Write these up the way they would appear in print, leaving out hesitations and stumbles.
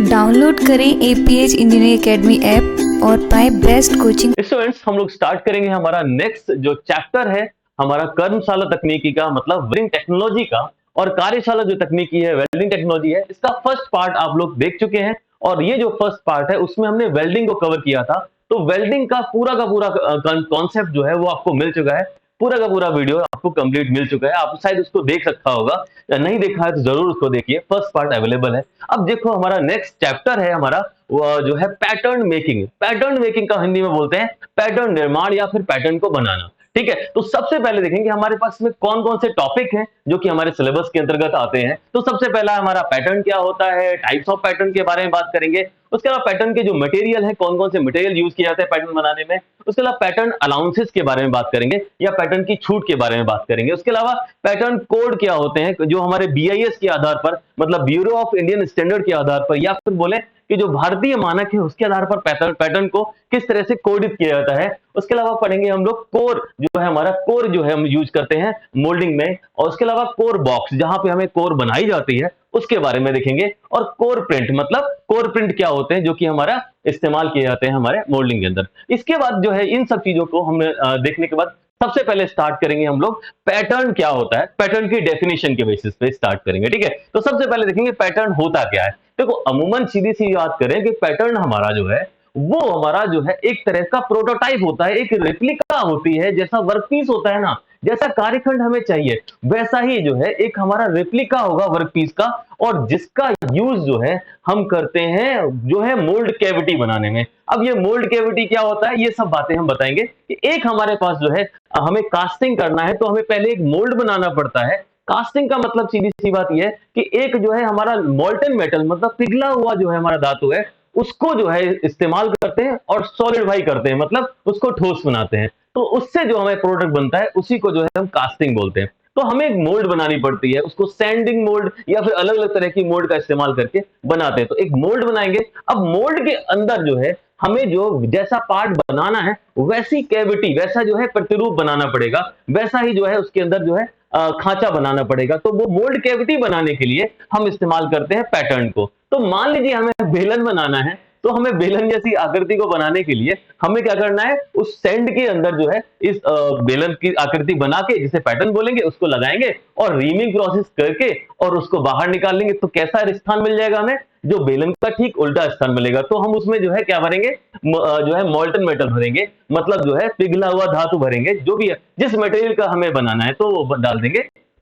Download करें APH engineering academy app और पाएं बेस्ट कोचिंग। स्टूडेंट्स, हम लोग स्टार्ट करेंगे हमारा नेक्स्ट जो चैप्टर है हमारा कर्मशाला तकनीकी का, मतलब वेल्डिंग टेक्नोलॉजी का। और कार्यशाला जो तकनीकी है, वेल्डिंग टेक्नोलॉजी है, इसका फर्स्ट पार्ट आप लोग देख चुके हैं। और ये जो फर्स्ट पार्ट है उसमें हमने वेल्डिंग को कवर किया था। तो वेल्डिंग का पूरा कॉन्सेप्ट जो है वो आपको मिल चुका है। पूरा का पूरा वीडियो आपको कंप्लीट मिल चुका है। आप शायद उसको देख रखा होगा, या नहीं देखा है तो जरूर उसको देखिए। फर्स्ट पार्ट अवेलेबल है। अब देखो, हमारा नेक्स्ट चैप्टर है हमारा वो जो है पैटर्न मेकिंग। पैटर्न मेकिंग का हिंदी में बोलते हैं पैटर्न निर्माण या फिर पैटर्न को बनाना। ठीक है, तो सबसे पहले देखेंगे हमारे पास में कौन कौन से टॉपिक हैं जो कि हमारे सिलेबस के अंतर्गत आते हैं। तो सबसे पहला हमारा पैटर्न क्या होता है, टाइप्स ऑफ पैटर्न के बारे में बात करेंगे। उसके अलावा पैटर्न के जो मटेरियल है, कौन कौन से मटेरियल यूज किए जाते हैं पैटर्न बनाने में। उसके अलावा पैटर्न अलाउंसेस के बारे में बात करेंगे, या पैटर्न की छूट के बारे में बात करेंगे। उसके अलावा पैटर्न कोड क्या होते हैं, जो हमारे बीआईएस के आधार पर, मतलब ब्यूरो ऑफ इंडियन स्टैंडर्ड के आधार पर, या फिर बोले कि जो भारतीय मानक है उसके आधार पर पैटर्न को किस तरह से कोडित किया जाता है। उसके अलावा पढ़ेंगे हम लोग कोर, जो है हमारा कोर जो है हम यूज करते हैं मोल्डिंग में। और उसके अलावा कोर बॉक्स, जहां पे हमें कोर बनाई जाती है, उसके बारे में देखेंगे। और कोर प्रिंट, मतलब कोर प्रिंट क्या होते हैं, जो कि हमारा इस्तेमाल किए जाते हैं हमारे मोल्डिंग के अंदर। इसके बाद जो है इन सब चीजों को हमने देखने के बाद सबसे पहले स्टार्ट करेंगे हम लोग पैटर्न क्या होता है, पैटर्न की डेफिनेशन के बेसिस पे स्टार्ट करेंगे। ठीक है, तो सबसे पहले देखेंगे पैटर्न होता क्या है। देखो, अमूमन सीधी सी बात करें कि पैटर्न हमारा जो है वो हमारा जो है एक तरह का प्रोटोटाइप होता है, एक रेप्लिका होती है। जैसा वर्कपीस होता है ना, जैसा कार्यखंड हमें चाहिए, वैसा ही जो है एक हमारा रेप्लिका होगा वर्कपीस का। और जिसका यूज जो है हम करते हैं जो है मोल्ड कैविटी बनाने में। अब ये मोल्ड कैविटी क्या होता है, ये सब बातें हम बताएंगे। कि एक हमारे पास जो है हमें कास्टिंग करना है, तो हमें पहले एक मोल्ड बनाना पड़ता है। कास्टिंग का मतलब सीधी सी बात यह है कि एक जो है हमारा मोल्टन मेटल, मतलब पिघला हुआ जो है हमारा धातु है, उसको जो है इस्तेमाल करते हैं और सॉलिडिफाई करते हैं, मतलब उसको ठोस बनाते हैं। तो उससे जो हमें प्रोडक्ट बनता है उसी को जो है हम कास्टिंग बोलते हैं। तो हमें एक मोल्ड बनानी पड़ती है, उसको सैंडिंग मोल्ड या फिर अलग अलग तरह की मोल्ड का इस्तेमाल करके बनाते हैं। तो एक मोल्ड बनाएंगे। अब मोल्ड के अंदर जो है हमें जो जैसा पार्ट बनाना है वैसी कैविटी, वैसा जो है प्रतिरूप बनाना पड़ेगा। वैसा ही जो है उसके अंदर जो है खांचा बनाना पड़ेगा। तो वो मोल्ड कैविटी बनाने के लिए हम इस्तेमाल करते हैं पैटर्न को। तो मान लीजिए हमें बेलन बनाना है, तो हमें बेलन जैसी आकृति को बनाने के लिए हमें क्या करना है, उस सैंड के अंदर जो है इस बेलन की आकृति बना के, जिसे पैटर्न बोलेंगे, उसको लगाएंगे और रीमिंग प्रोसेस करके और उसको बाहर निकाल लेंगे। तो कैसा स्थान मिल जाएगा हमें, जो बेलन का ठीक उल्टा स्थान मिलेगा। तो हम उसमें जो है क्या भरेंगे, जो है मोल्टन मेटल भरेंगे, मतलब जो है पिघला हुआ धातु भरेंगे। जो भी है, जिस मटेरियल का हमें बनाना है तो वो डाल देंगे।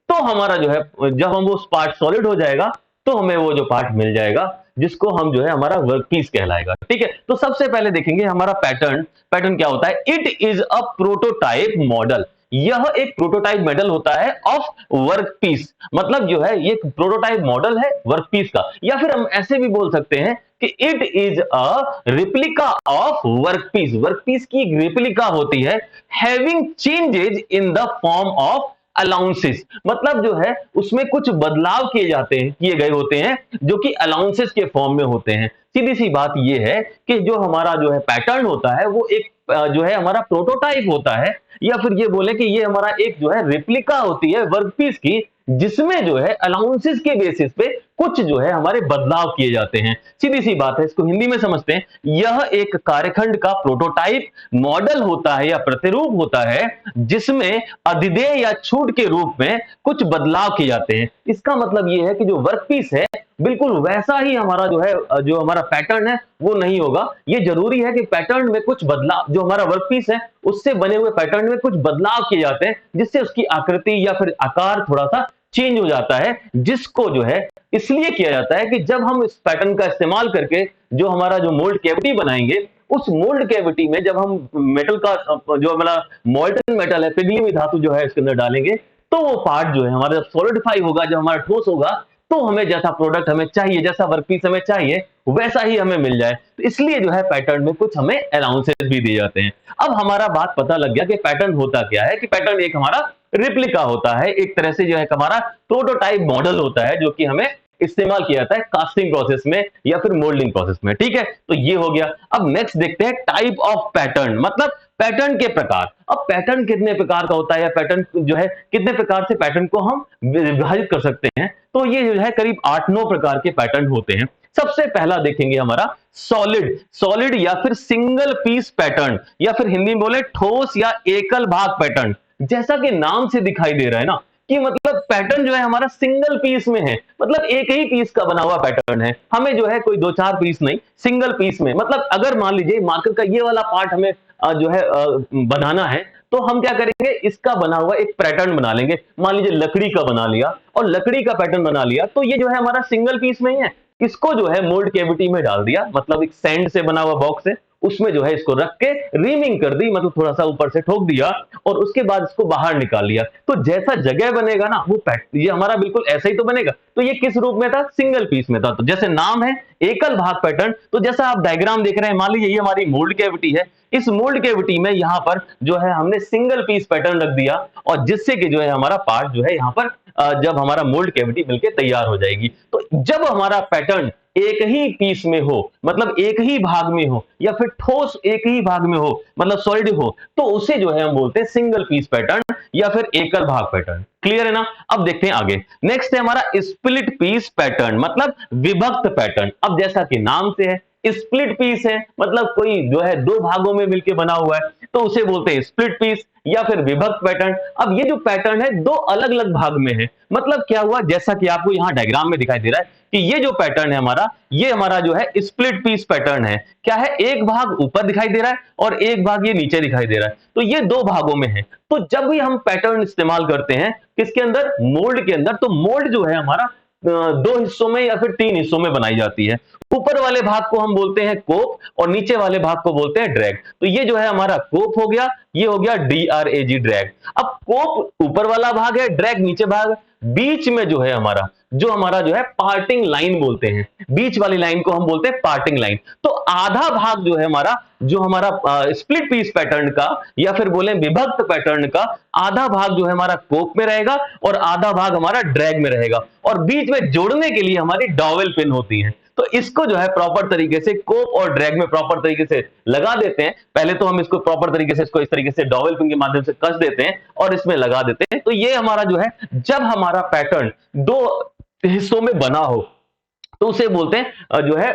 तो हमारा जो है जब हम वो पार्ट सॉलिड हो जाएगा तो हमें वो जो पार्ट मिल जाएगा, जिसको हम जो है हमारा वर्कपीस कहलाएगा। ठीक है, तो सबसे पहले देखेंगे हमारा पैटर्न। पैटर्न क्या होता है, it is a prototype model. यह एक प्रोटोटाइप मॉडल होता है ऑफ वर्कपीस, मतलब जो है ये प्रोटोटाइप मॉडल है वर्कपीस का। या फिर हम ऐसे भी बोल सकते हैं कि it is a replica of workpiece. Workpiece की एक रिप्लिका होती है, having changes in the form of allowances, मतलब जो है उसमें कुछ बदलाव किए गए होते हैं, जो कि अलाउंसेस के फॉर्म में होते हैं। सीधी सी बात यह है कि जो हमारा जो है पैटर्न होता है वो एक जो है हमारा प्रोटोटाइप होता है, या फिर ये बोले कि ये हमारा एक जो है रेप्लिका होती है वर्कपीस की, जिसमें जो है अलाउंसेस के बेसिस पे कुछ जो है हमारे बदलाव किए जाते हैं। सीधी सी बात है, इसको हिंदी में समझते हैं। यह एक कार्यखंड का प्रोटोटाइप मॉडल होता है या प्रतिरूप होता है, जिसमें अधिदेय या छूट के रूप में कुछ बदलाव किए जाते हैं। इसका मतलब यह है कि जो वर्कपीस है बिल्कुल वैसा ही हमारा जो है, जो हमारा पैटर्न है वो नहीं होगा। ये जरूरी है कि पैटर्न में कुछ बदलाव, जो हमारा वर्कपीस है उससे बने हुए पैटर्न में कुछ बदलाव किए जाते हैं, जिससे उसकी आकृति या फिर आकार थोड़ा सा चेंज हो जाता है। जिसको जो है इसलिए किया जाता है कि जब हम इस पैटर्न का इस्तेमाल करके जो हमारा जो मोल्ड कैविटी बनाएंगे, उस मोल्ड कैविटी में जब हम मेटल का जो हमारा मोल्टन मेटल है, पिघली हुई धातु जो है इसके अंदर डालेंगे, तो वो पार्ट जो है हमारा जब सॉलिडिफाई होगा, जब हमारा ठोस होगा, तो हमें जैसा प्रोडक्ट हमें चाहिए, जैसा वर्कपीस हमें चाहिए, वैसा ही हमें मिल जाए। तो इसलिए जो है पैटर्न में कुछ हमें अलाउंसेस भी दिए जाते हैं। अब हमारा बात पता लग गया कि पैटर्न होता क्या है, कि पैटर्न एक हमारा रिप्लिका होता है, एक तरह से जो है हमारा प्रोटोटाइप मॉडल होता है, जो कि हमें इस्तेमाल किया जाता है कास्टिंग प्रोसेस में या फिर मोल्डिंग प्रोसेस में। ठीक है, तो ये हो गया। अब नेक्स्ट देखते हैं टाइप ऑफ पैटर्न, मतलब पैटर्न के प्रकार। अब पैटर्न कितने प्रकार का होता है, या पैटर्न जो है कितने प्रकार से पैटर्न को हम विभाजित कर सकते हैं। तो ये जो है करीब 8-9 प्रकार के पैटर्न होते हैं। सबसे पहला देखेंगे हमारा सॉलिड, सॉलिड या फिर सिंगल पीस पैटर्न, या फिर हिंदी में बोले ठोस या एकल भाग पैटर्न। जैसा कि नाम से दिखाई दे रहा है ना कि मतलब पैटर्न जो है हमारा सिंगल पीस में है, मतलब एक ही पीस का बना हुआ पैटर्न है, हमें जो है कोई दो चार पीस नहीं, सिंगल पीस में। मतलब अगर मान लीजिए मार्कर का ये वाला पार्ट हमें जो है बनाना है, तो हम क्या करेंगे, इसका बना हुआ एक पैटर्न बना लेंगे। मान लीजिए लकड़ी का बना लिया और लकड़ी का पैटर्न बना लिया, तो ये जो है हमारा सिंगल पीस में ही है। इसको जो है मोल्ड कैविटी में डाल दिया, मतलब एक सैंड से बना हुआ बॉक्स है, उसमें जो है इसको रख के रीमिंग कर दी, मतलब थोड़ा सा ऊपर से ठोक दिया और उसके बाद इसको बाहर निकाल लिया। तो जैसा जगह बनेगा ना वो ये हमारा बिल्कुल ऐसा ही तो बनेगा। तो ये किस रूप में था, सिंगल पीस में था। तो जैसे नाम है एकल भाग पैटर्न, तो जैसा आप डायग्राम देख रहे हैं, मान लीजिए ये हमारी मोल्ड कैविटी है, इस मोल्ड कैविटी में यहां पर जो है हमने सिंगल पीस पैटर्न रख दिया, और जिससे कि जो है हमारा पार्ट जो है यहां पर जब हमारा मोल्ड कैविटी मिलके तैयार हो जाएगी। तो जब हमारा पैटर्न एक ही पीस में हो, मतलब एक ही भाग में हो, या फिर ठोस एक ही भाग में हो, मतलब सॉलिड हो, तो उसे जो है हम बोलते हैं सिंगल पीस पैटर्न या फिर एकल भाग पैटर्न। क्लियर है ना। अब देखते हैं आगे, नेक्स्ट है हमारा स्प्लिट पीस पैटर्न, मतलब विभक्त पैटर्न। अब जैसा कि नाम से है स्प्लिट पीस है, मतलब कोई जो है दो भागों में मिलके बना हुआ है, तो उसे बोलते हैं स्प्लिट पीस या फिर विभक्त पैटर्न। अब ये जो पैटर्न है दो अलग अलग भाग में है, मतलब क्या हुआ, जैसा कि आपको यहां डायग्राम में दिखाई दे रहा है कि ये जो पैटर्न है हमारा, ये हमारा जो है स्प्लिट पीस पैटर्न है। क्या है, एक भाग ऊपर दिखाई दे रहा है और एक भाग ये नीचे दिखाई दे रहा है, तो ये दो भागों में है। तो जब भी हम पैटर्न इस्तेमाल करते हैं किसके अंदर, मोल्ड के अंदर, तो मोल्ड जो है हमारा दो हिस्सों में या फिर तीन हिस्सों में बनाई जाती है। ऊपर वाले भाग को हम बोलते हैं कोप और नीचे वाले भाग को बोलते हैं ड्रैग। तो ये जो है हमारा कोप हो गया, ये हो गया DRAG ड्रैग। अब कोप ऊपर वाला भाग है, ड्रैग नीचे भाग, बीच में जो है हमारा जो है पार्टिंग लाइन बोलते हैं, बीच वाली लाइन को हम बोलते हैं पार्टिंग लाइन। तो आधा भाग जो है हमारा स्प्लिट पीस पैटर्न का या फिर बोले विभक्त पैटर्न का, आधा भाग जो है हमारा कोप में रहेगा और आधा भाग हमारा ड्रैग में रहेगा, और बीच में जोड़ने के लिए हमारी डॉवेल पिन होती है। तो इसको जो है प्रॉपर तरीके से कोप और ड्रैग में प्रॉपर तरीके से लगा देते हैं। पहले तो हम इसको प्रॉपर तरीके से इसको इस तरीके से डॉवेल पिन के माध्यम से कस देते हैं और इसमें लगा देते हैं। तो ये हमारा जो है, जब हमारा पैटर्न दो हिस्सों में बना हो तो उसे बोलते हैं जो है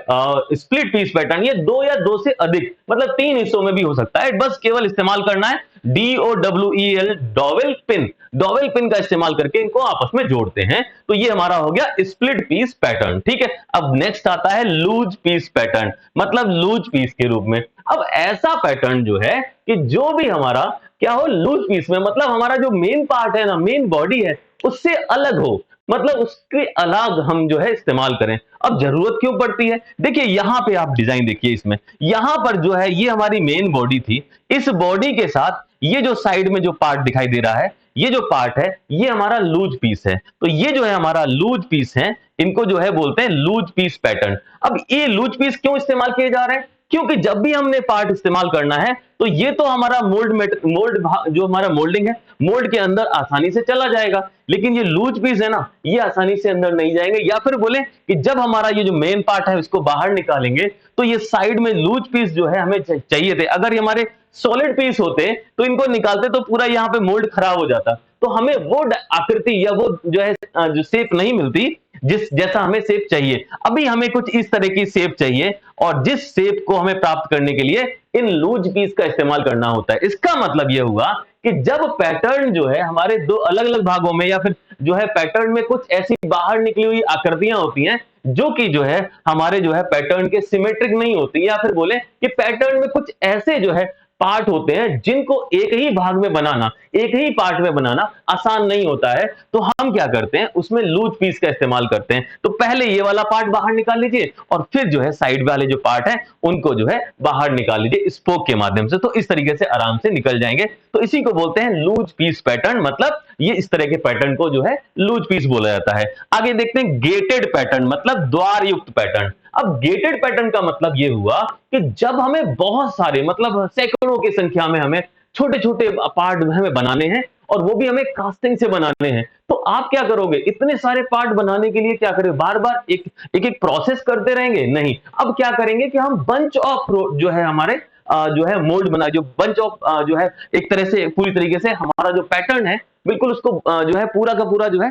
स्प्लिट पीस पैटर्न। ये दो या दो से अधिक, मतलब तीन हिस्सों में भी हो सकता है। बस केवल इस्तेमाल करना है DOWEL, dowel pin, dowel pin का इस्तेमाल करके इनको आपस में जोड़ते हैं। तो ये हमारा हो गया स्प्लिट पीस पैटर्न। ठीक है, अब नेक्स्ट आता है लूज पीस पैटर्न, मतलब लूज पीस के रूप में। अब ऐसा पैटर्न जो है कि जो भी हमारा क्या हो, लूज पीस में, मतलब हमारा जो मेन पार्ट है ना, मेन बॉडी है, उससे अलग हो, मतलब उसके अलग हम जो है इस्तेमाल करें। अब जरूरत क्यों पड़ती है, देखिए यहां पे आप डिजाइन देखिए, इसमें यहां पर जो है ये हमारी मेन बॉडी थी, इस बॉडी के साथ ये जो साइड में जो पार्ट दिखाई दे रहा है, ये जो पार्ट है ये हमारा लूज पीस है। तो ये जो है हमारा लूज पीस है, इनको जो है बोलते हैं लूज पीस पैटर्न। अब ये लूज पीस क्यों इस्तेमाल किए जा रहे हैं, क्योंकि जब भी हमने पार्ट इस्तेमाल करना है तो ये तो हमारा मोल्ड जो हमारा मोल्डिंग है, मोल्ड के अंदर आसानी से चला जाएगा, लेकिन ये लूज पीस है ना, ये आसानी से अंदर नहीं जाएंगे। या फिर बोले कि जब हमारा ये जो मेन पार्ट है इसको बाहर निकालेंगे तो ये साइड में लूज पीस जो है हमें चाहिए थे। अगर ये हमारे सॉलिड पीस होते तो इनको निकालते तो पूरा यहाँ पे मोल्ड खराब हो जाता, तो हमें वो आकृति या वो जो है जो शेप नहीं मिलती जैसा हमें शेप चाहिए। अभी हमें कुछ इस तरह की शेप चाहिए, और जिस शेप को हमें प्राप्त करने के लिए इन लूज पीस का इस्तेमाल करना होता है। इसका मतलब यह हुआ कि जब पैटर्न जो है हमारे दो अलग अलग भागों में, या फिर जो है पैटर्न में कुछ ऐसी बाहर निकली हुई आकृतियां होती हैं जो कि जो है हमारे जो है पैटर्न के सिमेट्रिक नहीं होती, या फिर बोले कि पैटर्न में कुछ ऐसे जो है पार्ट होते हैं जिनको एक ही भाग में बनाना, एक ही पार्ट में बनाना आसान नहीं होता है, तो हम क्या करते हैं, उसमें लूज पीस का इस्तेमाल करते हैं। तो पहले ये वाला पार्ट बाहर निकाल लीजिए और फिर जो है साइड वाले जो पार्ट है उनको जो है बाहर निकाल लीजिए स्पोक के माध्यम से, तो इस तरीके से आराम से निकल जाएंगे। तो इसी को बोलते हैं लूज पीस पैटर्न, मतलब ये इस तरह के पैटर्न को जो है लूज पीस बोला जाता है। आगे देखते हैं गेटेड पैटर्न, मतलब द्वार युक्त पैटर्न। अब गेटेड पैटर्न का मतलब यह हुआ कि जब हमें बहुत सारे, मतलब सैकड़ों की संख्या में हमें छोटे छोटे पार्ट हमें बनाने हैं, और वो भी हमें कास्टिंग से बनाने हैं, तो आप क्या करोगे, इतने सारे पार्ट बनाने के लिए क्या करें, बार बार एक एक प्रोसेस करते रहेंगे, नहीं। अब क्या करेंगे कि हम बंच ऑफ जो है हमारे जो है मोल्ड बना, जो बंच ऑफ जो है एक तरह से पूरी तरीके से हमारा जो पैटर्न है बिल्कुल उसको जो है पूरा का पूरा जो है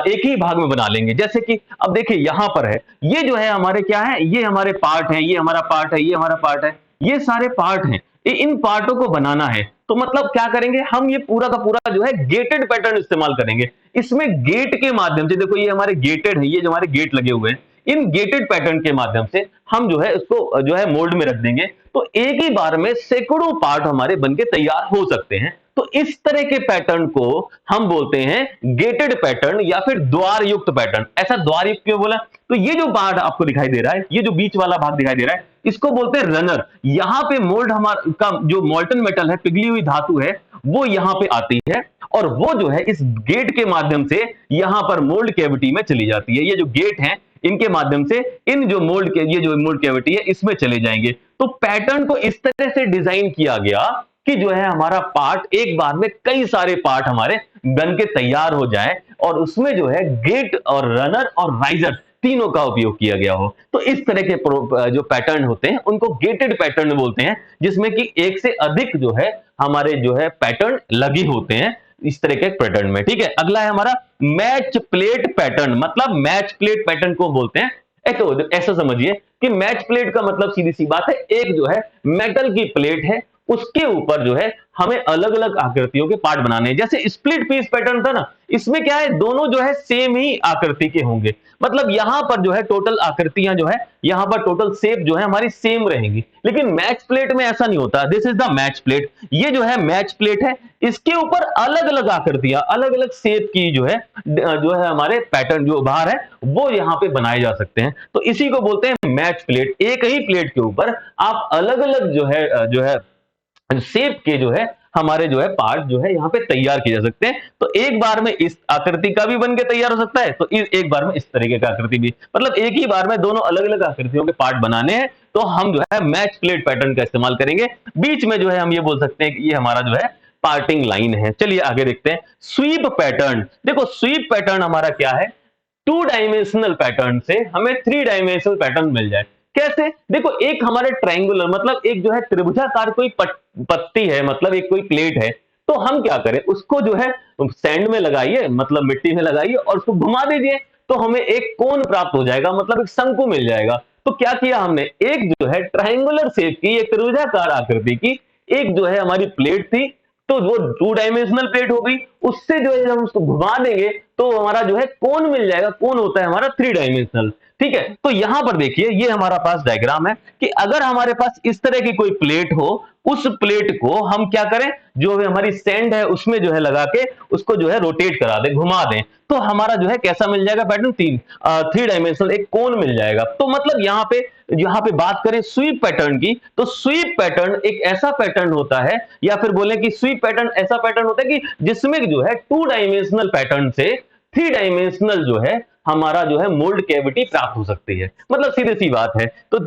एक ही भाग में बना लेंगे। जैसे कि अब देखिए यहां पर है, ये जो है हमारे क्या है, ये हमारे पार्ट है, ये हमारा पार्ट है, ये हमारा पार्ट है, ये सारे पार्ट हैं। इन पार्टों को बनाना है तो मतलब क्या करेंगे हम, ये पूरा का पूरा जो है गेटेड पैटर्न इस्तेमाल करेंगे। इसमें गेट के माध्यम से, देखो ये हमारे गेटेड है, ये जो हमारे गेट लगे हुए हैं, इन गेटेड पैटर्न के माध्यम से हम जो है इसको जो है मोल्ड में रख देंगे, तो एक ही बार में सैकड़ों पार्ट हमारे बनके तैयार हो सकते हैं। तो इस तरह के पैटर्न को हम बोलते हैं गेटेड पैटर्न या फिर द्वार युक्त पैटर्न। ऐसा द्वार युक्त क्यों बोला? तो ये जो पार्ट आपको दिखाई दे रहा है, ये जो बीच वाला भाग दिखाई दे रहा है, इसको बोलते हैं रनर। यहां पे मोल्ड हमारा का जो मोल्टन मेटल है, पिघली हुई धातु है, वो यहां पे आती है और वो जो है इस गेट के माध्यम से यहां पर मोल्ड कैविटी में चली जाती है। ये जो गेट है इनके माध्यम से इन जो मोल्ड के, ये जो मोल्ड कैविटी है इसमें चले जाएंगे। तो पैटर्न को इस तरह से डिजाइन किया गया कि जो है हमारा पार्ट एक बार में कई सारे पार्ट हमारे बन के तैयार हो जाए और उसमें जो है गेट और रनर और राइजर तीनों का उपयोग किया गया हो। तो इस तरह के जो पैटर्न होते हैं उनको गेटेड पैटर्न बोलते हैं, जिसमें कि एक से अधिक जो है हमारे जो है पैटर्न लगे होते हैं इस तरह के पैटर्न में। ठीक है, अगला है हमारा मैच प्लेट पैटर्न। मतलब मैच प्लेट पैटर्न को बोलते हैं, तो ऐसा समझिए कि मैच प्लेट का मतलब सीधी सी बात है, एक जो है मेटल की प्लेट है, उसके ऊपर जो है हमें अलग अलग आकृतियों के पार्ट बनाने हैं। जैसे स्प्लिट पीस पैटर्न था ना, इसमें क्या है, दोनों जो है सेम ही आकृति के होंगे। मतलब यहां पर जो है टोटल आकृतियां जो है, यहां पर टोटल शेप जो है हमारी सेम रहेंगी। लेकिन मैच प्लेट में ऐसा नहीं होता। This is the match plate. ये जो है मैच प्लेट है, इसके ऊपर अलग अलग आकृतियां, अलग अलग शेप की जो है हमारे पैटर्न जो बाहर है वो यहां पे बनाए जा सकते हैं। तो इसी को बोलते हैं मैच प्लेट। एक ही प्लेट के ऊपर आप अलग अलग जो है शेप के जो है हमारे जो है पार्ट जो है यहाँ पे तैयार किए जा सकते हैं। तो एक बार में इस आकृति का भी बन के तैयार हो सकता है, तो एक बार में इस तरीके का आकृति भी, मतलब एक ही बार में दोनों अलग अलग आकृतियों के पार्ट बनाने हैं तो हम जो है मैच प्लेट पैटर्न का इस्तेमाल करेंगे। बीच में जो है हम ये बोल सकते हैं कि ये हमारा जो है पार्टिंग लाइन है। चलिए आगे देखते हैं स्वीप पैटर्न। देखो स्वीप पैटर्न हमारा क्या है, 2 डायमेंशनल पैटर्न से हमें 3 डायमेंशनल पैटर्न मिल जाए। कैसे? देखो एक हमारे ट्रायंगुलर, मतलब एक जो है त्रिभुजाकार कोई पत्ती है, मतलब एक कोई प्लेट है, तो हम क्या करें, उसको जो है सैंड में लगाइए, मतलब मिट्टी में लगाइए और उसको घुमा दीजिए, तो हमें एक कोन प्राप्त हो जाएगा, मतलब एक शंकु मिल जाएगा। तो क्या किया हमने, एक जो है ट्रायंगुलर शेप की, एक त्रिभुजाकार आकृति की एक जो है हमारी प्लेट थी, तो वो 2 डायमेंशनल प्लेट हो गई। उससे जो है हम उसको घुमा देंगे तो हमारा जो है कोन मिल जाएगा। कोन होता है हमारा 3 डायमेंशनल। ठीक है, तो यहां पर देखिए ये हमारा पास डायग्राम है कि अगर हमारे पास इस तरह की कोई प्लेट हो, उस प्लेट को हम क्या करें, जो हमारी सैंड है उसमें जो है लगा के उसको जो है रोटेट करा दें, घुमा दें, तो हमारा जो है कैसा मिल जाएगा पैटर्न, 3 डायमेंशनल एक कोन मिल जाएगा। तो मतलब यहाँ पे बात करें स्वीप पैटर्न की, तो स्वीप पैटर्न एक ऐसा पैटर्न होता है, या फिर बोले कि स्वीप पैटर्न ऐसा पैटर्न होता है कि जिसमें जो है 2 डायमेंशनल पैटर्न से 3 डायमेंशनल जो है हमारा जो है मोल्ड कैविटी प्राप्त हो सकती है। मतलब सीधी सी बात है, तो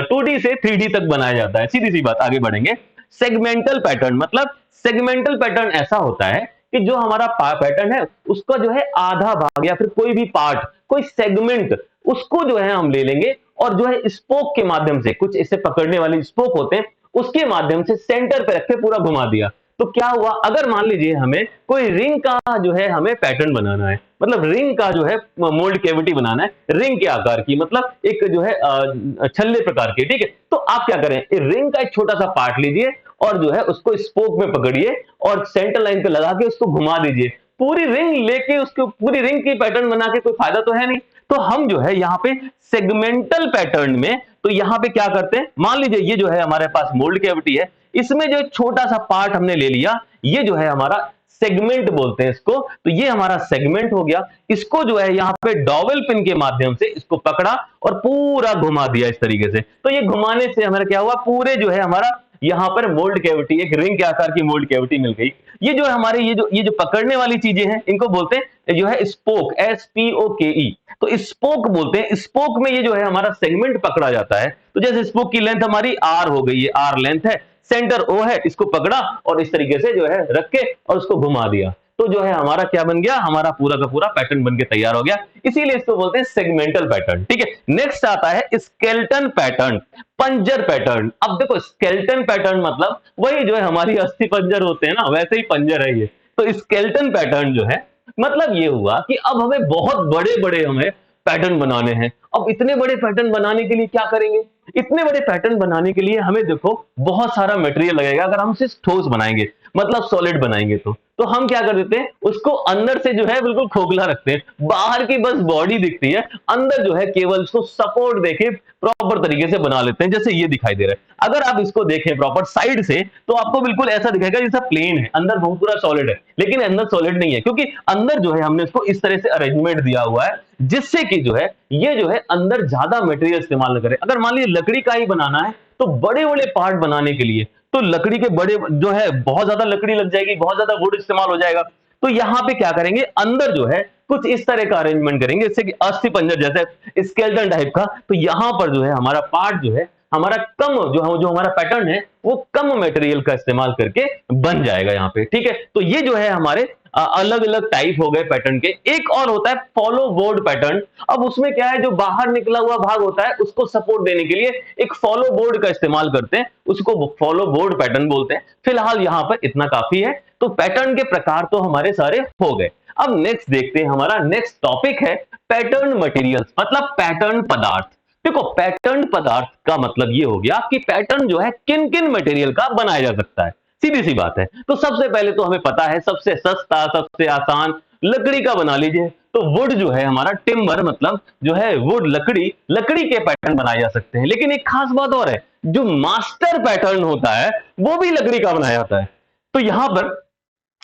2D से 3D तक बनाया जाता है। सीधी सी बात, आगे बढ़ेंगे। सेगमेंटल पैटर्न, मतलब सेगमेंटल पैटर्न ऐसा होता है कि जो हमारा पैटर्न है उसका जो है आधा भाग या फिर कोई भी पार्ट, कोई सेगमेंट, उसको जो है हम ले लेंगे और जो है स्पोक के माध्यम से, कुछ इसे पकड़ने वाले स्पोक होते हैं, उसके माध्यम से सेंटर पे रख के पूरा घुमा दिया। तो क्या हुआ, अगर मान लीजिए हमें कोई रिंग का जो है हमें पैटर्न बनाना है, मतलब रिंग का जो है मोल्ड कैविटी बनाना है, रिंग के आकार की, मतलब एक जो है छल्ले प्रकार की। ठीक है, तो आप क्या करें, रिंग का एक छोटा सा पार्ट लीजिए और जो है उसको स्पोक में पकड़िए और सेंटर लाइन पे लगा के उसको घुमा दीजिए। पूरी रिंग लेके उसको पूरी रिंग की पैटर्न बना के कोई फायदा तो है नहीं। तो हम जो है यहाँ पे सेगमेंटल पैटर्न में, तो यहाँ पे क्या करते हैं, मान लीजिए ये जो है हमारे पास मोल्ड कैविटी है, इसमें जो छोटा सा पार्ट हमने ले लिया, ये जो है हमारा सेगमेंट बोलते हैं इसको। तो ये हमारा सेगमेंट हो गया। इसको जो है यहाँ पे डॉवेल पिन के माध्यम से इसको पकड़ा और पूरा घुमा दिया इस तरीके से। तो ये घुमाने से हमारा क्या हुआ, पूरे जो है हमारा यहाँ पर मोल्ड कैविटी, एक रिंग के आकार की मोल्ड कैविटी मिल गई। ये जो है हमारे ये जो पकड़ने वाली चीजें हैं, इनको बोलते हैं जो है स्पोक, SPOKE। तो स्पोक बोलते हैं। स्पोक में ये जो है हमारा सेगमेंट पकड़ा जाता है। तो जैसे स्पोक की लेंथ हमारी R हो गई, ये R लेंथ है, सेंटर O है, इसको पकड़ा और इस तरीके से जो है रख के और उसको घुमा दिया। तो जो है हमारा क्या बन गया, हमारा पूरा का पूरा पैटर्न बन के तैयार हो गया। इसीलिए इसको बोलते हैं सेगमेंटल पैटर्न। ठीक है, नेक्स्ट आता है स्केलेटन पैटर्न, पंजर पैटर्न। अब देखो स्केलेटन पैटर्न मतलब वही जो है हमारी अस्थि पंजर होते हैं ना, वैसे ही पंजर है ये। तो स्केलेटन पैटर्न जो है मतलब ये हुआ कि अब हमें बहुत बड़े बड़े हमें पैटर्न बनाने हैं। अब इतने बड़े पैटर्न बनाने के लिए क्या करेंगे, इतने बड़े पैटर्न बनाने के लिए हमें देखो बहुत सारा मटेरियल लगेगा। अगर हम सिर्फ ठोस बनाएंगे मतलब सॉलिड बनाएंगे तो हम क्या कर देते हैं, उसको अंदर से जो है बिल्कुल खोखला रखते हैं, बाहर की बस बॉडी दिखती है, अंदर जो है केवल उसको सपोर्ट देके प्रॉपर तरीके से बना लेते हैं, जैसे ये दिखाई दे रहा है। अगर आप इसको देखें प्रॉपर साइड से तो आपको बिल्कुल ऐसा दिखेगा जैसा प्लेन है, अंदर बहुत पूरा सॉलिड है, लेकिन अंदर सॉलिड नहीं है, क्योंकि अंदर जो है हमने इसको इस तरह से अरेंजमेंट दिया हुआ है जिससे कि जो है ये जो है अंदर ज्यादा मटेरियल इस्तेमाल न करे। अगर मान लीजिए लकड़ी का ही बनाना है तो बड़े बड़े पार्ट बनाने के लिए तो लकड़ी के बड़े जो है बहुत ज्यादा लकड़ी लग जाएगी, बहुत ज्यादा वुड इस्तेमाल हो जाएगा। तो यहाँ पे क्या करेंगे, अंदर जो है कुछ इस तरह का अरेंजमेंट करेंगे जैसे कि अस्थि पंजर जैसे स्केलेटन टाइप का। तो यहाँ पर जो है हमारा पार्ट जो है हमारा कम जो हमारा पैटर्न है वो कम मटेरियल का इस्तेमाल करके बन जाएगा यहाँ पे। ठीक है, तो ये जो है हमारे अलग अलग टाइप हो गए पैटर्न के। एक और होता है फॉलो बोर्ड पैटर्न। अब उसमें क्या है, जो बाहर निकला हुआ भाग होता है उसको सपोर्ट देने के लिए एक फॉलो बोर्ड का इस्तेमाल करते हैं, उसको फॉलो बोर्ड पैटर्न बोलते हैं। फिलहाल यहाँ पर इतना काफी है। तो पैटर्न के प्रकार तो हमारे सारे हो गए। अब नेक्स्ट देखते हैं, हमारा नेक्स्ट टॉपिक है पैटर्न मटेरियल्स, मतलब पैटर्न पदार्थ। देखो पैटर्न पदार्थ का मतलब ये हो गया कि पैटर्न जो है किन किन मटेरियल का बनाया जा सकता है, सीधी सी बात है। तो सबसे पहले तो हमें पता है सबसे सस्ता सबसे आसान लकड़ी का बना लीजिए। तो वुड जो है हमारा टिम्बर मतलब जो है वुड लकड़ी के पैटर्न बनाए जा सकते हैं। लेकिन एक खास बात और है, जो मास्टर पैटर्न होता है वो भी लकड़ी का बनाया जाता है। तो यहां पर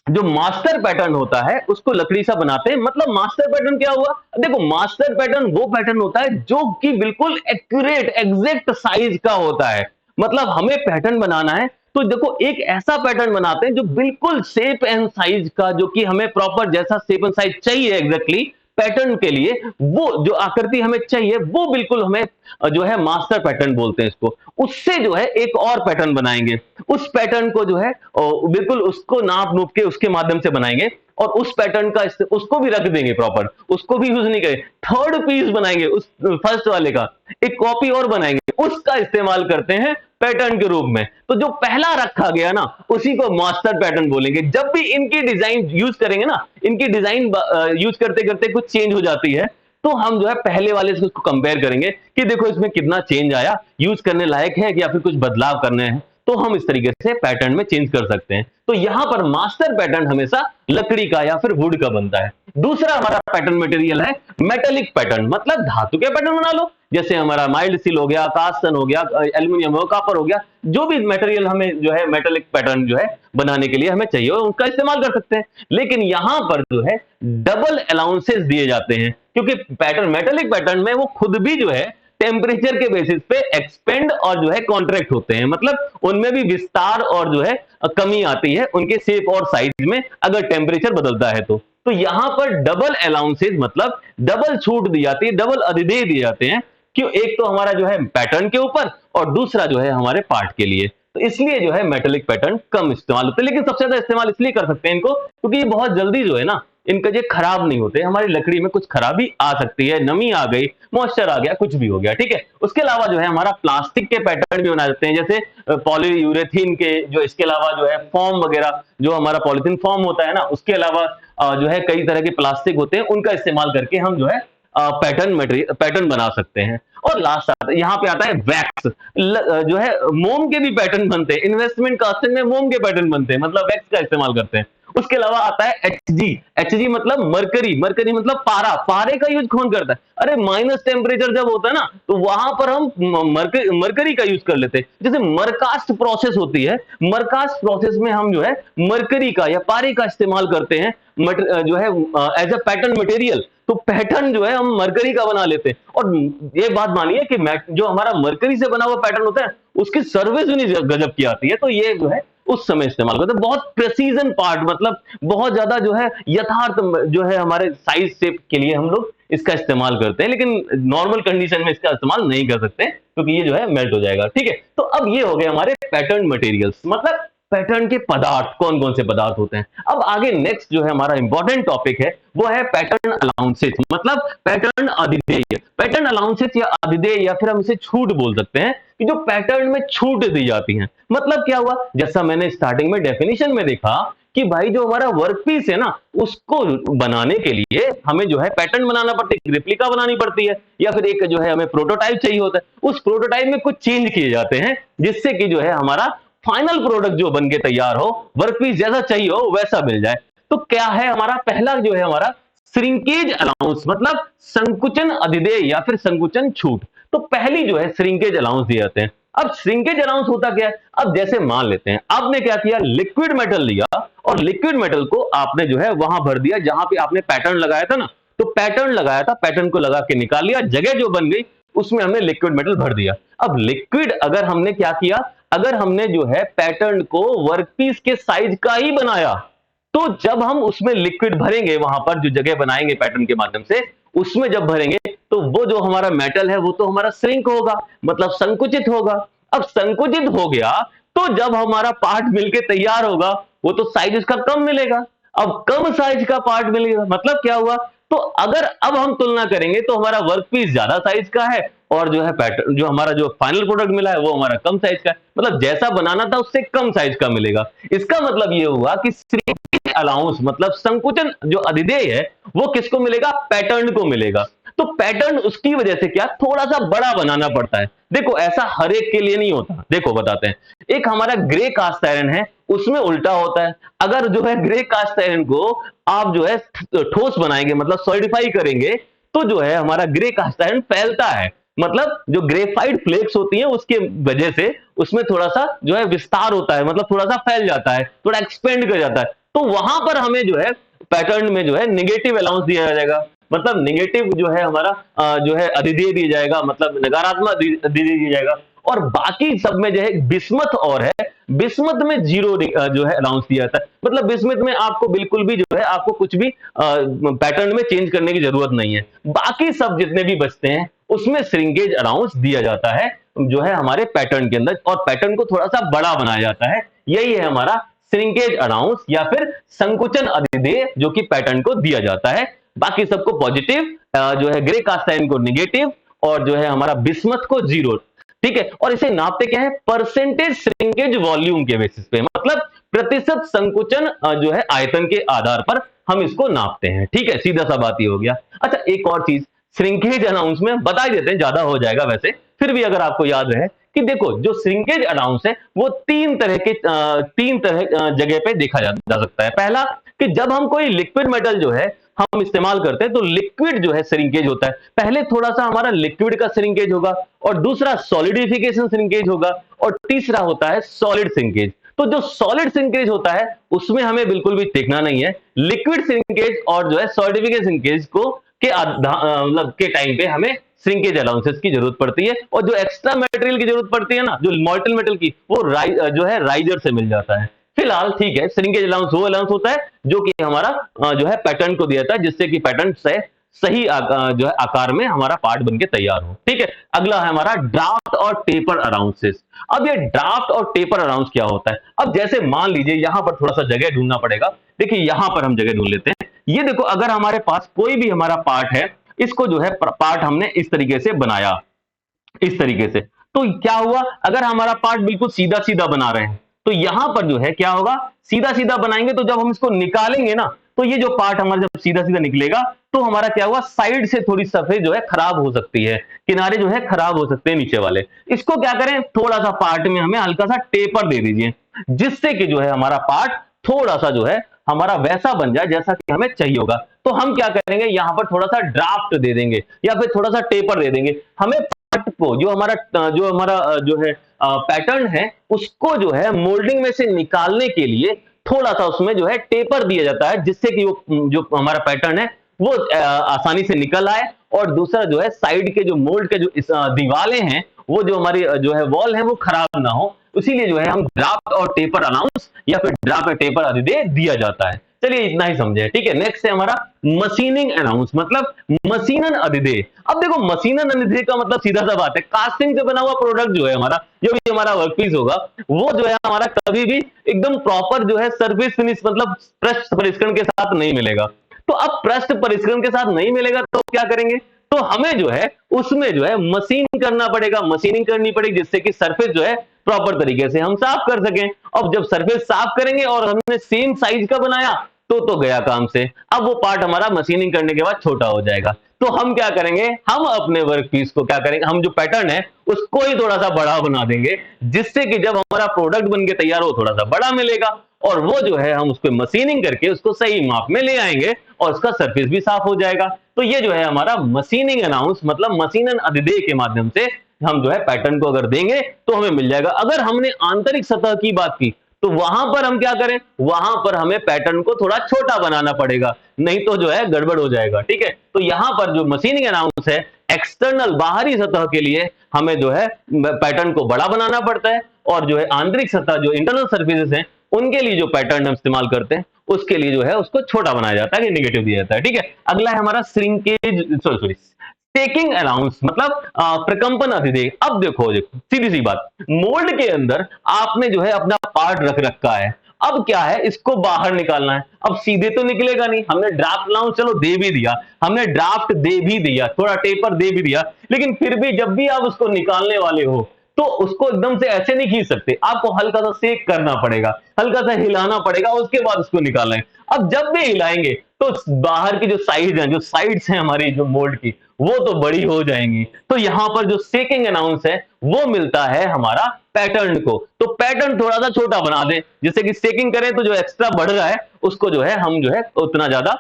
जो मास्टर पैटर्न होता है उसको लकड़ी से बनाते हैं। मतलब मास्टर पैटर्न क्या हुआ, देखो मास्टर पैटर्न वो पैटर्न होता है जो कि बिल्कुल एक्यूरेट एग्जैक्ट साइज का होता है। मतलब हमें पैटर्न बनाना है तो देखो एक ऐसा पैटर्न बनाते हैं जो बिल्कुल शेप एंड साइज का, जो कि हमें प्रॉपर जैसा शेप एंड साइज चाहिए एग्जैक्टली पैटर्न के लिए, वो जो आकृति हमें चाहिए वो बिल्कुल हमें जो है मास्टर पैटर्न बोलते हैं इसको। उससे जो है एक और पैटर्न बनाएंगे, उस पैटर्न को जो है बिल्कुल उसको नाप नूप के उसके माध्यम से बनाएंगे और उस पैटर्न का उसको भी रख देंगे प्रॉपर, उसको भी यूज नहीं करेंगे। थर्ड पीस बनाएंगे उस फर्स्ट वाले का, एक कॉपी और बनाएंगे, उसका इस्तेमाल करते हैं पैटर्न के रूप में। तो जो पहला रखा गया ना उसी को मास्टर पैटर्न बोलेंगे। जब भी इनकी डिजाइन यूज करेंगे ना, इनकी डिजाइन यूज करते करते कुछ चेंज हो जाती है तो हम जो है पहले वाले से उसको कंपेयर करेंगे कि देखो इसमें कितना चेंज आया, यूज करने लायक है या फिर कुछ बदलाव करने हैं, तो हम इस तरीके से पैटर्न में चेंज कर सकते हैं। तो यहां पर मास्टर पैटर्न हमेशा लकड़ी का या फिर वुड का बनता है। दूसरा हमारा पैटर्न मटेरियल है मेटेलिक पैटर्न, मतलब धातु के पैटर्न बना लो, जैसे हमारा माइल्ड स्टील हो गया, कास्टन हो गया, एल्यूमिनियम हो, कॉपर हो गया, जो भी मटेरियल हमें जो है मेटेलिक पैटर्न जो है बनाने के लिए हमें चाहिए उनका इस्तेमाल कर सकते हैं। लेकिन यहां पर जो है डबल अलाउंसेस दिए जाते हैं, क्योंकि पैटर्न मेटेलिक पैटर्न में वो खुद भी जो है टेम्परेचर के बेसिस पे एक्सपेंड और जो है कॉन्ट्रैक्ट होते हैं। मतलब उनमें भी विस्तार और जो है कमी आती है उनके शेप और साइज में अगर टेम्परेचर बदलता है तो यहां पर डबल अलाउंसेस मतलब डबल छूट दी जाती है, डबल अधिदेय दिए जाते हैं। क्यों, एक तो हमारा जो है पैटर्न के ऊपर और दूसरा जो है हमारे पार्ट के लिए। तो इसलिए जो है मेटेलिक पैटर्न कम इस्तेमाल होते हैं, लेकिन सबसे ज्यादा इस्तेमाल इसलिए कर सकते हैं इनको क्योंकि ये बहुत जल्दी जो है ना इनका ये खराब नहीं होते। हमारी लकड़ी में कुछ खराबी आ सकती है, नमी आ गई, मॉइस्चर आ गया, कुछ भी हो गया, ठीक है। उसके अलावा जो है हमारा प्लास्टिक के पैटर्न भी बना देते हैं, जैसे पॉलीयूरेथीन के, जो इसके अलावा जो है फॉर्म वगैरह, जो हमारा पॉलीथीन फॉर्म होता है ना, उसके अलावा जो है कई तरह के प्लास्टिक होते हैं, उनका इस्तेमाल करके हम जो है पैटर्न बना सकते हैं। और लास्ट यहाँ पे आता है वैक्स, जो है मोम के भी पैटर्न बनते हैं। इन्वेस्टमेंट कास्टिंग में मोम के पैटर्न बनते हैं, मतलब वैक्स का इस्तेमाल करते हैं। उसके अलावा आता है एचजी मतलब मरकरी मतलब पारे का यूज कौन करता है? अरे माइनस टेम्परेचर जब होता है ना तो वहां पर हम मरकरी का यूज कर लेते हैं। जैसे मरकास्ट प्रोसेस होती है, मरकास्ट प्रोसेस में हम जो है मरकरी का या पारे का इस्तेमाल करते हैं जो है एज अ पैटर्न मटेरियल। तो पैटर्न जो है हम मरकरी का बना लेते हैं। और ये बात मानिए कि जो हमारा मरकरी से बना हुआ पैटर्न होता है उसकी सर्विस भी गजब की आती है। तो ये जो है उस समय इस्तेमाल करते हैं। बहुत प्रेसीजन पार्ट, मतलब बहुत ज्यादा जो है यथार्थ जो है हमारे साइज शेप के लिए हम लोग इसका इस्तेमाल करते हैं, लेकिन नॉर्मल कंडीशन में इसका इस्तेमाल नहीं कर सकते क्योंकि ये जो है मेल्ट हो जाएगा, ठीक है। तो अब ये हो गए हमारे पैटर्न मटेरियल्स, मतलब पैटर्न के पदार्थ कौन कौन से पदार्थ होते हैं। अब आगे नेक्स्ट जो है हमारा इंपॉर्टेंट टॉपिक है वो है पैटर्न अलाउंसेस, मतलब पैटर्न अधिदेय। पैटर्न अलाउंसेस या अधिदेय या फिर हम इसे छूट बोल सकते हैं कि जो पैटर्न में छूट दी जाती है। मतलब क्या हुआ, जैसा मैंने स्टार्टिंग में डेफिनेशन में देखा कि भाई जो हमारा वर्क पीस है ना, उसको बनाने के लिए हमें जो है पैटर्न बनाना पड़ता है, रिप्लिका बनानी पड़ती है, या फिर एक जो है हमें प्रोटोटाइप चाहिए होता है। उस प्रोटोटाइप में कुछ चेंज किए जाते हैं जिससे कि जो है हमारा फाइनल प्रोडक्ट जो बन के तैयार हो, वर्क पीस जैसा चाहिए हो वैसा मिल जाए। तो क्या है हमारा पहला जो है हमारा श्रिंकेज अलाउंस, मतलब संकुचन अधिदेय या फिर संकुचन छूट। तो पहली जो है श्रिंकेज अलाउंस दिए जाते हैं। अब श्रिंकेज अलाउंस होता क्या है, अब जैसे मान लेते हैं आपने क्या किया, लिक्विड मेटल लिया और लिक्विड मेटल को आपने जो है वहां भर दिया जहां पे आपने पैटर्न लगाया था ना, तो पैटर्न लगाया था, पैटर्न को लगा के निकाल लिया, जगह जो बन गई उसमें हमने लिक्विड मेटल भर दिया। अब लिक्विड अगर हमने क्या किया, अगर हमने जो है पैटर्न को वर्कपीस के साइज का ही बनाया, तो जब हम उसमें लिक्विड भरेंगे, वहां पर जो जगह बनाएंगे पैटर्न के माध्यम से, उसमें जब भरेंगे तो वो जो हमारा मेटल है वो तो हमारा श्रिंक होगा, मतलब संकुचित होगा। अब संकुचित हो गया तो जब हमारा पार्ट मिलके तैयार होगा वो तो साइज उसका कम मिलेगा। अब कम साइज का पार्ट मिलेगा मतलब क्या हुआ, तो अगर अब हम तुलना करेंगे तो हमारा वर्कपीस ज्यादा साइज का है और जो है पैटर्न जो हमारा जो फाइनल प्रोडक्ट मिला है वो हमारा कम साइज का है, मतलब जैसा बनाना था उससे कम साइज का मिलेगा। इसका मतलब ये हुआ कि श्रिंकेज अलाउंस मतलब संकुचन जो अधिदेय है वो किसको मिलेगा, पैटर्न को मिलेगा। तो पैटर्न उसकी वजह से क्या थोड़ा सा बड़ा बनाना पड़ता है। देखो ऐसा हर एक के लिए नहीं होता, देखो बताते हैं। एक हमारा ग्रे कास्ट आयरन है, उसमें उल्टा होता है। अगर जो है ग्रे कास्ट आयरन को आप जो है ठोस बनाएंगे मतलब सॉलिडिफाई करेंगे तो जो है हमारा ग्रे कास्ट आयरन फैलता है, मतलब जो ग्रेफाइट फ्लेक्स होती हैं उसके वजह से उसमें थोड़ा सा जो है विस्तार होता है, मतलब थोड़ा सा फैल जाता है, थोड़ा एक्सपेंड कर जाता है। तो वहां पर हमें जो है पैटर्न में जो है निगेटिव अलाउंस दिया जाएगा, मतलब निगेटिव जो है हमारा जो है अधिदेय दिया जाएगा, मतलब नकारात्मक अधिदेय दिया जाएगा। और बाकी सब में जो है बिस्मथ और है, बिस्मथ में जीरो जो है अलाउंस दिया जाता है, मतलब बिस्मथ में आपको बिल्कुल भी जो है आपको कुछ भी पैटर्न में चेंज करने की जरूरत नहीं है। बाकी सब जितने भी बचते हैं उसमें श्रिंकेज अलाउंस दिया जाता है जो है हमारे पैटर्न के अंदर, और पैटर्न को थोड़ा सा बड़ा बनाया जाता है। यही है हमारा श्रिंकेज अलाउंस या फिर संकुचन अधिदेय जो कि पैटर्न को दिया जाता है। बाकी सबको पॉजिटिव जो है ग्रे कास्ट आयरन को निगेटिव और जो है हमारा बिस्मथ को जीरो, ठीक है। और इसे नापते क्या है, परसेंटेज श्रिंकेज वॉल्यूम के बेसिस पे, मतलब प्रतिशत संकुचन जो है आयतन के आधार पर हम इसको नापते हैं, ठीक है। सीधा सा बात ही हो गया। अच्छा एक और चीज श्रिंकेज अलाउंस में बता ही देते हैं, ज्यादा हो जाएगा वैसे, फिर भी अगर आपको याद रहे कि देखो जो श्रिंकेज अलाउंस है वो तीन तरह जगह पे देखा जा सकता है। पहला कि जब हम कोई लिक्विड मेटल जो है हम इस्तेमाल करते हैं तो लिक्विड जो है श्रिंकेज होता है, पहले थोड़ा सा हमारा लिक्विड का श्रिंकेज होगा और दूसरा सॉलिडिफिकेशन श्रिंकेज होगा और तीसरा होता है सॉलिड श्रिंकेज। तो जो सॉलिड श्रिंकेज होता है उसमें हमें बिल्कुल भी देखना नहीं है, लिक्विड श्रिंकेज और जो है सॉलिडिफिकेशन श्रिंकेज को मतलब के टाइम पे हमें श्रिंकेज अलाउंसेस की जरूरत पड़ती है। और जो एक्स्ट्रा मटेरियल की जरूरत पड़ती है ना, जो मॉर्टल मेटल की, वो जो है राइजर से मिल जाता है। फिलहाल ठीक है, श्रिंकेज अलाउंस वो अलाउंस होता है जो कि हमारा जो है पैटर्न को दिया जाता है जिससे कि पैटर्न से सही जो है आकार में हमारा पार्ट बनके तैयार हो, ठीक है। अगला है हमारा ड्राफ्ट और टेपर अलाउंसेस। अब ये ड्राफ्ट और टेपर अलाउंस क्या होता है, अब जैसे मान लीजिए यहां पर थोड़ा सा जगह ढूंढना पड़ेगा। देखिए यहां पर हम जगह ढूंढ लेते हैं। ये देखो अगर हमारे पास कोई भी हमारा पार्ट है, इसको जो है पार्ट हमने इस तरीके से बनाया, इस तरीके से, तो क्या हुआ, अगर हमारा पार्ट बिल्कुल सीधा सीधा बना रहे हैं तो यहां पर जो है क्या होगा, सीधा सीधा बनाएंगे तो जब हम इसको निकालेंगे ना, तो ये जो पार्ट हमारा जब सीधा सीधा निकलेगा तो हमारा क्या हुआ, साइड से थोड़ी सफेद जो है खराब हो सकती है, किनारे जो है खराब हो सकते हैं नीचे वाले। इसको क्या करें, थोड़ा सा पार्ट में हमें हल्का सा टेपर दे दीजिए जिससे कि जो है हमारा पार्ट थोड़ा सा जो है हमारा वैसा बन जाए जैसा कि हमें चाहिए होगा। तो हम क्या करेंगे, यहां पर थोड़ा सा ड्राफ्ट दे देंगे या फिर थोड़ा सा टेपर दे देंगे। हमें पार्ट को जो हमारा जो है पैटर्न है उसको जो है मोल्डिंग में से निकालने के लिए थोड़ा सा उसमें जो है टेपर दिया जाता है जिससे कि वो जो हमारा पैटर्न है वो आसानी से निकल आए, और दूसरा जो है साइड के जो मोल्ड के जो दीवारें हैं वो जो हमारी जो है वॉल है वो खराब ना हो, इसीलिए जो है हम ड्राफ्ट और टेपर अलाउंस या फिर ड्राफ्ट और टेपर अधिदेय दिया जाता है। चलिए इतना ही समझे, ठीक है। नेक्स्ट है हमारा मशीनिंग अनाउंस, मतलब मशीनन अधिदेय। अब देखो मशीनन अधिदेय का मतलब सीधा सा बात है, कास्टिंग से बना हुआ प्रोडक्ट जो है हमारा, जो भी हमारा वर्कपीस होगा, वो जो है हमारा कभी भी एकदम प्रॉपर जो है सर्विस फिनिश मतलब पृष्ठ परिष्करण के साथ नहीं मिलेगा। तो अब पृष्ठ परिष्करण के साथ नहीं मिलेगा तो क्या करेंगे, तो हमें जो है उसमें जो है मशीन करना पड़ेगा, मशीनिंग करनी पड़ेगी, जिससे कि सरफेस जो है प्रॉपर तरीके से हम साफ कर सकें। अब जब सरफेस साफ करेंगे और हमने सेम साइज का बनाया तो गया काम से। अब वो पार्ट हमारा मशीनिंग करने के बाद छोटा हो जाएगा। तो हम क्या करेंगे, हम अपने वर्क पीस को क्या करेंगे, हम जो पैटर्न है उसको ही थोड़ा सा बड़ा बना देंगे, जिससे कि जब हमारा प्रोडक्ट बन के तैयार हो थोड़ा सा बड़ा मिलेगा, और वो जो है हम उसको मशीनिंग करके उसको सही माप में ले आएंगे और उसका सरफेस भी साफ हो जाएगा। तो ये जो है हमारा मशीनिंग अनाउंस मतलब मशीनन अधिदेय के माध्यम से हम जो है पैटर्न को अगर देंगे तो हमें मिल जाएगा। अगर हमने आंतरिक सतह की बात की तो वहां पर हम क्या करें, वहां पर हमें पैटर्न को थोड़ा छोटा बनाना पड़ेगा, नहीं तो जो है गड़बड़ हो जाएगा, ठीक है। तो यहां पर जो मशीनिंग अनाउंस है, एक्सटर्नल बाहरी सतह के लिए हमें जो है पैटर्न को बड़ा बनाना पड़ता है, और जो है आंतरिक सतह जो इंटरनल सर्फेसेस हैं उनके लिए जो पैटर्न हम इस्तेमाल करते हैं उसके लिए जो है उसको छोटा बनाया जाता है, नेगेटिव दिया जाता है, ठीक है। अगला है हमारा श्रिंकेज, सॉरी स्टेकिंग अलाउंस मतलब प्रकंपन अधिदेय। अब देखो देखो सीधी सी बात, मोल्ड के अंदर आपने जो है अपना पार्ट रख रखा है, अब क्या है इसको बाहर निकालना है। अब सीधे तो निकलेगा नहीं, हमने ड्राफ्ट अलाउंस चलो दे भी दिया, हमने ड्राफ्ट दे भी दिया, थोड़ा टेपर दे भी दिया, लेकिन फिर भी जब भी आप उसको निकालने वाले हो तो उसको एकदम से ऐसे नहीं खींच सकते, आपको हल्का सा सेक करना पड़ेगा, हल्का सा हिलाना पड़ेगा, उसके बाद उसको निकालना है। अब जब भी हिलाएंगे तो बाहर की जो साइड है, जो साइड्स हैं हमारी जो मोल्ड की, वो तो बड़ी हो जाएंगी। तो यहां पर जो सेकिंग अनाउंस है वो मिलता है हमारा पैटर्न को। तो पैटर्न थोड़ा सा छोटा बना दें, जिससे कि सेकिंग करें तो जो एक्स्ट्रा बढ़ रहा है उसको जो है हम जो है उतना ज्यादा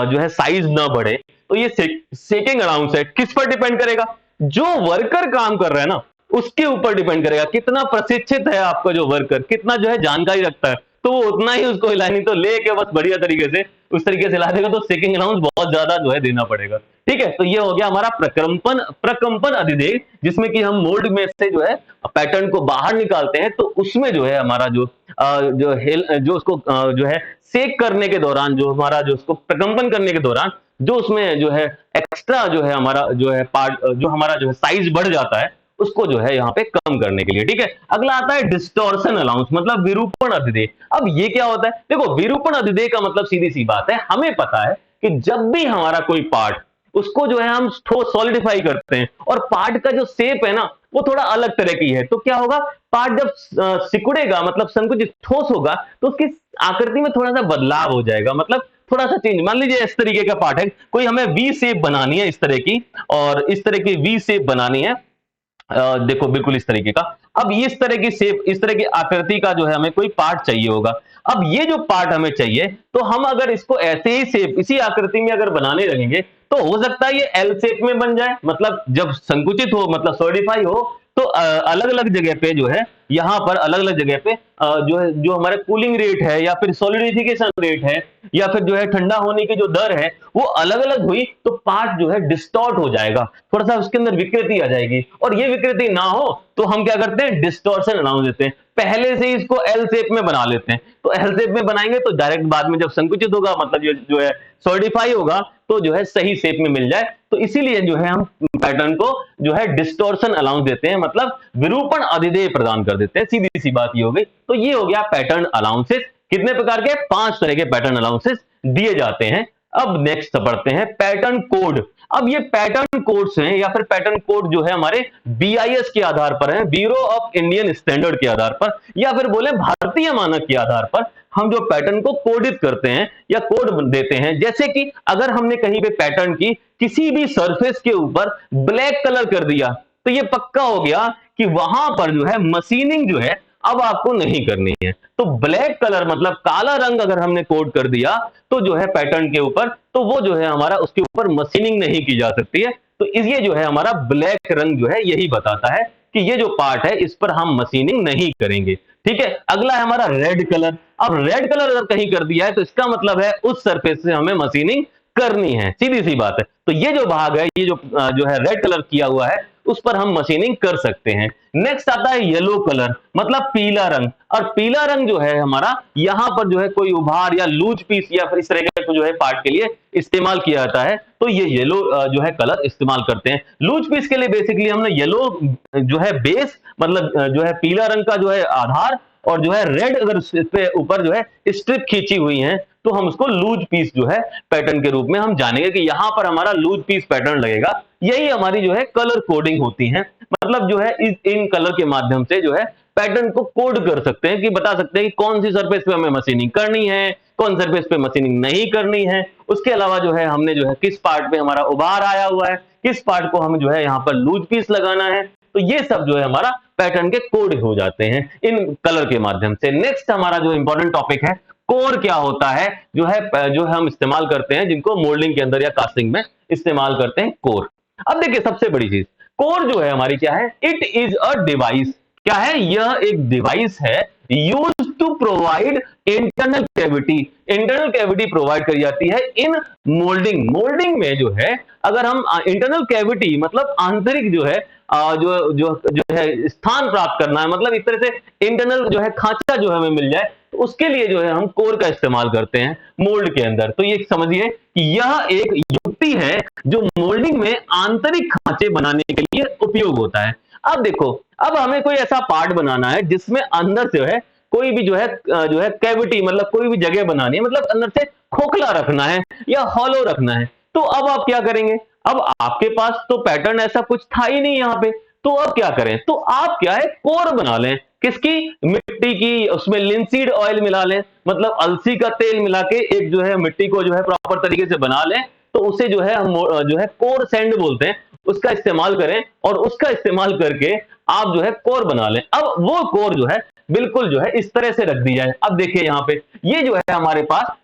जो है साइज ना बढ़े। तो ये सेकिंग अनाउंस है, किस पर डिपेंड करेगा, जो वर्कर काम कर रहा है ना उसके ऊपर डिपेंड करेगा, कितना प्रशिक्षित है आपका जो वर्कर, कितना जो है जानकारी रखता है, तो वो उतना ही उसको हिलानी, तो लेके बस बढ़िया तरीके से उस तरीके से हिला देगा तो सेकिंग अलाउंस बहुत ज्यादा जो है देना पड़ेगा, ठीक है। तो ये हो गया हमारा प्रकंपन अधिदेय, जिसमें कि हम मोल्ड में से जो है पैटर्न को बाहर निकालते हैं, तो उसमें जो है हमारा जो उसको जो है सेक करने के दौरान, जो हमारा जो उसको प्रकंपन करने के दौरान जो उसमें जो है एक्स्ट्रा जो है हमारा जो है पार्ट, जो हमारा जो है साइज बढ़ जाता है, उसको जो है यहाँ पे कम करने के लिए, ठीक है। अगला आता है डिस्टॉर्शन अलाउंस मतलब विरूपण अधिदेय। अब ये क्या होता है, देखो विरूपण अधिदेय का मतलब सीधी सी बात है, हमें पता है कि जब भी हमारा कोई पार्ट, उसको जो है हम सॉलिडिफाई करते हैं और पार्ट का जो शेप है ना वो थोड़ा अलग तरह की है, तो क्या होगा, पार्ट जब सिकुड़ेगा मतलब संकुचित ठोस होगा तो उसकी आकृति में थोड़ा सा बदलाव हो जाएगा, मतलब थोड़ा सा चेंज। मान लीजिए इस तरीके का पार्ट है, कोई हमें वी शेप बनानी है इस तरह की, और इस तरह की वी शेप बनानी है, देखो बिल्कुल इस तरीके का। अब इस तरह की शेप, इस तरह की आकृति का जो है हमें कोई पार्ट चाहिए होगा। अब ये जो पार्ट हमें चाहिए, तो हम अगर इसको ऐसे ही शेप, इसी आकृति में अगर बनाने लगेंगे तो हो सकता है ये एल शेप में बन जाए, मतलब जब संकुचित हो मतलब सॉलिडिफाई हो तो अलग अलग जगह पे जो है, यहाँ पर अलग अलग जगह पे जो है, जो हमारा कूलिंग रेट है या फिर सॉलिडिफिकेशन रेट है या फिर जो है ठंडा होने की जो दर है वो अलग अलग हुई, तो पार्ट जो है डिस्टॉर्ट हो जाएगा, थोड़ा सा उसके अंदर विकृति आ जाएगी। और ये विकृति ना हो तो हम क्या करते हैं, डिस्टॉर्शन अनाउंस देते हैं, पहले से ही इसको एल शेप में बना लेते हैं। तो एल शेप में बनाएंगे तो डायरेक्ट बाद में जब संकुचित होगा मतलब ये जो है सॉलिडिफाई होगा तो जो है सही शेप में मिल जाए। तो इसीलिए जो है हम पैटर्न को जो है डिस्टॉर्शन अलाउंस देते हैं, मतलब विरूपण अधिदेय प्रदान कर देते हैं, सीधी सी बात ये हो गई। तो ये हो गया पैटर्न अलाउंसेस। कितने प्रकार के, 5 तरह के पैटर्न अलाउंसेस दिए जाते हैं। अब नेक्स्ट पढ़ते हैं पैटर्न कोड। अब ये पैटर्न कोड्स हैं या फिर पैटर्न कोड जो है हमारे बीआईएस के आधार पर है, ब्यूरो ऑफ इंडियन स्टैंडर्ड के आधार पर, या फिर बोले भारतीय मानक के आधार पर हम जो पैटर्न को कोडित करते हैं या कोड देते हैं। जैसे कि अगर हमने कहीं पे पैटर्न की किसी भी सरफेस के ऊपर ब्लैक कलर कर दिया तो ये पक्का हो गया कि वहां पर जो है मशीनिंग जो है अब आपको नहीं करनी है। तो ब्लैक कलर मतलब काला रंग अगर हमने कोड कर दिया तो जो है पैटर्न के ऊपर, तो वो जो है हमारा उसके ऊपर मशीनिंग नहीं की जा सकती है। तो ये जो है हमारा ब्लैक रंग जो है यही बताता है कि ये जो पार्ट है इस पर हम मशीनिंग नहीं करेंगे, ठीक है। अगला है हमारा रेड कलर। अब रेड कलर अगर कहीं कर दिया है तो इसका मतलब है उस सरफेस से हमें मशीनिंग करनी है, सीधी सी बात है। तो ये जो भाग है, ये जो है रेड कलर किया हुआ है, उस पर हम मशीनिंग कर सकते हैं। नेक्स्ट आता है येलो कलर, मतलब पीला रंग। और पीला रंग जो है हमारा यहाँ पर जो है कोई उभार या लूज पीस या फिर इस तरह के जो है पार्ट के लिए इस्तेमाल किया जाता है, तो ये येलो जो है कलर इस्तेमाल करते हैं। लूज पीस के लिए बेसिकली हमने येलो जो है बेस, मतलब जो है पीला रंग का जो है आधार, और जो है रेड अगर इस पे ऊपर जो है स्ट्रिप खींची हुई है, तो हम उसको लूज पीस जो है पैटर्न के रूप में हम जानेंगे कि यहां पर हमारा लूज पीस पैटर्न लगेगा। यही हमारी जो है कलर कोडिंग होती है, मतलब जो है इन कलर के माध्यम से जो है पैटर्न को कोड कर सकते हैं, कि बता सकते हैं कि कौन सी सरफेस पे हमें मशीनिंग करनी है, कौन सरफेस पे मशीनिंग नहीं करनी है। उसके अलावा जो है हमने जो है किस पार्ट पे हमारा उभार आया हुआ है, किस पार्ट को हम जो है यहाँ पर लूज पीस लगाना है, तो ये सब जो है हमारा पैटर्न के कोड हो जाते हैं इन कलर के माध्यम से। नेक्स्ट हमारा जो इंपॉर्टेंट टॉपिक है, कोर क्या होता है, जो है हम इस्तेमाल करते हैं, जिनको मोल्डिंग के अंदर या कास्टिंग में इस्तेमाल करते हैं, कोर। अब देखिए सबसे बड़ी चीज, कोर जो है हमारी क्या है, इट इज अ डिवाइस। क्या है, यह एक डिवाइस है use to provide internal cavity. Internal cavity provide करी जाती है इन मोल्डिंग। मोल्डिंग में जो है अगर हम इंटरनल कैविटी मतलब आंतरिक जो है जो जो जो है स्थान प्राप्त करना है, मतलब इस तरह से इंटरनल जो है खांचा जो हमें मिल जाए, तो उसके लिए जो है हम कोर का इस्तेमाल करते हैं मोल्ड के अंदर। तो ये समझिए कि यह एक युक्ति है जो मोल्डिंग में आंतरिक खांचे बनाने के लिए उपयोग होता है। अब देखो, अब हमें कोई ऐसा पार्ट बनाना है जिसमें अंदर से है कोई भी जो है कैविटी, मतलब कोई भी जगह बनानी है, मतलब अंदर से खोखला रखना है या हॉलो रखना है। तो अब आप क्या करेंगे, अब आपके पास तो पैटर्न ऐसा कुछ था ही नहीं यहाँ पे, तो अब क्या करें, तो आप क्या है कोर बना लें। किसकी, मिट्टी की, उसमें लिंसीड ऑयल मिला लें, मतलब अलसी का तेल मिला के एक जो है मिट्टी को जो है प्रॉपर तरीके से बना लें, तो उसे जो है हम जो है कोर सैंड बोलते हैं, उसका इस्तेमाल करें और उसका इस्तेमाल करके आप जो है कोर बना लें। अब वो कोर जो है बिल्कुल जो है इस तरह से रख दी जाए। अब देखिए यहाँ पे ये जो है हमारे पास,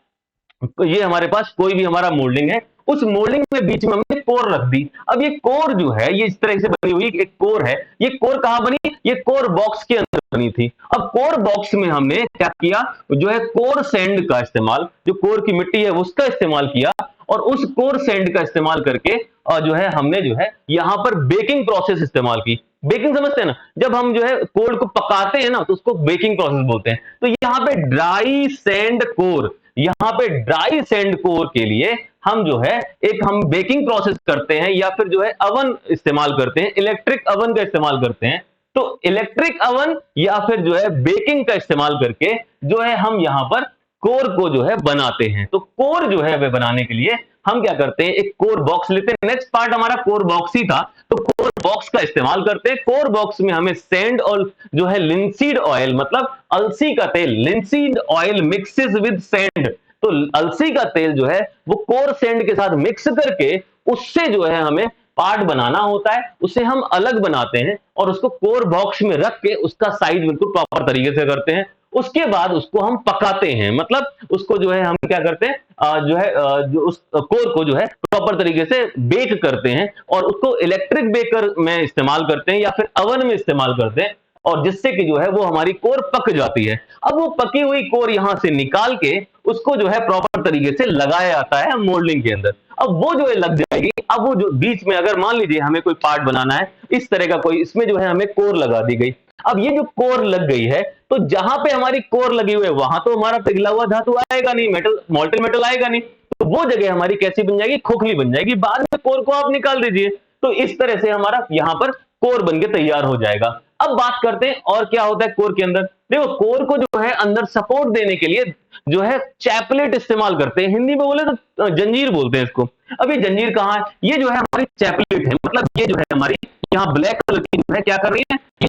ये हमारे पास कोई भी हमारा मोल्डिंग है, उस मोल्डिंग में बीच में हमने कोर रख दी। अब ये कोर जो है ये इस तरह से बनी हुई एक कोर है। ये कोर कहां बनी, ये कोर बॉक्स के अंदर बनी थी। अब कोर बॉक्स में हमने क्या किया, जो है कोर सैंड का इस्तेमाल, जो कोर की मिट्टी है उसका इस्तेमाल किया, और उस कोर सैंड का इस्तेमाल करके और जो है हमने जो है यहां पर बेकिंग प्रोसेस इस्तेमाल की। बेकिंग समझते हैं ना, जब हम जो है कोर को पकाते हैं ना, तो उसको बेकिंग प्रोसेस बोलते हैं। तो यहाँ पे ड्राई सैंड कोर, यहाँ पे ड्राई सैंड कोर के लिए हम जो है एक हम बेकिंग प्रोसेस करते हैं, या फिर जो है अवन इस्तेमाल करते हैं, इलेक्ट्रिक अवन का इस्तेमाल करते हैं। तो इलेक्ट्रिक अवन या फिर जो है बेकिंग का इस्तेमाल करके जो है हम यहां पर कोर को जो है बनाते हैं। तो कोर जो है वे बनाने के लिए हम क्या करते हैं, एक कोर बॉक्स लेते हैं। नेक्स्ट पार्ट हमारा कोर बॉक्स ही था, तो कोर बॉक्स का इस्तेमाल करते हैं। कोर बॉक्स में हमें सैंड और जो है लिंसीड ऑयल, मतलब अलसी का तेल, linseed oil mixes with sand. तो अलसी का तेल जो है वो कोर सैंड के साथ मिक्स करके उससे जो है हमें पार्ट बनाना होता है, उसे हम अलग बनाते हैं और उसको कोर बॉक्स में रख के उसका साइज बिल्कुल प्रॉपर तरीके से करते हैं। उसके बाद उसको हम पकाते हैं, मतलब उसको जो है हम क्या करते हैं, जो उस कोर को जो है प्रॉपर तरीके से बेक करते हैं, और उसको इलेक्ट्रिक बेकर में इस्तेमाल करते हैं या फिर अवन में इस्तेमाल करते हैं, और जिससे कि जो है वो हमारी कोर पक जाती है। अब वो पकी हुई कोर यहां से निकाल के उसको जो है प्रॉपर तरीके से लगाया जाता है मोल्डिंग के अंदर। अब वो जो है लग जाएगी। अब वो जो बीच में अगर मान लीजिए हमें कोई पार्ट बनाना है इस तरह का कोई, इसमें जो है हमें कोर लगा दी गई। अब ये जो कोर लग गई है, तो जहां पे हमारी कोर लगी हुई है वहां तो हमारा पिघला हुआ धातु आएगा नहीं, मेटल मॉल्टेन मेटल आएगा नहीं, तो वो जगह हमारी कैसी बन जाएगी, खोखली बन जाएगी। बाद में कोर को आप निकाल दीजिए, तो इस तरह से हमारा यहां पर कोर बन के तैयार हो जाएगा। अब बात करते हैं और क्या होता है कोर के अंदर। देखो कोर को जो है अंदर सपोर्ट देने के लिए जो है चैपलेट इस्तेमाल करते हैं, हिंदी में बोले तो जंजीर बोलते हैं इसको। अब ये जंजीर कहाँ है, ये जो है हमारी चैपलेट है, मतलब ये जो है हमारी यहाँ ब्लैक कलर की जो है क्या कर रही है, ये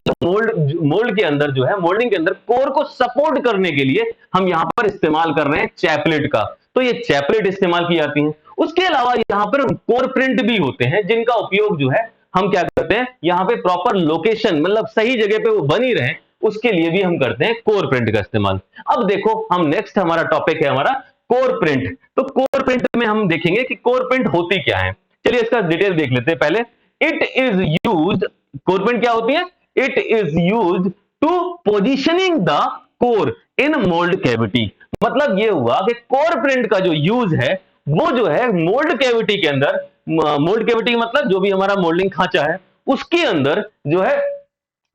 मोल्ड के अंदर जो है मोल्डिंग के अंदर कोर को सपोर्ट करने के लिए हम यहाँ पर इस्तेमाल कर रहे हैं चैपलेट का। तो ये चैपलेट इस्तेमाल की जाती है। उसके अलावा यहाँ पर कोर प्रिंट भी होते हैं, जिनका उपयोग जो है हम क्या करते हैं, यहाँ पे प्रॉपर लोकेशन, मतलब सही जगह पे वो बनी रहे, उसके लिए भी हम करते हैं कोर प्रिंट का इस्तेमाल। अब देखो हम नेक्स्ट हमारा टॉपिक है हमारा कोर प्रिंट। तो कोर प्रिंट में हम देखेंगे कि कोर प्रिंट होती क्या है। चलिए इसका डिटेल देख लेते हैं पहले। It is used, core print क्या होती है, it is used to positioning the core in mould cavity. मतलब ये हुआ कि कोर प्रिंट का जो यूज है वो जो है मोल्ड कैविटी के अंदर, मोल्ड कैविटी मतलब जो भी हमारा मोल्डिंग खांचा है उसके अंदर जो है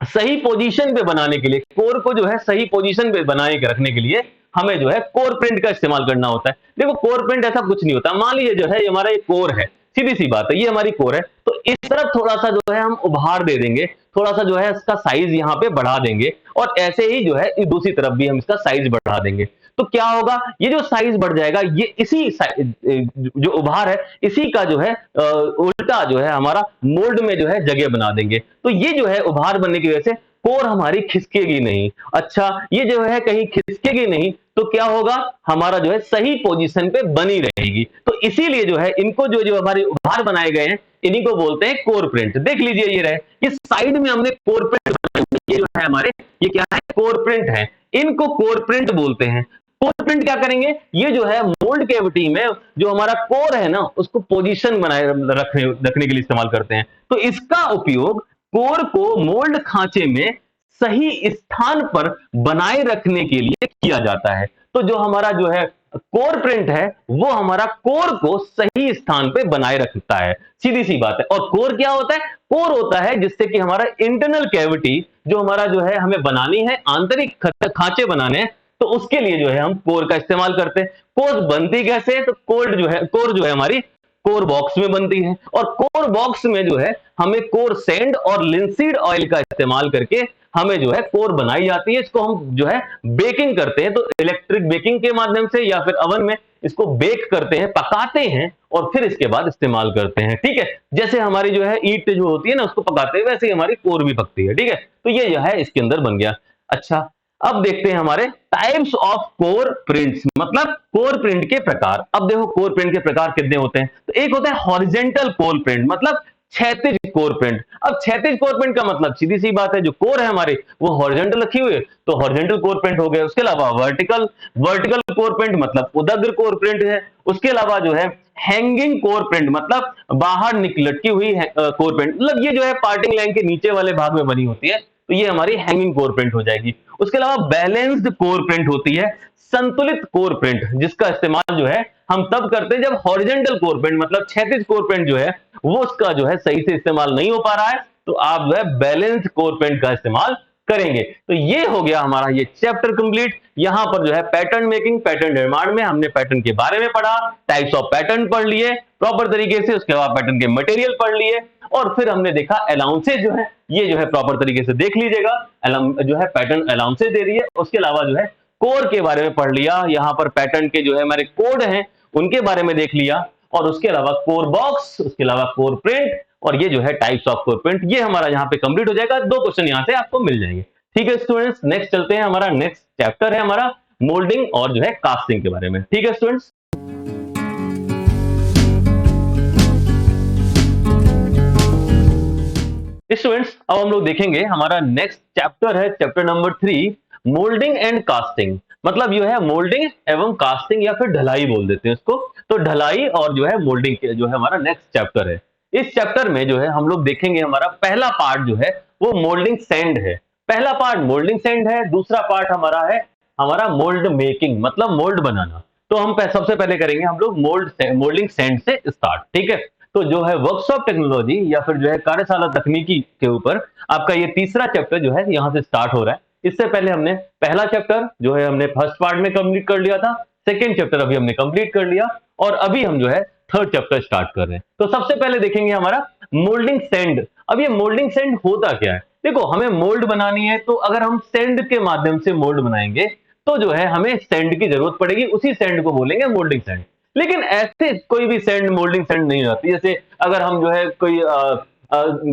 सही पोजीशन पे बनाने के लिए, कोर को जो है सही पोजीशन पे बनाए के रखने के लिए हमें जो है कोर प्रिंट का इस्तेमाल करना होता है। देखो कोर प्रिंट ऐसा कुछ नहीं होता, मान लीजिए जो है ये हमारा एक कोर है, सीधी सी बात है, ये हमारी कोर है, तो इस तरफ थोड़ा सा जो है हम उभार दे देंगे, थोड़ा सा जो है इसका साइज यहाँ पे बढ़ा देंगे, और ऐसे ही जो है दूसरी तरफ भी हम इसका साइज बढ़ा देंगे। तो क्या होगा, ये जो साइज बढ़ जाएगा, ये इसी जो उभार है इसी का जो है उल्टा जो है हमारा मोल्ड में जो है जगह बना देंगे। तो ये जो है उभार बनने की वजह से कोर हमारी खिसकेगी नहीं। अच्छा, ये जो है कहीं खिसकेगी नहीं तो क्या होगा, हमारा जो है सही पोजीशन पे बनी रहेगी। तो इसीलिए जो है इनको जो हमारे उभार बनाए गए हैं इन्हीं को बोलते हैं कोर प्रिंट। देख लीजिए ये रहे, ये साइड में हमने कोर प्रिंट बनाए हुए, ये जो है हमारे, ये क्या है, कोर प्रिंट है, इनको कोर प्रिंट बोलते हैं। कोर प्रिंट क्या करेंगे, ये जो है मोल्ड कैविटी में जो हमारा कोर है ना उसको पोजीशन बनाए रखने के लिए इस्तेमाल करते हैं। तो इसका उपयोग कोर को मोल्ड खांचे में सही स्थान पर बनाए रखने के लिए किया जाता है। तो जो हमारा जो है कोर प्रिंट है वो हमारा कोर को सही स्थान पे बनाए रखता है, सीधी सी बात है। और कोर क्या होता है, कोर होता है जिससे कि हमारा इंटरनल कैविटी जो हमारा जो है हमें बनानी है, आंतरिक खांचे बनाने हैं, तो उसके लिए जो है हम कोर का इस्तेमाल करते हैं। कोर बनती कैसे है, तो कोर जो है हमारी कोर बॉक्स में बनती है, और कोर बॉक्स में जो है हमें कोर सैंड और लिंसीड ऑयल का इस्तेमाल करके हमें जो है कोर बनाई जाती है। इसको हम जो है बेकिंग करते हैं, तो इलेक्ट्रिक बेकिंग के माध्यम से या फिर अवन में इसको बेक करते हैं, पकाते हैं और फिर इसके बाद इस्तेमाल करते हैं। ठीक है, जैसे हमारी जो है ईंट जो होती है ना उसको पकाते हैं, वैसे ही हमारी कोर भी पकती है। ठीक है, तो ये जो है इसके अंदर बन गया। अच्छा, अब देखते हैं हमारे टाइप्स ऑफ कोर प्रिंट्स, मतलब कोर प्रिंट के प्रकार। अब देखो कोर प्रिंट के प्रकार कितने होते हैं, तो एक होता है हॉरिजेंटल कोर प्रिंट, मतलब क्षैतिज कोर प्रिंट। अब क्षैतिज कोर प्रिंट का मतलब सीधी सी बात है, जो कोर है हमारी वो हॉरिजेंटल रखी हुई है तो हॉरिजेंटल कोर प्रिंट हो गया। उसके अलावा वर्टिकल कोर प्रिंट मतलब उदग्र कोर प्रिंट है। उसके अलावा जो है हैंगिंग कोर प्रिंट मतलब बाहर लटकी हुई कोर प्रिंट, मतलब ये जो है पार्टिंग लाइन के नीचे वाले भाग में बनी होती है, तो ये हमारी हैंगिंग कोर प्रिंट हो जाएगी। उसके अलावा बैलेंस्ड कोर प्रिंट होती है, संतुलित कोर प्रिंट, जिसका इस्तेमाल जो है हम तब करते हैं जब हॉरिजेंटल कोर प्रिंट मतलब क्षैतिज कोर प्रिंट जो है वो उसका जो है सही से इस्तेमाल नहीं हो पा रहा है, तो आप जो है बैलेंस्ड कोर प्रिंट का इस्तेमाल करेंगे। तो ये हो गया हमारा ये चैप्टर कंप्लीट। यहां पर जो है पैटर्न मेकिंग, पैटर्न निर्माण में हमने पैटर्न के बारे में पढ़ा, टाइप्स ऑफ पैटर्न पढ़ लिए प्रॉपर तरीके से, उसके बाद पैटर्न के मटेरियल पढ़ लिए, और फिर हमने देखा अलाउंसेज जो है ये जो है प्रॉपर तरीके से देख लीजिएगा, जो है पैटर्न अलाउंसेज दे रही है। उसके अलावा जो है कोर के बारे में पढ़ लिया, यहाँ पर पैटर्न के जो है हमारे कोड हैं उनके बारे में देख लिया, और उसके अलावा कोर बॉक्स, उसके अलावा कोर प्रिंट, और ये जो है टाइप्स ऑफ कोर प्रिंट, ये हमारा यहाँ पे कंप्लीट हो जाएगा। 2 क्वेश्चन यहाँ से आपको मिल जाएंगे। ठीक है स्टूडेंट्स, नेक्स्ट चलते हैं, हमारा नेक्स्ट चैप्टर है हमारा मोल्डिंग और जो है कास्टिंग के बारे में। ठीक है स्टूडेंट्स, अब हम लोग देखेंगे हमारा नेक्स्ट चैप्टर है chapter number 3, moulding and casting. मतलब ये है मोल्डिंग एवं कास्टिंग या फिर ढलाई बोल देते हैं इसको। तो ढलाई और जो है मोल्डिंग के जो है हमारा नेक्स्ट चैप्टर है। इस चैप्टर में जो है हम लोग देखेंगे हमारा पहला पार्ट जो है वो मोल्डिंग सैंड है। पहला पार्ट मोल्डिंग सैंड है, दूसरा पार्ट हमारा है हमारा मोल्ड मेकिंग, मतलब मोल्ड बनाना। तो हम सबसे पहले करेंगे हम लोग मोल्डिंग सैंड से स्टार्ट। ठीक है, तो जो है वर्कशॉप टेक्नोलॉजी या फिर जो है कार्यशाला तकनीकी के ऊपर आपका ये तीसरा चैप्टर जो है यहाँ से स्टार्ट हो रहा है। इससे पहले हमने पहला चैप्टर जो है हमने फर्स्ट पार्ट में कंप्लीट कर लिया था, सेकंड चैप्टर अभी हमने कंप्लीट कर लिया, और अभी हम जो है थर्ड चैप्टर स्टार्ट कर रहे हैं। तो सबसे पहले देखेंगे हमारा मोल्डिंग सैंड। अब ये मोल्डिंग सैंड होता क्या है, देखो हमें मोल्ड बनानी है, तो अगर हम सैंड के माध्यम से मोल्ड बनाएंगे तो जो है हमें सैंड की जरूरत पड़ेगी, उसी सैंड को बोलेंगे मोल्डिंग सैंड। लेकिन ऐसे कोई भी सैंड मोल्डिंग सैंड नहीं होती। जैसे अगर हम जो है कोई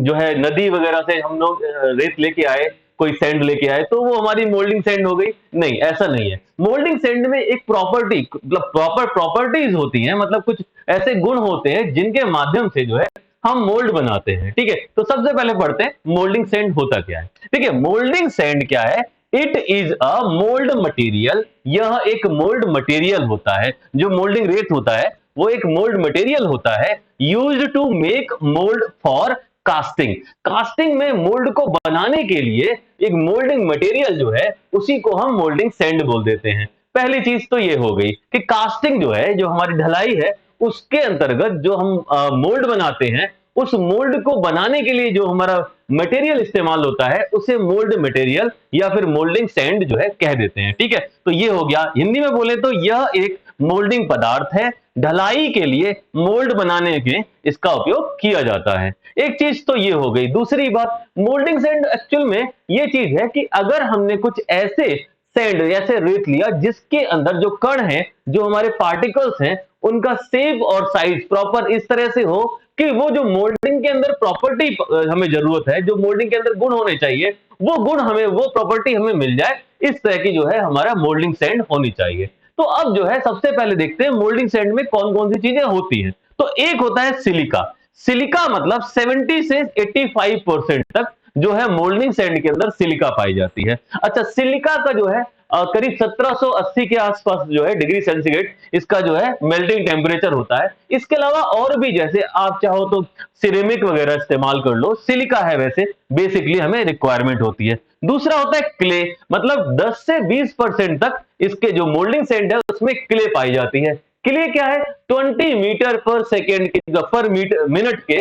जो है नदी वगैरह से हम लोग रेत लेके आए, कोई सैंड लेके आए, तो वो हमारी मोल्डिंग सैंड हो गई, नहीं ऐसा नहीं है। मोल्डिंग सैंड में एक प्रॉपर्टी मतलब प्रॉपर प्रॉपर्टीज होती हैं, मतलब कुछ ऐसे गुण होते हैं जिनके माध्यम से जो है हम मोल्ड बनाते हैं। ठीक है, तो सबसे पहले पढ़ते हैं मोल्डिंग सैंड होता क्या है। ठीक है, मोल्डिंग सैंड क्या है, it is a mould material. यह एक मोल्ड मटेरियल होता है, जो मोल्डिंग रेत होता है वो एक मोल्ड मटेरियल होता है, used to make mould for casting. Casting में मोल्ड को बनाने के लिए एक मोल्डिंग मटेरियल जो है उसी को हम मोल्डिंग सैंड बोल देते हैं। पहली चीज तो ये हो गई कि कास्टिंग जो है, जो हमारी ढलाई है, उसके अंतर्गत जो हम मोल्ड बनाते हैं उस मोल्ड को बनाने के लिए जो हमारा मटेरियल इस्तेमाल होता है उसे मोल्ड मटेरियल या फिर मोल्डिंग सैंड जो है कह देते हैं। ठीक है, तो ये हो गया। हिंदी में बोले तो यह एक मोल्डिंग पदार्थ है, ढलाई के लिए मोल्ड बनाने के इसका उपयोग किया जाता है। एक चीज तो ये हो गई। दूसरी बात, मोल्डिंग सैंड एक्चुअल में ये चीज है कि अगर हमने कुछ ऐसे सैंड ऐसे रेत लिया जिसके अंदर जो कण हैं, जो हमारे पार्टिकल्स हैं, उनका शेप और साइज प्रॉपर इस तरह से हो कि वो जो मोल्डिंग के अंदर प्रॉपर्टी हमें जरूरत है, जो मोल्डिंग के अंदर गुण होने चाहिए, वो गुण हमें, वो प्रॉपर्टी हमें मिल जाए, इस तरह की जो है हमारा मोल्डिंग सैंड होनी चाहिए। तो अब जो है सबसे पहले देखते हैं मोल्डिंग सैंड में कौन कौन सी चीजें होती हैं। तो एक होता है सिलिका। सिलिका मतलब 70 से 85% तक जो है मोल्डिंग सैंड के अंदर सिलिका पाई जाती है। अच्छा, सिलिका का जो है करीब 1780 के आसपास जो है डिग्री सेंटीग्रेड इसका जो है मेल्टिंग टेम्परेचर होता है। इसके अलावा और भी, जैसे आप चाहो तो सिरेमिक वगैरह इस्तेमाल कर लो, सिलिका है वैसे बेसिकली हमें रिक्वायरमेंट होती है। दूसरा होता है क्ले, मतलब 10 से 20% तक इसके जो मोल्डिंग सैंड है उसमें क्ले पाई जाती है। क्ले क्या है? 20 मीटर पर सेकेंड के पर मिनट के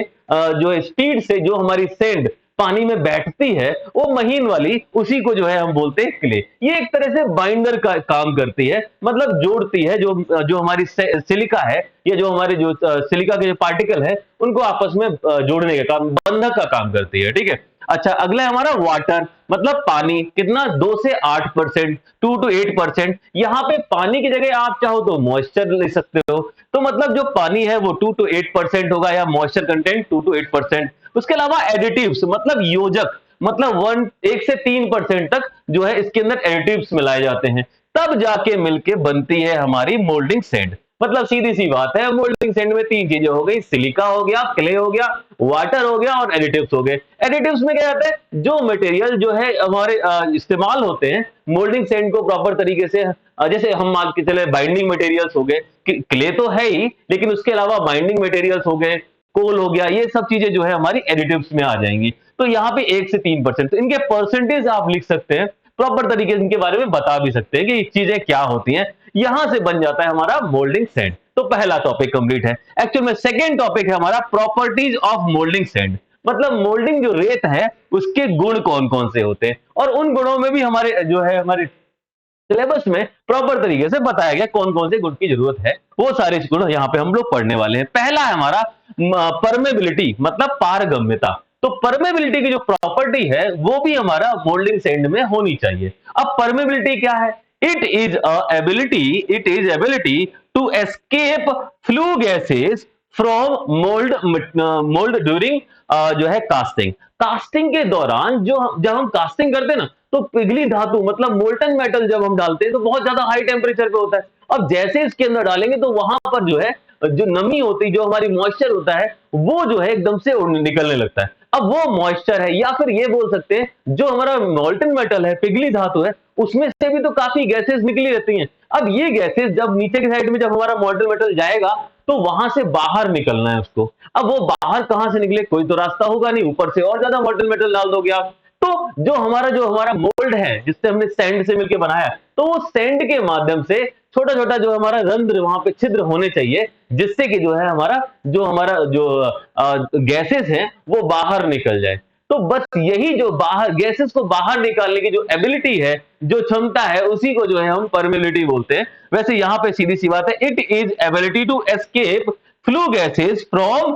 जो स्पीड से जो हमारी सैंड पानी में बैठती है, वो महीन वाली, उसी को जो है हम बोलते हैं क्ले। ये एक तरह से बाइंडर का काम करती है, मतलब जोड़ती है जो हमारी सिलिका है, या जो हमारे जो सिलिका के जो पार्टिकल है उनको आपस में जोड़ने का काम, बंधक का काम करती है। ठीक है। अच्छा, अगला है हमारा वाटर, मतलब पानी। कितना? 2 से 8%, 2 to 8%। यहाँ पे पानी की जगह आप चाहो तो मॉइस्चर ले सकते हो, तो मतलब जो पानी है वो 2 to 8% होगा, या मॉइस्चर कंटेंट 2 to 8%। उसके अलावा एडिटिव्स, मतलब योजक, मतलब 1 से 3% तक जो है इसके अंदर एडिटिव्स मिलाए जाते हैं, तब जाके मिलके बनती है हमारी मोल्डिंग सैंड। मतलब सीधी सी बात है, मोल्डिंग सैंड में 3 चीजें हो गई, सिलिका हो गया, क्ले हो गया, वाटर हो गया और एडिटिव्स हो गए। एडिटिव्स में क्या कहते हैं? जो मटेरियल जो है हमारे इस्तेमाल होते हैं मोल्डिंग सैंड को प्रॉपर तरीके से, जैसे हम मान के चले बाइंडिंग मटेरियल्स हो गए, क्ले तो है ही, लेकिन उसके अलावा बाइंडिंग मटेरियल्स हो गए, कोल हो गया, ये सब चीजें जो है हमारी एडिटिव्स में आ जाएंगी। तो यहाँ पे 1 से 3%, तो इनके परसेंटेज आप लिख सकते हैं, प्रॉपर तरीके से इनके बारे में बता भी सकते हैं कि चीजें क्या होती हैं। यहां से बन जाता है हमारा मोल्डिंग सैंड। तो पहला टॉपिक कंप्लीट है। एक्चुअल में सेकंड टॉपिक है हमारा प्रॉपर्टीज ऑफ मोल्डिंग सैंड, मतलब मोल्डिंग जो रेत है उसके गुण कौन कौन से होते हैं, और उन गुणों में भी हमारे जो है हमारे सिलेबस में प्रॉपर तरीके से बताया गया कौन कौन से गुण की जरूरत है। वो सारे गुण यहाँ पे हम लोग पढ़ने वाले हैं। पहला है हमारा परमेबिलिटी, मतलब पारगम्यता। तो परमेबिलिटी की जो प्रॉपर्टी है वो भी हमारा मोल्डिंग सैंड में होनी चाहिए। अब परमेबिलिटी क्या है? It is ability to escape flue gases from mould during जो है कास्टिंग। कास्टिंग के दौरान जब हम कास्टिंग करते हैं ना, तो पिघली धातु, मतलब मोल्टन मेटल जब हम डालते हैं तो बहुत ज्यादा हाई टेम्परेचर पे होता है। अब जैसे इसके अंदर डालेंगे तो वहां पर जो है जो नमी होती है, जो हमारी मॉइस्चर होता है, वो जो है एकदम से निकलने लगता है। अब वो मॉइस्चर है, या फिर ये बोल सकते हैं जो हमारा मोल्टन मेटल है, पिघली धातु है, उसमें से भी तो काफी गैसेस निकली रहती हैं। अब ये गैसेस जब नीचे की साइड में जब हमारा मोल्टन मेटल जाएगा तो वहां से बाहर निकलना है उसको। अब वो बाहर कहां से निकले? कोई तो रास्ता होगा नहीं, ऊपर से और ज्यादा मोल्टन मेटल डाल दोगे आप। तो जो हमारा मोल्ड है जिससे हमने सैंड से मिलकर बनाया, तो वो सैंड के माध्यम से छोटा छोटा जो हमारा रंध्र, वहां पे छिद्र होने चाहिए, जिससे कि जो है हमारा जो गैसेस हैं वो बाहर निकल जाए। तो बस यही जो बाहर गैसेस को बाहर निकालने की जो एबिलिटी है, जो क्षमता है, उसी को जो है हम परमेबिलिटी बोलते हैं। वैसे यहाँ पे सीधी सी बात है, it is ability to escape flue gases from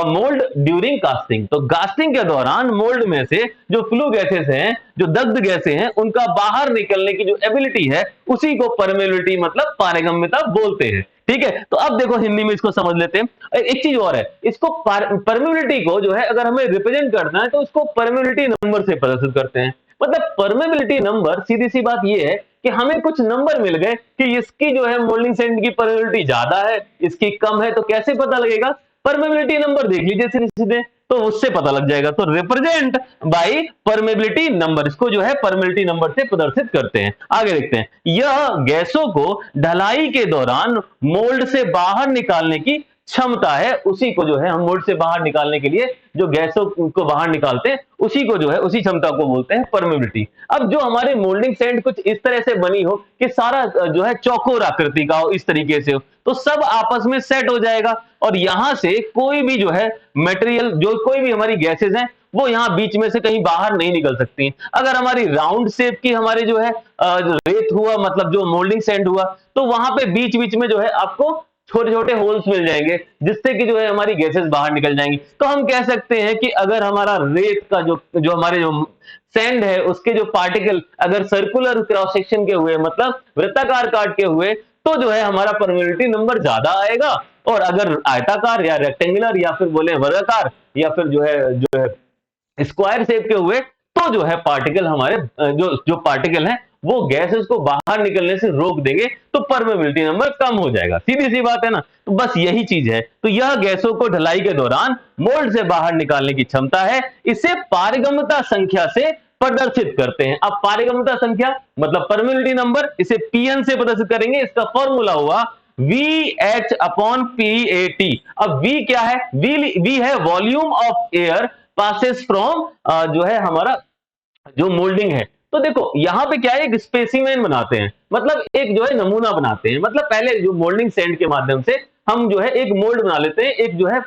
mould during casting. तो कास्टिंग के दौरान मोल्ड में से जो फ्लू गैसेस हैं, जो दग्ध गैसें हैं, उनका बाहर निकलने की जो एबिलिटी है, उसी को परमेबिलिटी मतलब पारगम्यता बोलते हैं। ठीक है। तो अब देखो हिंदी में इसको समझ लेते हैं। एक चीज और है, इसको परमेबिलिटी को जो है अगर हमें रिप्रेजेंट करना है तो इसको परमेबिलिटी नंबर से प्रदर्शित करते हैं। मतलब परमेबिलिटी नंबर, सीधी सी बात ये है कि हमें कुछ नंबर मिल गए कि इसकी जो है मोल्डिंग सैंड की परमेबिलिटी ज्यादा है, इसकी कम है। तो कैसे पता लगेगा? परमेबिलिटी नंबर देख लीजिए सीधे सीधे, तो उससे पता लग जाएगा। तो रिप्रेजेंट बाय परमेबिलिटी नंबर, इसको जो है परमेबिलिटी नंबर से प्रदर्शित करते हैं। आगे देखते हैं। यह गैसों को ढलाई के दौरान मोल्ड से बाहर निकालने की क्षमता है, उसी को जो है हम मोल्ड से बाहर निकालने के लिए जो गैसों को बाहर निकालते हैं, उसी को जो है उसी क्षमता को बोलते हैं परमेबिलिटी। अब जो हमारे मोल्डिंग सैंड कुछ इस तरह से बनी हो कि सारा जो है चौकोर आकृति का हो, इस तरीके से हो, तो सब आपस में सेट हो जाएगा और यहां से कोई भी जो है मटेरियल, जो कोई भी हमारी गैसेज हैं, वो यहाँ बीच में से कहीं बाहर नहीं निकल सकती। अगर हमारी राउंड शेप की हमारे जो है रेत हुआ, मतलब जो मोल्डिंग सैंड हुआ, तो वहां पे बीच बीच में जो है आपको छोटे छोटे होल्स मिल जाएंगे, जिससे कि जो है हमारी गैसेस बाहर निकल जाएंगी। तो हम कह सकते हैं कि अगर हमारा रेत का जो हमारे जो सैंड है, उसके जो पार्टिकल अगर सर्कुलर क्रॉस सेक्शन के हुए, मतलब वृत्ताकार काट के हुए, तो जो है हमारा परमेबिलिटी नंबर ज्यादा आएगा। और अगर आयताकार या रेक्टेंगुलर या फिर बोले वर्गाकार या फिर जो है स्क्वायर शेप के हुए, तो जो है पार्टिकल हमारे जो पार्टिकल है वो गैसेस को बाहर निकलने से रोक देंगे, तो परमेबिलिटी नंबर कम हो जाएगा। सीधी सी बात है ना। तो बस यही चीज है। तो यह गैसों को ढलाई के दौरान मोल्ड से बाहर निकालने की क्षमता है। इसे पारगम्यता संख्या से प्रदर्शित करते हैं। अब पारगम्यता संख्या मतलब परमेबिलिटी नंबर, इसे पीएन से प्रदर्शित करेंगे। इसका फॉर्मूला हुआ VH अपॉन PAT। अब V क्या है? V है volume of air passes from जो है हमारा जो मोल्डिंग है। तो देखो यहां पे क्या है, एक स्पेसिमेन बनाते हैं, मतलब एक जो है नमूना बनाते हैं। मतलब पहले जो मोल्डिंग सैंड के माध्यम से हम जो है एक मोल्ड बना लेते हैं, एक जो है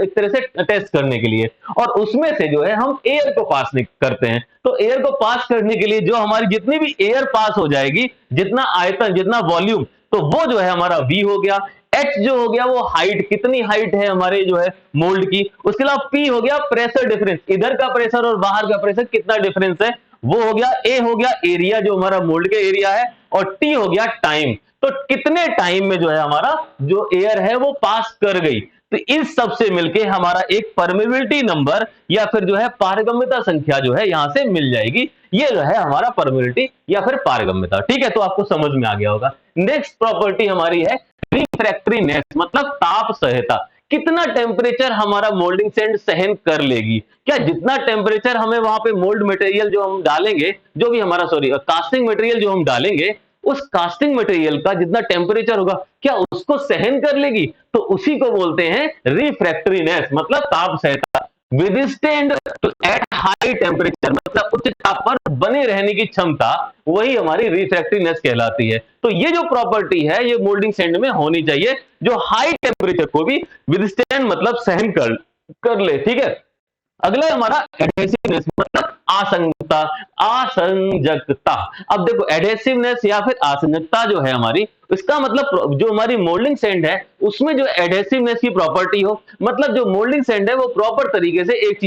एक तरह से टेस्ट करने के लिए, और उसमें से जो है हम एयर को पास करते हैं। तो एयर को पास करने के लिए जो हमारी जितनी भी एयर पास हो जाएगी, जितना आयतन, जितना वॉल्यूम, तो वो जो है हमारा V हो गया। H जो हो गया वो हाइट, कितनी हाइट है हमारे जो है मोल्ड की। उसके अलावा P हो गया प्रेशर डिफरेंस, इधर का प्रेशर और बाहर का प्रेशर कितना डिफरेंस है वो हो गया। A हो गया एरिया, जो हमारा मोल्ड का एरिया है, और T हो गया टाइम, तो कितने टाइम में जो है हमारा जो एयर है वो पास कर गई। तो इस सब से मिलके हमारा एक परमेबिलिटी नंबर या फिर जो है पारगम्यता संख्या जो है यहां से मिल जाएगी। ये जो है हमारा परमेबिलिटी या फिर पारगम्यता। ठीक है, तो आपको समझ में आ गया होगा। नेक्स्ट प्रॉपर्टी हमारी है रिफ्रैक्टरीनेस, मतलब ताप सहता। कितना टेम्परेचर हमारा मोल्डिंग सैंड सहन कर लेगी। क्या जितना टेम्परेचर हमें वहां पे मोल्ड मटेरियल जो हम डालेंगे, जो भी हमारा कास्टिंग मटेरियल जो हम डालेंगे, उस कास्टिंग मटेरियल का जितना टेम्परेचर होगा, क्या उसको सहन कर लेगी? तो उसी को बोलते हैं रिफ्रैक्टरीनेस, मतलब ताप सहता। विदस्टैंड एट हाई टेम्परेचर, मतलब उच्च ताप पर बने रहने की क्षमता, वही हमारी रिफ्रैक्टरीनेस कहलाती है। तो ये जो प्रॉपर्टी है ये मोल्डिंग सैंड में होनी चाहिए, जो हाई टेम्परेचर को भी विदस्टैंड मतलब सहन कर ले। ठीक है, अगला हमारा एडहेसिवनेस, मतलब आसंजकता। आसंजकता, अब देखो एडहेसिवनेस या फिर आसंजकता जो है हमारी, इसका मतलब जो हमारी मोल्डिंग सैंड है उसमें जो एडहेसिवनेस की प्रॉपर्टी हो, मतलब जो मोल्डिंग सैंड है वो प्रॉपर तरीके से एक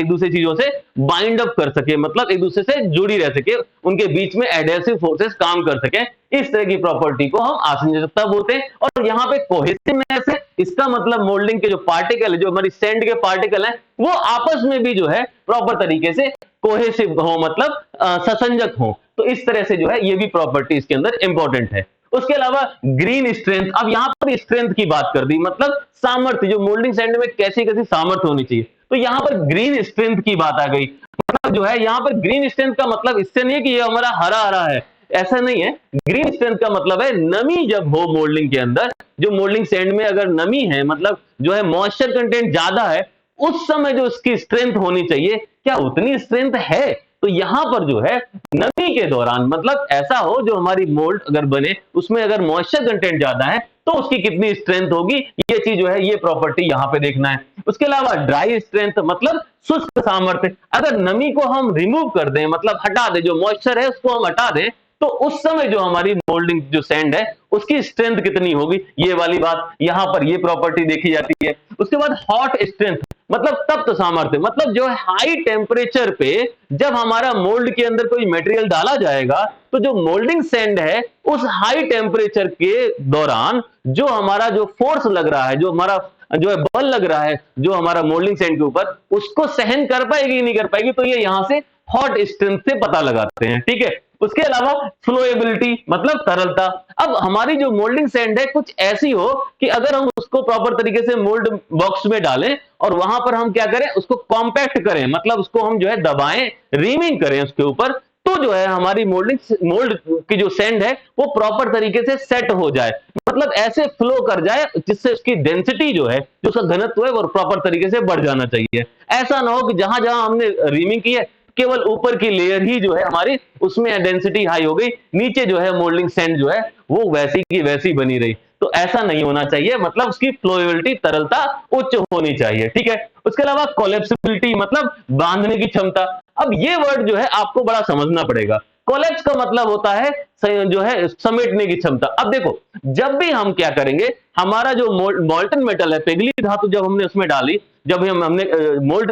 दूसरे चीजों से बाइंड अप कर सके, मतलब एक दूसरे से जुड़ी रह सके, उनके बीच में एडहेसिव फोर्सेस काम कर सके। इस तरह की प्रॉपर्टी को हम आसंजकता बोलते हैं। और यहाँ पे कोहेसिवनेस है, इसका मतलब मोल्डिंग के जो पार्टिकल है, जो हमारी सैंड के पार्टिकल हैं, वो आपस में भी जो है प्रॉपर तरीके से कोहेसिव हो, मतलब ससंजक हो। तो इस तरह से जो है ये भी प्रॉपर्टी इसके अंदर इंपॉर्टेंट है। उसके अलावा ग्रीन स्ट्रेंथ, अब यहां पर स्ट्रेंथ की बात कर दी, मतलब सामर्थ्य, जो मोल्डिंग सैंड में कैसी कैसी सामर्थ्य होनी चाहिए। तो यहां पर ग्रीन स्ट्रेंथ की बात आ गई। मतलब जो है यहां पर ग्रीन स्ट्रेंथ का मतलब इससे नहीं है कि ये हमारा हरा हरा है, ऐसा नहीं है। ग्रीन स्ट्रेंथ का मतलब है नमी जब हो मोल्डिंग के अंदर, जो मोल्डिंग सैंड में अगर नमी है, मतलब जो है मॉइस्चर कंटेंट ज्यादा है, उस समय जो इसकी स्ट्रेंथ होनी चाहिए, क्या उतनी स्ट्रेंथ है? तो यहां पर जो है नमी के दौरान, मतलब ऐसा हो जो हमारी मोल्ड अगर बने उसमें अगर मॉइस्चर कंटेंट ज्यादा है, तो उसकी कितनी स्ट्रेंथ होगी, ये चीज जो है ये प्रॉपर्टी यहां पे देखना है। उसके अलावा ड्राई स्ट्रेंथ, मतलब शुष्क सामर्थ्य। अगर नमी को हम रिमूव कर दें, मतलब हटा दें, जो मॉइस्चर है उसको हम हटा दें, तो उस समय जो हमारी मोल्डिंग जो सैंड है उसकी स्ट्रेंथ कितनी होगी, ये वाली बात यहां पर ये प्रॉपर्टी देखी जाती है। उसके बाद हॉट स्ट्रेंथ, मतलब तप्त सामर्थ्य, मतलब जो है हाई टेम्परेचर पे जब हमारा मोल्ड के अंदर कोई मटेरियल डाला जाएगा, तो जो मोल्डिंग सैंड है उस हाई टेम्परेचर के दौरान जो हमारा जो फोर्स लग रहा है, जो हमारा जो है बल लग रहा है जो हमारा मोल्डिंग सैंड के ऊपर, उसको सहन कर पाएगी नहीं कर पाएगी, तो ये यहां से हॉट स्ट्रेंथ से पता लगाते हैं। ठीक है, उसके अलावा फ्लोएबिलिटी, मतलब तरलता। अब हमारी जो मोल्डिंग सैंड है कुछ ऐसी हो कि अगर हम उसको प्रॉपर तरीके से मोल्ड बॉक्स में डालें और वहां पर हम क्या करें, उसको कॉम्पैक्ट करें, मतलब उसको हम जो है दबाएं, रीमिंग करें उसके ऊपर, तो जो है हमारी मोल्ड की जो सैंड है वो प्रॉपर तरीके से सेट हो जाए, मतलब ऐसे फ्लो कर जाए जिससे उसकी डेंसिटी जो है, जो उसका घनत्व है वो प्रॉपर तरीके से बढ़ जाना चाहिए। ऐसा ना हो कि जहां जहां हमने रीमिंग की है केवल ऊपर की लेयर ही जो है हमारी उसमें डेंसिटी हाई हो गई, नीचे जो है मोल्डिंग सैंड जो है वो वैसी की वैसी बनी रही। तो ऐसा नहीं होना चाहिए, मतलब उसकी फ्लोएबिलिटी तरलता उच्च होनी चाहिए, ठीक है। उसके अलावा कोलैप्सिबिलिटी मतलब बांधने की क्षमता। अब ये वर्ड जो है आपको बड़ा समझना पड़ेगा। कोलैप्स का मतलब होता है जो है समेटने की क्षमता। अब देखो, जब भी हम क्या करेंगे, हमारा जो मोल्टन मेटल है, पिघली धातु जब हमने उसमें डाली, जब हमने मोल्ड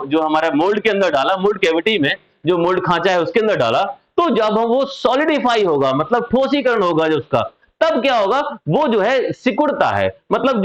जो हमारा मोल्ड के अंदर डाला, मोल्ड कैविटी में जो मोल्ड खांचा है उसके अंदर डाला, तो जब हम वो सॉलिडिफाई होगा, मतलब ठोसीकरण होगा जो उसका, तब क्या होगा, वो जो है सिकुड़ता है, मतलब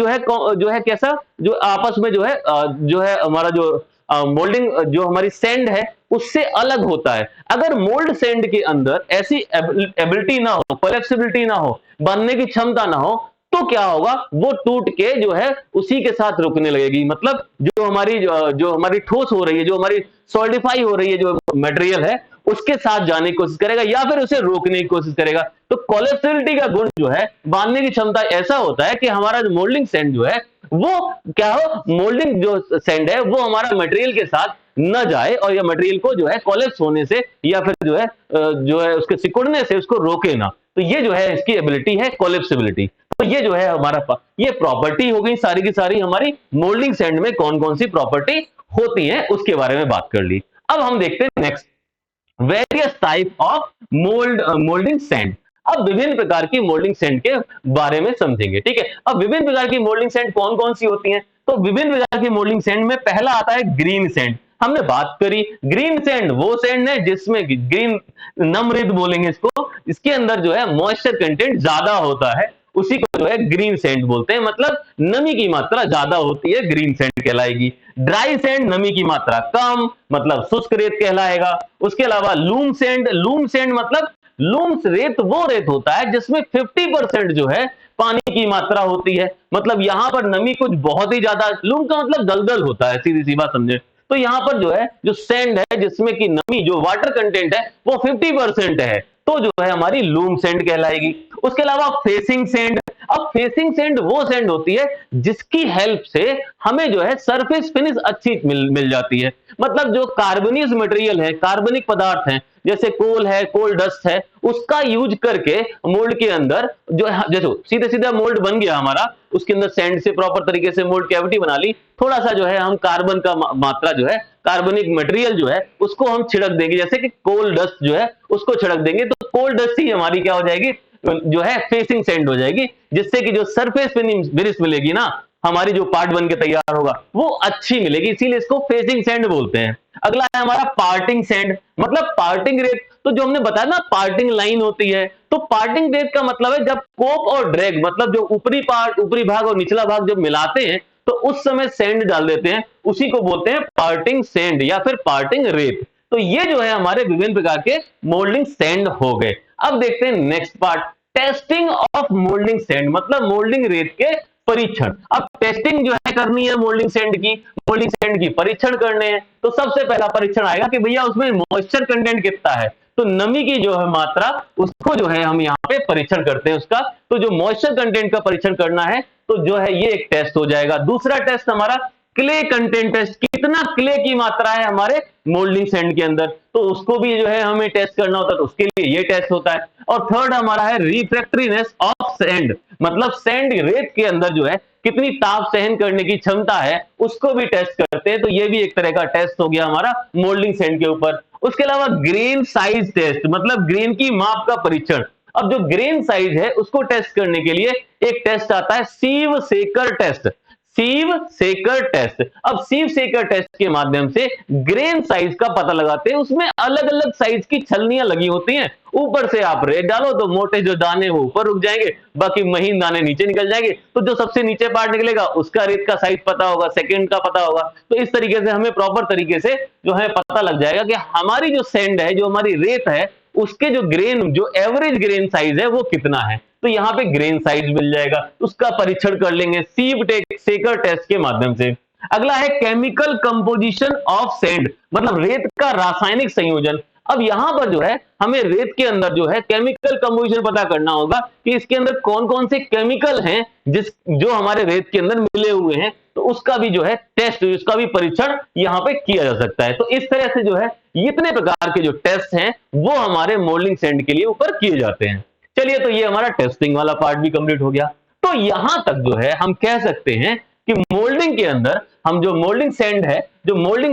जो है कैसा, जो आपस में जो है हमारा जो मोल्डिंग जो हमारी सैंड है उससे अलग होता है। अगर मोल्ड सैंड के अंदर ऐसी एबिलिटी ना हो, फ्लेक्सिबिलिटी ना हो, बांधने की क्षमता ना हो, तो क्या होगा, वो टूट के जो है उसी के साथ रुकने लगेगी, मतलब जो हमारी ठोस हो रही है, जो हमारी सॉलिडिफाई हो रही है जो मटेरियल है, उसके साथ जाने की कोशिश करेगा या फिर उसे रोकने की कोशिश करेगा। तो कोलेस्टिलिटी का गुण जो है, बांधने की क्षमता ऐसा होता है कि हमारा जो मोल्डिंग सैंड जो है वो क्या हो, मोल्डिंग जो सैंड है वो हमारा मटेरियल के साथ न जाए और या मटेरियल को जो है कोलेप्स होने से या फिर जो है उसके सिकुड़ने से उसको रोके ना। तो ये जो है इसकी एबिलिटी है कोलेप्सिबिलिटी। तो ये जो है हमारा ये प्रॉपर्टी हो गई सारी की सारी हमारी मोल्डिंग सैंड में कौन कौन सी प्रॉपर्टी होती है उसके बारे में बात कर ली। अब हम देखते हैं next, various type of moulding sand. अब विभिन्न प्रकार की मोल्डिंग सैंड के बारे में समझेंगे, ठीक है। अब विभिन्न प्रकार की मोल्डिंग सैंड कौन कौन सी होती हैं, तो विभिन्न प्रकार की मोल्डिंग सैंड में पहला आता है ग्रीन सैंड। हमने बात करी ग्रीन सैंड, वो सैंड है जिसमें ग्रीन नमृद बोलेंगे इसको, इसके अंदर जो है मॉइस्चर कंटेंट ज्यादा होता है, उसी को जो है ग्रीन सैंड बोलते हैं, मतलब नमी की मात्रा ज्यादा होती है, ग्रीन सैंड कहलाएगी। ड्राई सैंड नमी की मात्रा कम, मतलब शुष्क रेत कहलाएगा। उसके अलावा लूम सैंड मतलब लूम्स रेत वो रेत होता है जिसमें 50% जो है पानी की मात्रा होती है, मतलब यहां पर नमी कुछ बहुत ही ज्यादा, लूम का मतलब दलदल होता है, सीधी सी बात समझे। तो यहां पर जो है जो सैंड है जिसमें की नमी जो वाटर कंटेंट है वो 50% है, तो जो है हमारी लूम सैंड कहलाएगी। उसके अलावा फेसिंग सैंड, अब फेसिंग सैंड वो सैंड होती है जिसकी हेल्प से हमें जो है सरफेस फिनिश अच्छी मिल जाती है, मतलब जो कार्बनियस मटेरियल है, कार्बनिक पदार्थ है, जैसे कोल है, कोल डस्ट है, उसका यूज करके मोल्ड के अंदर जो है, जैसे सीधे सीधा मोल्ड बन गया हमारा, उसके अंदर सैंड से प्रॉपर तरीके से मोल्ड कैविटी बना ली, थोड़ा सा जो है हम कार्बन का मात्रा जो है, कार्बनिक मटेरियल जो है उसको हम छिड़क देंगे, जैसे कि कोल डस्ट जो है उसको छिड़क देंगे, तो कोल डस्ट ही हमारी क्या हो जाएगी, जो है फेसिंग सैंड हो जाएगी, जिससे कि जो सरफेस फिनिश मिलेगी ना, हमारी जो पार्ट बन के तैयार होगा वो अच्छी मिलेगी, इसीलिए इसको फेसिंग सैंड बोलते हैं। अगला है हमारा पार्टिंग सैंड, मतलब पार्टिंग रेत। तो जो हमने बताया ना पार्टिंग लाइन होती है, तो पार्टिंग रेत का मतलब है जब कोप और ड्रैग, मतलब जो ऊपरी भाग और निचला भाग जब मिलाते हैं तो उस समय सैंड डाल देते हैं, उसी को बोलते हैं पार्टिंग सैंड या फिर पार्टिंग रेत। तो ये जो है हमारे विभिन्न प्रकार के मोल्डिंग सैंड हो गए। अब देखते हैं next part, testing of moulding sand, मतलब मोल्डिंग रेत के परीक्षण। अब टेस्टिंग जो है करनी है मोल्डिंग सैंड की परीक्षण करने हैं, तो सबसे पहला परीक्षण आएगा कि भैया उसमें मॉइस्चर कंटेंट कितना है, तो नमी की जो है मात्रा उसको जो है हम यहाँ पे परीक्षण करते हैं उसका, तो जो मॉइस्चर कंटेंट का परीक्षण करना है तो जो है ये एक टेस्ट हो जाएगा। दूसरा टेस्ट हमारा क्ले कंटेंट टेस्ट, कितना क्ले की मात्रा है हमारे मोल्डिंग सैंड के अंदर, तो उसको भी जो है हमें टेस्ट करना होता है, तो उसके लिए ये टेस्ट होता है। और थर्ड हमारा है रिफ्रैक्टरीनेस ऑफ सैंड, मतलब सैंड रेत के अंदर जो है कितनी ताप सहन करने की क्षमता है उसको भी टेस्ट करते हैं, तो ये भी एक तरह का टेस्ट हो गया हमारा मोल्डिंग सैंड के ऊपर। उसके अलावा ग्रेन साइज टेस्ट, मतलब ग्रेन की माप का परीक्षण। अब जो ग्रेन साइज है उसको टेस्ट करने के लिए एक टेस्ट आता है सीव सेकर टेस्ट, सीव सेकर टेस्ट। अब सीव सेकर टेस्ट के माध्यम से ग्रेन साइज का पता लगाते हैं, उसमें अलग अलग साइज की छलनियां लगी होती हैं, ऊपर से आप रेत डालो तो मोटे जो दाने वो ऊपर रुक जाएंगे, बाकी महीन दाने नीचे निकल जाएंगे, तो जो सबसे नीचे पार्ट निकलेगा उसका रेत का साइज पता होगा, सेकंड का पता होगा, तो इस तरीके से हमें प्रॉपर तरीके से जो है पता लग जाएगा कि हमारी जो सैंड है, जो हमारी रेत है, उसके जो एवरेज ग्रेन साइज है वो कितना है, तो यहाँ पे ग्रेन साइज मिल जाएगा, उसका परीक्षण कर लेंगे सीव सेकर टेस्ट के माध्यम से। अगला है केमिकल कंपोजिशन ऑफ सैंड, मतलब रेत का रासायनिक संयोजन। अब यहां पर जो है हमें रेत के अंदर जो है केमिकल कंपोजिशन पता करना होगा कि इसके अंदर कौन कौन से केमिकल हैं जो हमारे रेत के अंदर मिले हुए हैं, तो उसका भी जो है टेस्ट, उसका भी परीक्षण यहाँ पे किया जा सकता है। तो इस तरह से जो है इतने प्रकार के जो टेस्ट हैं वो हमारे मोल्डिंग सैंड के लिए ऊपर किए जाते हैं। चलिए, तो ये हमारा टेस्टिंग वाला पार्ट भी कंप्लीट हो गया। तो यहां तक जो है हम कह सकते हैं कि मोल्डिंग के अंदर हम जो मोल्डिंग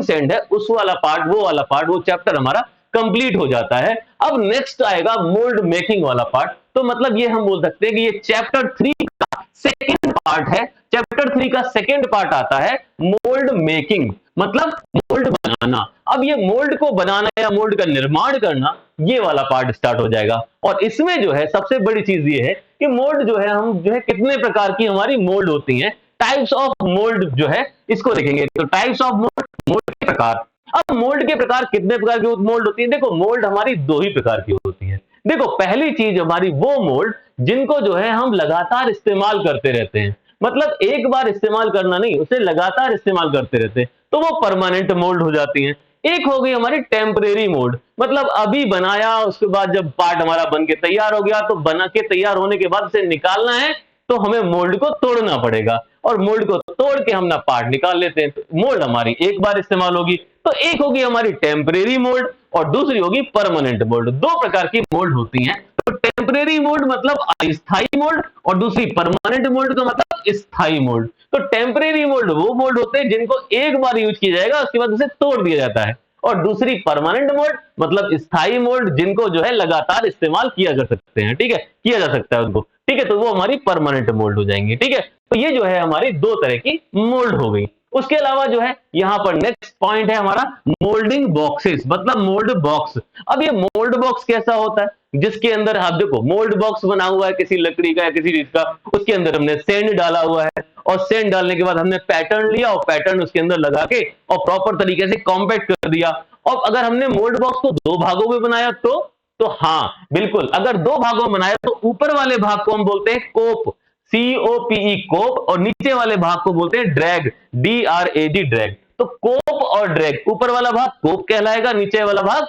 सैंड है उस वाला पार्ट, वो चैप्टर हमारा कंप्लीट हो जाता है। अब नेक्स्ट आएगा मोल्ड मेकिंग वाला पार्ट। तो मतलब ये हम बोल सकते हैं कि ये चैप्टर 3 का सेकेंड पार्ट है। चैप्टर 3 का सेकेंड पार्ट आता है मोल्ड मेकिंग, मतलब मोल्ड बनाना। अब ये मोल्ड को बनाना या मोल्ड का निर्माण करना, ये वाला पार्ट स्टार्ट हो जाएगा। और इसमें जो है सबसे बड़ी चीज ये है कि मोल्ड जो है हम जो है कितने प्रकार की हमारी मोल्ड होती हैं, टाइप्स ऑफ मोल्ड जो है इसको देखेंगे। तो टाइप्स ऑफ मोल्ड के प्रकार। अब मोल्ड के प्रकार कितने प्रकार की मोल्ड होती है? देखो, मोल्ड हमारी दो ही प्रकार की होती है। देखो, पहली चीज हमारी वो मोल्ड जिनको जो है हम लगातार इस्तेमाल करते रहते हैं, मतलब एक बार इस्तेमाल करना नहीं, उसे लगातार इस्तेमाल करते रहते हैं, तो वो परमानेंट मोल्ड हो जाती हैं। एक हो गई हमारी टेम्परेरी मोल्ड, मतलब अभी बनाया, उसके बाद जब पार्ट हमारा बन के तैयार हो गया, तो बना के तैयार होने के बाद उसे निकालना है तो हमें मोल्ड को तोड़ना पड़ेगा, और मोल्ड को तोड़ के हम ना पार्ट निकाल लेते हैं। तो मोल्ड हमारी एक बार इस्तेमाल होगी। तो एक होगी हमारी टेम्परेरी मोल्ड और दूसरी होगी परमानेंट मोल्ड। दो प्रकार की मोल्ड होती हैं। तो टेम्परेरी मोल्ड मतलब अस्थायी मोल्ड, और दूसरी परमानेंट मोल्ड का मतलब स्थायी मोल्ड। तो टेम्परेरी मोल्ड वो मोल्ड होते हैं जिनको एक बार यूज किया जाएगा, उसके बाद उसे तोड़ दिया जाता है। और दूसरी परमानेंट मोल्ड मतलब स्थायी मोल्ड, जिनको जो है लगातार इस्तेमाल किया जा सकते हैं, ठीक है, किया जा सकता है उनको, ठीक है, तो वो हमारी परमानेंट मोल्ड हो जाएंगी। ठीक है, तो ये जो है हमारी दो तरह की मोल्ड हो गई। उसके अलावा जो है यहां पर नेक्स्ट पॉइंट है हमारा मोल्डिंग बॉक्सेस, मतलब मोल्ड बॉक्स। अब ये मोल्ड बॉक्स कैसा होता है? जिसके अंदर आप देखो, मोल्ड बॉक्स बना हुआ है किसी लकड़ी का या किसी चीज का, उसके अंदर हमने सेंड डाला हुआ है, और सेंड डालने के बाद हमने पैटर्न लिया और पैटर्न उसके अंदर लगा के और प्रॉपर तरीके से कॉम्पैक्ट कर दिया। और अगर हमने मोल्ड बॉक्स को दो भागों में बनाया तो हाँ बिल्कुल, अगर दो भागों में बनाया तो ऊपर वाले भाग को हम बोलते हैं कोप, COPE कोप, और नीचे वाले भाग को बोलते हैं ड्रैग, DRAG ड्रैग। तो कोप और ड्रैग, ऊपर वाला भाग कोप कहलाएगा, नीचे वाला भाग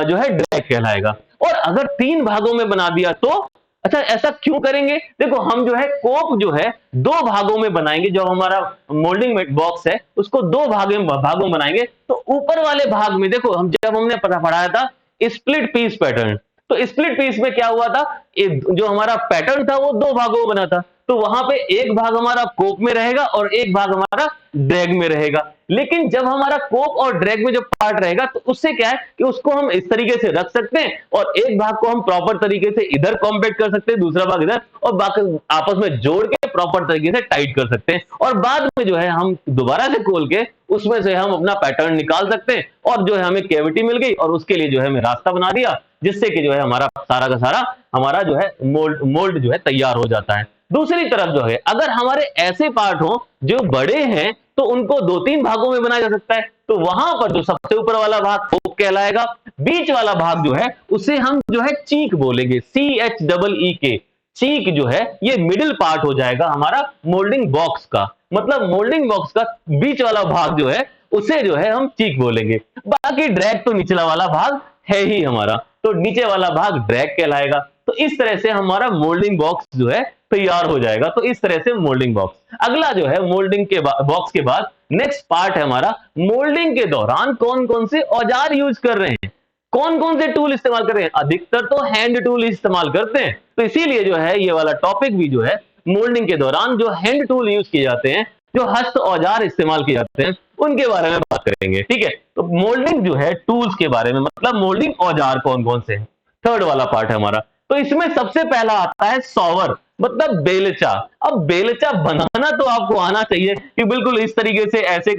जो है ड्रैग कहलाएगा। और अगर तीन भागों में बना दिया तो अच्छा, ऐसा क्यों करेंगे? देखो, हम जो है कोप जो है दो भागों में बनाएंगे। जब हमारा मोल्डिंग बॉक्स है उसको दो भागों में बनाएंगे, तो ऊपर वाले भाग में देखो, जब हमने पढ़ाया था स्प्लिट पीस पैटर्न, तो स्प्लिट पीस में क्या हुआ था, जो हमारा पैटर्न था वो दो भागों में बना था। तो वहां पे एक भाग हमारा कोप में रहेगा और एक भाग हमारा ड्रैग में रहेगा। लेकिन जब हमारा कोप और ड्रैग में जो पार्ट रहेगा, तो उससे क्या है कि उसको हम इस तरीके से रख सकते हैं, और एक भाग को हम प्रॉपर तरीके से इधर कॉम्पैक्ट कर सकते हैं, दूसरा भाग इधर, और बाकी आपस में जोड़ के प्रॉपर तरीके से टाइट कर सकते हैं। और बाद में जो है हम दोबारा से खोल के उसमें से हम अपना पैटर्न निकाल सकते हैं, और जो है हमें कैविटी मिल गई, और उसके लिए जो है हमें रास्ता बना दिया, जिससे कि जो है हमारा सारा का सारा हमारा जो है मोल्ड जो है तैयार हो जाता है। दूसरी तरफ जो है, अगर हमारे ऐसे पार्ट हो जो बड़े हैं, तो उनको दो तीन भागों में बनाया जा सकता है। तो वहां पर जो सबसे ऊपर वाला भाग कोप कहलाएगा, बीच वाला भाग जो है उसे हम जो है चीक बोलेंगे, CHEE, चीक जो है ये मिडिल पार्ट हो जाएगा हमारा मोल्डिंग बॉक्स का। मतलब मोल्डिंग बॉक्स का बीच वाला भाग जो है उसे जो है हम चीक बोलेंगे। बाकी ड्रैग तो निचला वाला भाग है ही हमारा, तो नीचे वाला भाग ड्रैग कहलाएगा। तो इस तरह से हमारा मोल्डिंग बॉक्स जो है तैयार हो जाएगा। तो इस तरह से मोल्डिंग बॉक्स। अगला जो है मोल्डिंग के बॉक्स के बाद नेक्स्ट पार्ट है हमारा, मोल्डिंग के दौरान कौन कौन से औजार यूज कर रहे हैं, कौन कौन से टूल इस्तेमाल कर रहे हैं। अधिकतर तो हैंड टूल इस्तेमाल करते हैं, तो इसीलिए जो है ये वाला टॉपिक भी जो है मोल्डिंग के दौरान जो हैंड टूल यूज किए जाते हैं, जो हस्त औजार इस्तेमाल किए जाते हैं, उनके बारे में बात करेंगे। ठीक है, तो मोल्डिंग जो है टूल्स के बारे में, मतलब मोल्डिंग औजार कौन कौन से हैं, थर्ड वाला पार्ट है हमारा। तो इसमें सबसे पहला आता है सॉवर, मतलब बेलचा। अब बेलचा बनाना तो आपको आना चाहिए कि बिल्कुल इस तरीके से ऐसे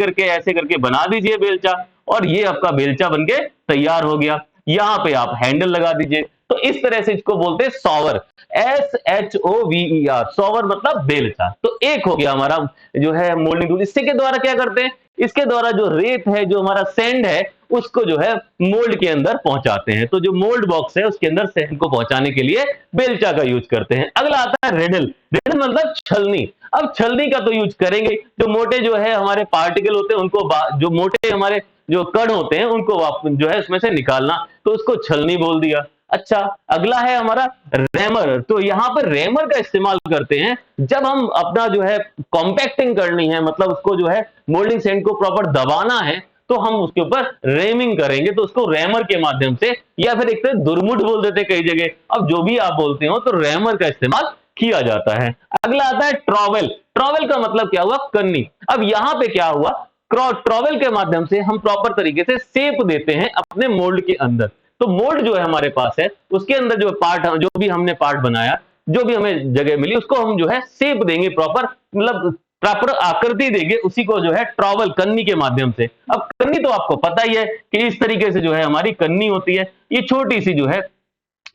करके बना दीजिए बेलचा, और ये आपका बेलचा बनके तैयार हो गया। यहां पे आप हैंडल लगा दीजिए। तो इस तरह से इसको बोलते हैं सॉवर, SHOVER, सॉवर मतलब बेलचा। तो एक हो गया हमारा जो है मोल्डिंग टूल। इससे के द्वारा क्या करते हैं, इसके द्वारा जो रेत है, जो हमारा सैंड है, उसको जो है मोल्ड के अंदर पहुंचाते हैं। तो जो मोल्ड बॉक्स है उसके अंदर सैंड को पहुंचाने के लिए बेलचा का यूज करते हैं। अगला आता है रेडल। रेडल मतलब छलनी। अब छलनी का तो यूज करेंगे, जो मोटे जो है हमारे पार्टिकल होते हैं उनको, जो मोटे हमारे जो कण होते हैं उनको जो है उसमें से निकालना, तो उसको छलनी बोल दिया। अच्छा, अगला है हमारा रैमर। तो यहाँ पर रैमर का इस्तेमाल करते हैं जब हम अपना जो है कॉम्पैक्टिंग करनी है, मतलब उसको जो है मोल्डिंग सैंड को प्रॉपर दबाना है, तो हम उसके ऊपर रेमिंग करेंगे, तो उसको रैमर के माध्यम से, या फिर एक तरह दुरमुठ बोल देते कई जगह। अब जो भी आप बोलते हो, तो रैमर का इस्तेमाल किया जाता है। अगला आता है ट्रॉवेल। ट्रॉवेल का मतलब क्या हुआ? कन्नी। अब यहां पे क्या हुआ? ट्रॉवेल के माध्यम से हम प्रॉपर तरीके से शेप देते हैं अपने मोल्ड के अंदर। तो मोल्ड जो है हमारे पास है, उसके अंदर जो पार्ट, जो भी हमने पार्ट बनाया, जो भी हमें जगह मिली, उसको हम जो है शेप देंगे, प्रॉपर मतलब प्रॉपर आकृति देंगे, उसी को जो है ट्रॉवेल, कन्नी के माध्यम से। अब कन्नी तो आपको पता ही है कि इस तरीके से जो है हमारी कन्नी होती है। ये छोटी सी जो है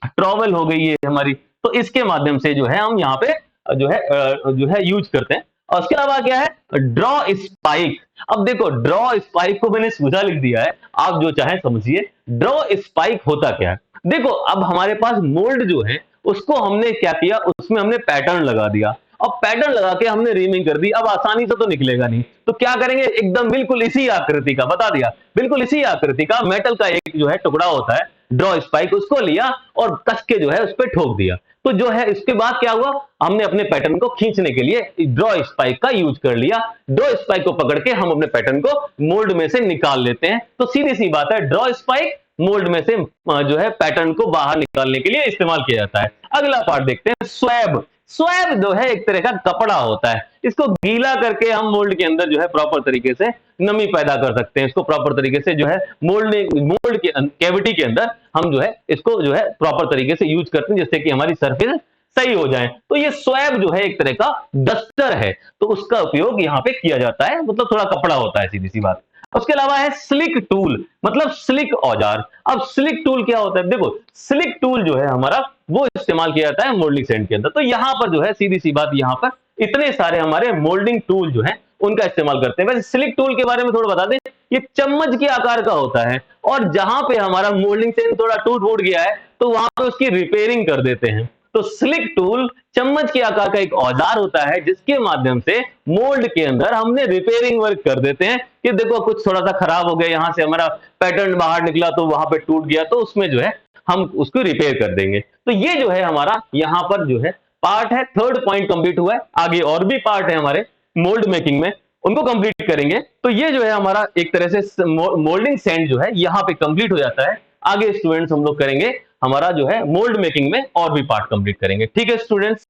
ट्रॉवेल हो गई है हमारी, तो इसके माध्यम से जो है हम यहाँ पे जो है यूज करते हैं। और उसके अलावा क्या है? Draw spike. अब देखो, ड्रॉ स्पाइक को मैंने सीधा लिख दिया है, आप जो चाहे समझिए। ड्रॉ स्पाइक होता क्या है? देखो, अब हमारे पास मोल्ड जो है उसको हमने क्या किया, उसमें हमने पैटर्न लगा दिया। अब पैटर्न लगा के हमने रीमिंग कर दी। अब आसानी से तो निकलेगा नहीं, तो क्या करेंगे, एकदम बिल्कुल इसी आकृति का, बता दिया, बिल्कुल इसी आकृति का मेटल का एक जो है टुकड़ा होता है ड्रॉ स्पाइक, उसको लिया और कस के जो है उस पर ठोक दिया। तो जो है इसके बाद क्या हुआ, हमने अपने पैटर्न को खींचने के लिए ड्रॉ स्पाइक का यूज कर लिया। ड्रॉ स्पाइक को पकड़ के हम अपने पैटर्न को मोल्ड में से निकाल लेते हैं। तो सीधी सी बात है, ड्रॉ स्पाइक मोल्ड में से जो है पैटर्न को बाहर निकालने के लिए इस्तेमाल किया जाता है। अगला पार्ट देखते हैं, स्वैब। स्वैब जो है एक तरह का कपड़ा होता है, इसको गीला करके हम मोल्ड के अंदर जो है प्रॉपर तरीके से नमी पैदा कर सकते हैं। इसको प्रॉपर तरीके से जो है मोल्ड के कैविटी के अंदर हम जो है इसको जो है प्रॉपर तरीके से यूज करते हैं, जिससे कि हमारी सरफेस सही हो जाए। तो ये स्वैब जो है एक तरह का डस्टर है, तो उसका उपयोग यहाँ पे किया जाता है, मतलब थोड़ा कपड़ा होता है, सीधी सी बात। उसके अलावा है स्लिक टूल, मतलब स्लिक औजार। अब स्लिक टूल क्या होता है? देखो, स्लिक टूल जो है हमारा, वो इस्तेमाल किया जाता है मोल्डिंग सैंड के अंदर। तो यहां पर जो है सीधी सी बात, यहां पर इतने सारे हमारे मोल्डिंग टूल जो है उनका इस्तेमाल करते हैं। वैसे स्लिक टूल के बारे में थोड़ा बता दें, ये चम्मच के आकार का होता है, और जहां पे हमारा मोल्डिंग सैंड थोड़ा टूट फूट गया है, तो वहां पे उसकी रिपेयरिंग कर देते हैं। तो स्लिक टूल चम्मच के आकार का एक औजार होता है, जिसके माध्यम से मोल्ड के अंदर हमने रिपेयरिंग वर्क कर देते हैं कि देखो कुछ थोड़ा सा खराब हो गया, यहां से हमारा पैटर्न बाहर निकला तो वहां पे टूट गया, तो उसमें जो है हम उसको रिपेयर कर देंगे। तो ये जो है हमारा यहाँ पर जो है पार्ट है, थर्ड पॉइंट कंप्लीट हुआ है। आगे और भी पार्ट है हमारे मोल्ड मेकिंग में, उनको कंप्लीट करेंगे। तो ये जो है हमारा एक तरह से मोल्डिंग सैंड जो है यहाँ पे कंप्लीट हो जाता है। आगे स्टूडेंट्स हम लोग करेंगे हमारा जो है मोल्ड मेकिंग में और भी पार्ट कंप्लीट करेंगे। ठीक है स्टूडेंट्स।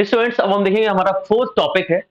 स्टूडेंट्स, अब हम देखेंगे हमारा फोर्थ टॉपिक है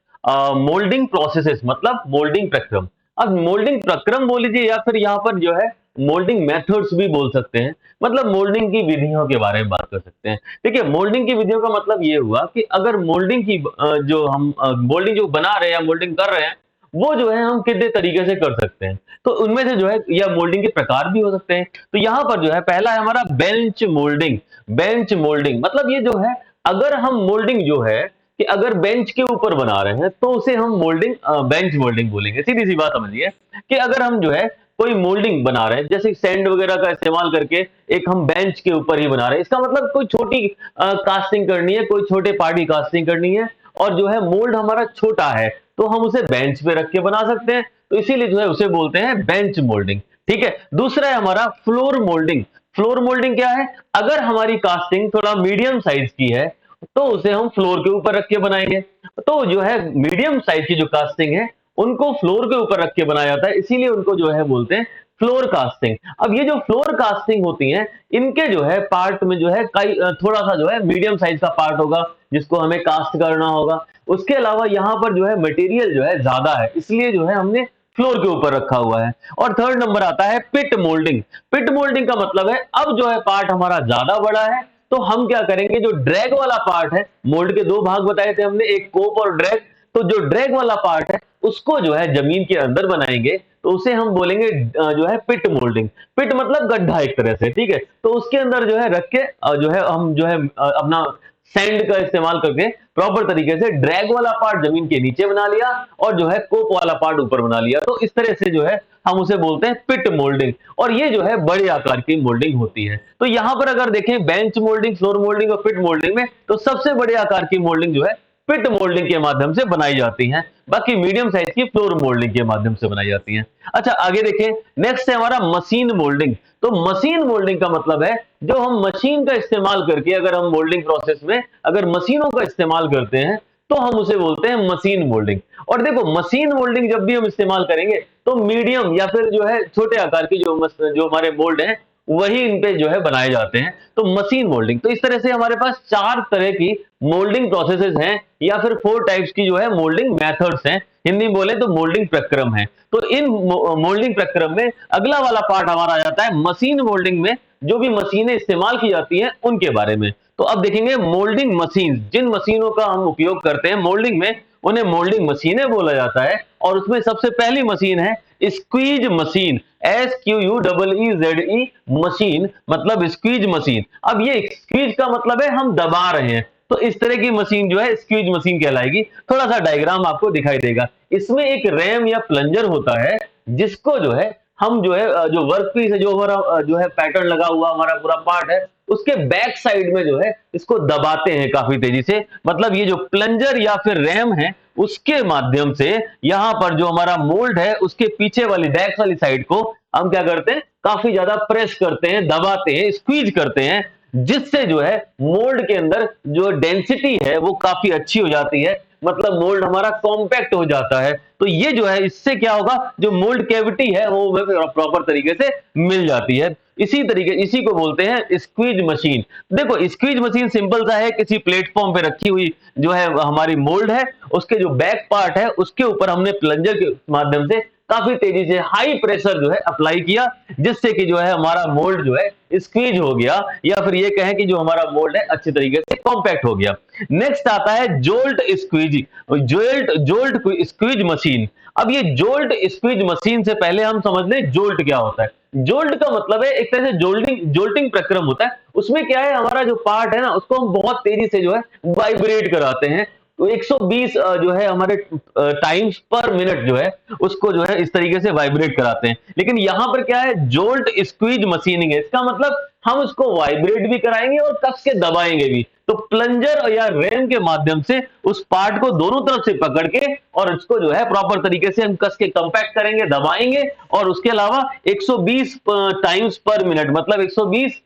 मोल्डिंग प्रोसेसेस, मतलब मोल्डिंग प्रक्रम। अब मोल्डिंग प्रक्रम बोल लीजिए, या फिर यहाँ पर जो है मोल्डिंग मेथड्स भी बोल सकते हैं, मतलब मोल्डिंग की विधियों के बारे में बात कर सकते हैं। देखिए, मोल्डिंग की विधियों का मतलब ये हुआ कि अगर मोल्डिंग की जो हम मोल्डिंग जो बना रहे हैं या मोल्डिंग कर रहे हैं, वो जो है हम कितने तरीके से कर सकते हैं। तो उनमें से जो है, या मोल्डिंग के प्रकार भी हो सकते हैं। तो यहाँ पर जो है पहला है हमारा बेंच मोल्डिंग। बेंच मोल्डिंग मतलब ये जो है, अगर हम मोल्डिंग जो है कि अगर बेंच के ऊपर बना रहे हैं, तो उसे हम मोल्डिंग बेंच मोल्डिंग बोलेंगे। सीधी सी बात समझिए कि अगर हम जो है कोई मोल्डिंग बना रहे हैं, जैसे सैंड वगैरह का इस्तेमाल करके एक हम बेंच के ऊपर ही बना रहे हैं, इसका मतलब कोई छोटी कास्टिंग करनी है, कोई छोटे पार्ट की कास्टिंग करनी है, और जो है मोल्ड हमारा छोटा है, तो हम उसे बेंच पे रख के बना सकते हैं। तो इसीलिए जो है उसे बोलते हैं बेंच मोल्डिंग। ठीक है। दूसरा है हमारा फ्लोर मोल्डिंग। फ्लोर मोल्डिंग क्या है? अगर हमारी कास्टिंग थोड़ा मीडियम साइज की है, तो उसे हम फ्लोर के ऊपर रख के बनाएंगे। तो जो है मीडियम साइज की जो कास्टिंग है, उनको फ्लोर के ऊपर रख के बनाया जाता है, इसीलिए उनको जो है बोलते हैं फ्लोर कास्टिंग। अब ये जो फ्लोर कास्टिंग होती है, इनके जो है पार्ट में जो है कई थोड़ा सा जो है मीडियम साइज का पार्ट होगा, जिसको हमें कास्ट करना होगा। उसके अलावा यहाँ पर जो है मटेरियल जो है ज्यादा है, इसलिए जो है हमने फ्लोर के ऊपर रखा हुआ है। और थर्ड नंबर आता है पिट मोल्डिंग। पिट मोल्डिंग का मतलब है, अब जो है पार्ट हमारा ज्यादा बड़ा है, तो हम क्या करेंगे, जो ड्रैग वाला पार्ट है, मोल्ड के दो भाग बताए थे हमने, एक कोप और ड्रैग। तो जो ड्रैग वाला पार्ट है, उसको जो है जमीन के अंदर बनाएंगे, तो उसे हम बोलेंगे जो है पिट मोल्डिंग। पिट मतलब गड्ढा एक तरह से। ठीक है। तो उसके अंदर जो है रख के जो है हम जो है अपना सैंड का इस्तेमाल करके प्रॉपर तरीके से ड्रैग वाला पार्ट जमीन के नीचे बना लिया, और जो है कोप वाला पार्ट ऊपर बना लिया। तो इस तरह से जो है हम उसे बोलते हैं पिट मोल्डिंग, और ये जो है बड़े आकार की मोल्डिंग होती है। तो यहां पर अगर देखें बेंच मोल्डिंग, फ्लोर मोल्डिंग और पिट मोल्डिंग में, तो सबसे बड़े आकार की मोल्डिंग जो है पिट मोल्डिंग के माध्यम से बनाई जाती हैं, बाकी मीडियम साइज की फ्लोर मोल्डिंग के माध्यम से बनाई जाती हैं। अच्छा आगे देखिए, नेक्स्ट है हमारा मशीन मोल्डिंग। तो मशीन मोल्डिंग का मतलब है जो हम मशीन का इस्तेमाल करके, अगर हम मोल्डिंग प्रोसेस में अगर मशीनों का इस्तेमाल करते हैं तो हम उसे बोलते हैं मशीन मोल्डिंग। और देखो मशीन मोल्डिंग जब भी हम इस्तेमाल करेंगे तो मीडियम या फिर जो है छोटे आकार की जो हमारे मोल्ड हैं वही इन पे जो है बनाए जाते हैं, तो मशीन मोल्डिंग। तो इस तरह से हमारे पास 4 तरह की मोल्डिंग प्रोसेसेस हैं या फिर 4 टाइप्स की जो है मोल्डिंग मेथड्स हैं, हिंदी में बोले तो मोल्डिंग प्रक्रम है। तो इन मोल्डिंग प्रक्रम में अगला वाला पार्ट हमारा आ जाता है मशीन मोल्डिंग में, जो भी मशीनें इस्तेमाल की जाती हैं उनके बारे में। तो अब देखेंगे मोल्डिंग मशीन, जिन मशीनों का हम उपयोग करते हैं मोल्डिंग में उन्हें मोल्डिंग मशीनें बोला जाता है। और उसमें सबसे पहली मशीन है स्क्वीज मशीन, SQUEEZE मशीन, मतलब स्क्वीज मशीन। अब ये स्क्वीज का मतलब है हम दबा रहे हैं, तो इस तरह की मशीन जो है स्क्वीज मशीन कहलाएगी। थोड़ा सा डायग्राम आपको दिखाई देगा, इसमें एक रैम या प्लंजर होता है जिसको जो है हम जो है जो वर्क पीस है, जो हमारा जो है पैटर्न लगा हुआ हमारा पूरा पार्ट है, उसके बैक साइड में जो है इसको दबाते हैं काफी तेजी से। मतलब ये जो प्लंजर या फिर रैम है उसके माध्यम से यहां पर जो हमारा मोल्ड है उसके पीछे वाली बैक वाली साइड को हम क्या करते हैं, काफी ज्यादा प्रेस करते हैं, दबाते हैं, स्क्वीज करते हैं, जिससे जो है मोल्ड के अंदर जो डेंसिटी है वो काफी अच्छी हो जाती है, मतलब मोल्ड हमारा कॉम्पैक्ट हो जाता है। तो ये जो है इससे क्या होगा, जो मोल्ड कैविटी है वो प्रॉपर तरीके से मिल जाती है। इसी को बोलते हैं स्क्वीज मशीन। देखो स्क्वीज मशीन सिंपल सा है, किसी प्लेटफॉर्म पे रखी हुई जो है हमारी मोल्ड है, उसके जो बैक पार्ट है उसके ऊपर हमने प्लंजर के माध्यम से काफी तेजी से हाई प्रेशर जो है अप्लाई किया, जिससे कि जो है हमारा मोल्ड जो है स्क्वीज हो गया, या फिर ये कहें कि जो हमारा मोल्ड है अच्छी तरीके से कॉम्पैक्ट हो गया। नेक्स्ट आता है jolt squeeze, jolt squeeze machine. अब ये जोल्ट स्क्वीज मशीन से पहले हम समझ लें जोल्ट क्या होता है। जोल्ट का मतलब है एक तरह से जोल्टिंग प्रक्रम होता है। उसमें क्या है, हमारा जो पार्ट है ना उसको हम बहुत तेजी से जो है वाइब्रेट कराते हैं। तो 120 जो है हमारे टाइम्स पर मिनट जो है उसको जो है इस तरीके से वाइब्रेट कराते हैं। लेकिन यहां पर क्या है, जोल्ट स्क्वीज मशीनिंग है, इसका मतलब हम उसको वाइब्रेट भी कराएंगे और कस के दबाएंगे भी। तो प्लंजर या रैम के माध्यम से उस पार्ट को दोनों तरफ से पकड़ के और उसको जो है प्रॉपर तरीके से हम कस के कंपैक्ट करेंगे, दबाएंगे, और उसके अलावा 120 टाइम्स पर मिनट, मतलब 120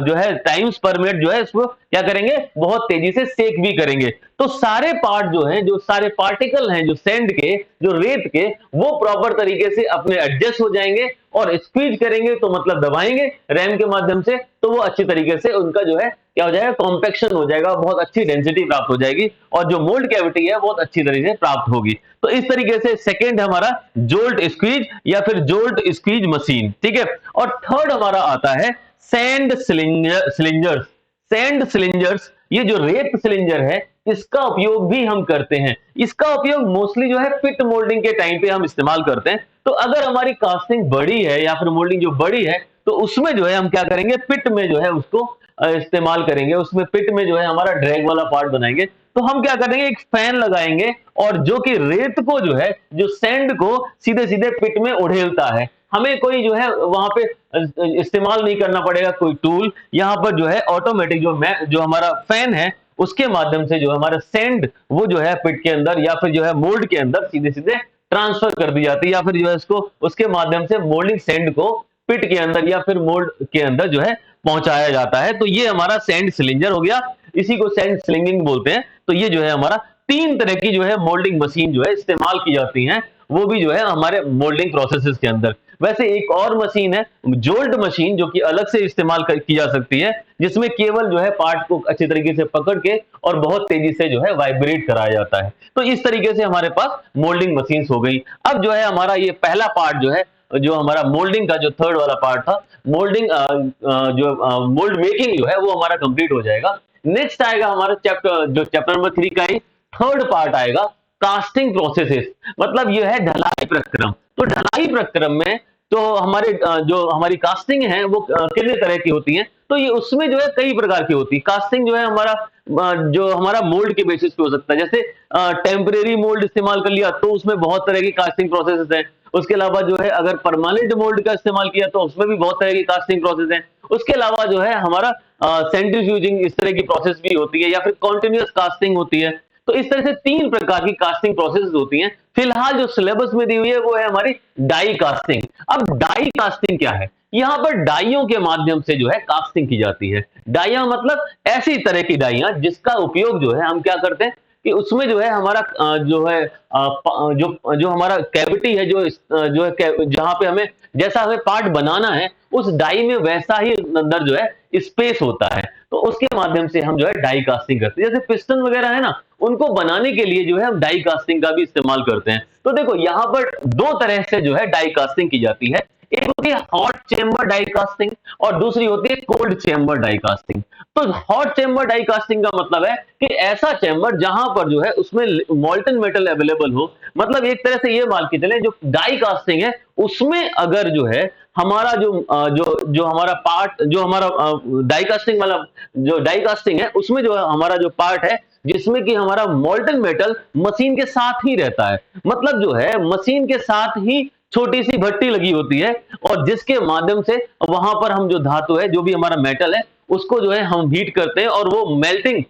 जो है टाइम्स पर मिनट जो है इसको क्या करेंगे, बहुत तेजी से सेक भी करेंगे। तो सारे पार्ट जो हैं, जो सारे पार्टिकल हैं जो सैंड के, जो रेत के, वो प्रॉपर तरीके से अपने एडजस्ट हो जाएंगे, और स्क्वीज करेंगे तो मतलब दबाएंगे रैम के माध्यम से, तो वो अच्छी तरीके से उनका जो है क्या हो जाएगा, कॉम्पैक्शन हो जाएगा, बहुत अच्छी डेंसिटी प्राप्त हो जाएगी, और जो मोल्ड कैविटी है बहुत अच्छी तरीके से प्राप्त होगी। तो इस तरीके से सेकंड हमारा जोल्ट स्क्वीज या फिर जोल्ट स्क्वीज मशीन, ठीक है। और थर्ड हमारा आता है सैंड सिलिंजर्स। सैंड सिलिंजर्स, ये जो रेत सिलिंजर है इसका उपयोग भी हम करते हैं। इसका उपयोग मोस्टली जो है पिट मोल्डिंग के टाइम पे हम इस्तेमाल करते हैं। तो अगर हमारी कास्टिंग बड़ी है या फिर मोल्डिंग जो बड़ी है तो उसमें जो है हम क्या करेंगे, पिट में जो है उसको इस्तेमाल करेंगे। उसमें पिट में जो है हमारा ड्रैग वाला पार्ट बनाएंगे। तो हम क्या करेंगे, एक फैन लगाएंगे और जो कि रेत को जो है, जो सैंड को सीधे सीधे पिट में उड़ेलता है। हमें कोई जो है वहां पे इस्तेमाल नहीं करना पड़ेगा कोई टूल। यहाँ पर जो है ऑटोमेटिक जो हमारा फैन है उसके माध्यम से जो हमारा सैंड वो जो है पिट के अंदर या फिर जो है मोल्ड के अंदर सीधे सीधे ट्रांसफर कर दी जाती है, या फिर जो है इसको उसके माध्यम से मोल्डिंग सैंड को पिट के अंदर या फिर मोल्ड के अंदर जो है पहुंचाया जाता है। तो ये हमारा सैंड सिलिंजर हो गया, इसी को सैंड स्लिंगिंग बोलते हैं। तो ये जो है हमारा 3 तरह की जो है मोल्डिंग मशीन जो है इस्तेमाल की जाती हैं, वो भी जो है हमारे मोल्डिंग प्रोसेसेस के अंदर। वैसे एक और मशीन है जोल्ट मशीन, जो कि अलग से इस्तेमाल की जा सकती है, जिसमें केवल जो है पार्ट को अच्छी तरीके से पकड़ के और बहुत तेजी से जो है वाइब्रेट कराया जाता है। तो इस तरीके से हमारे पास मोल्डिंग मशीन्स हो गई। अब जो है हमारा ये पहला पार्ट जो है, जो हमारा मोल्डिंग का जो थर्ड वाला पार्ट था, मोल्डिंग जो मोल्ड मेकिंग जो है वो हमारा कंप्लीट हो जाएगा। नेक्स्ट आएगा हमारा चैप्टर नंबर 3 का ही थर्ड पार्ट आएगा, कास्टिंग प्रोसेसेस, मतलब ये है ढलाई प्रक्रम। तो ढलाई प्रक्रम में तो हमारे जो हमारी कास्टिंग है वो कितने तरह की होती है, तो ये उसमें जो है कई प्रकार की होती है। कास्टिंग जो है हमारा जो हमारा मोल्ड के बेसिस पे हो सकता है, जैसे टेम्परेरी मोल्ड इस्तेमाल कर लिया तो उसमें बहुत तरह की कास्टिंग प्रोसेसेस हैं। उसके अलावा जो है अगर परमानेंट मोल्ड का इस्तेमाल किया तो उसमें भी बहुत तरह की कास्टिंग प्रोसेस है। उसके अलावा जो है हमारा सेंट्रीफ्यूजिंग इस तरह की प्रोसेस भी होती है, या फिर कॉन्टिन्यूअस कास्टिंग होती है। तो इस तरह से 3 प्रकार की कास्टिंग प्रोसेस होती हैं। फिलहाल जो सिलेबस में दी हुई है वो है हमारी डाई कास्टिंग। अब डाई कास्टिंग क्या है? यहाँ पर डाइयों के माध्यम से जो है कास्टिंग की जाती है। डाइयां मतलब ऐसी तरह की डाइयां जिसका उपयोग जो है हम क्या करते हैं कि उसमें जो है हमारा जो है जो जो हमारा कैविटी है जो है जहां पे हमें जैसा हमें पार्ट बनाना है उस डाई में वैसा ही अंदर जो है स्पेस होता है, तो उसके माध्यम से हम जो है डाई कास्टिंग करते हैं। जैसे पिस्टन वगैरह है ना, उनको बनाने के लिए जो है हम डाई कास्टिंग का भी इस्तेमाल करते हैं। तो देखो यहाँ पर 2 तरह से जो है डाई कास्टिंग की जाती है। एक होती है हॉट चेम्बर डाई कास्टिंग और दूसरी होती है कोल्ड चेम्बर डाई कास्टिंग। तो हॉट चेम्बर डाई कास्टिंग का मतलब है कि ऐसा चेम्बर जहां पर जो है उसमें मोल्टन मेटल अवेलेबल हो। मतलब एक तरह से ये मान के चले जो डाई कास्टिंग है उसमें अगर जो है हमारा जो हमारा पार्ट जो हमारा डाई कास्टिंग वाला जो डाई कास्टिंग है उसमें जो हमारा जो पार्ट है जिसमें कि हमारा मोल्टन मेटल मशीन के साथ ही रहता है। मतलब जो है मशीन के साथ ही छोटी सी भट्टी लगी होती है और जिसके माध्यम से वहां पर हम जो धातु है जो भी हमारा मेटल है उसको जो है हम हीट करते हैं और वो मेल्टिंग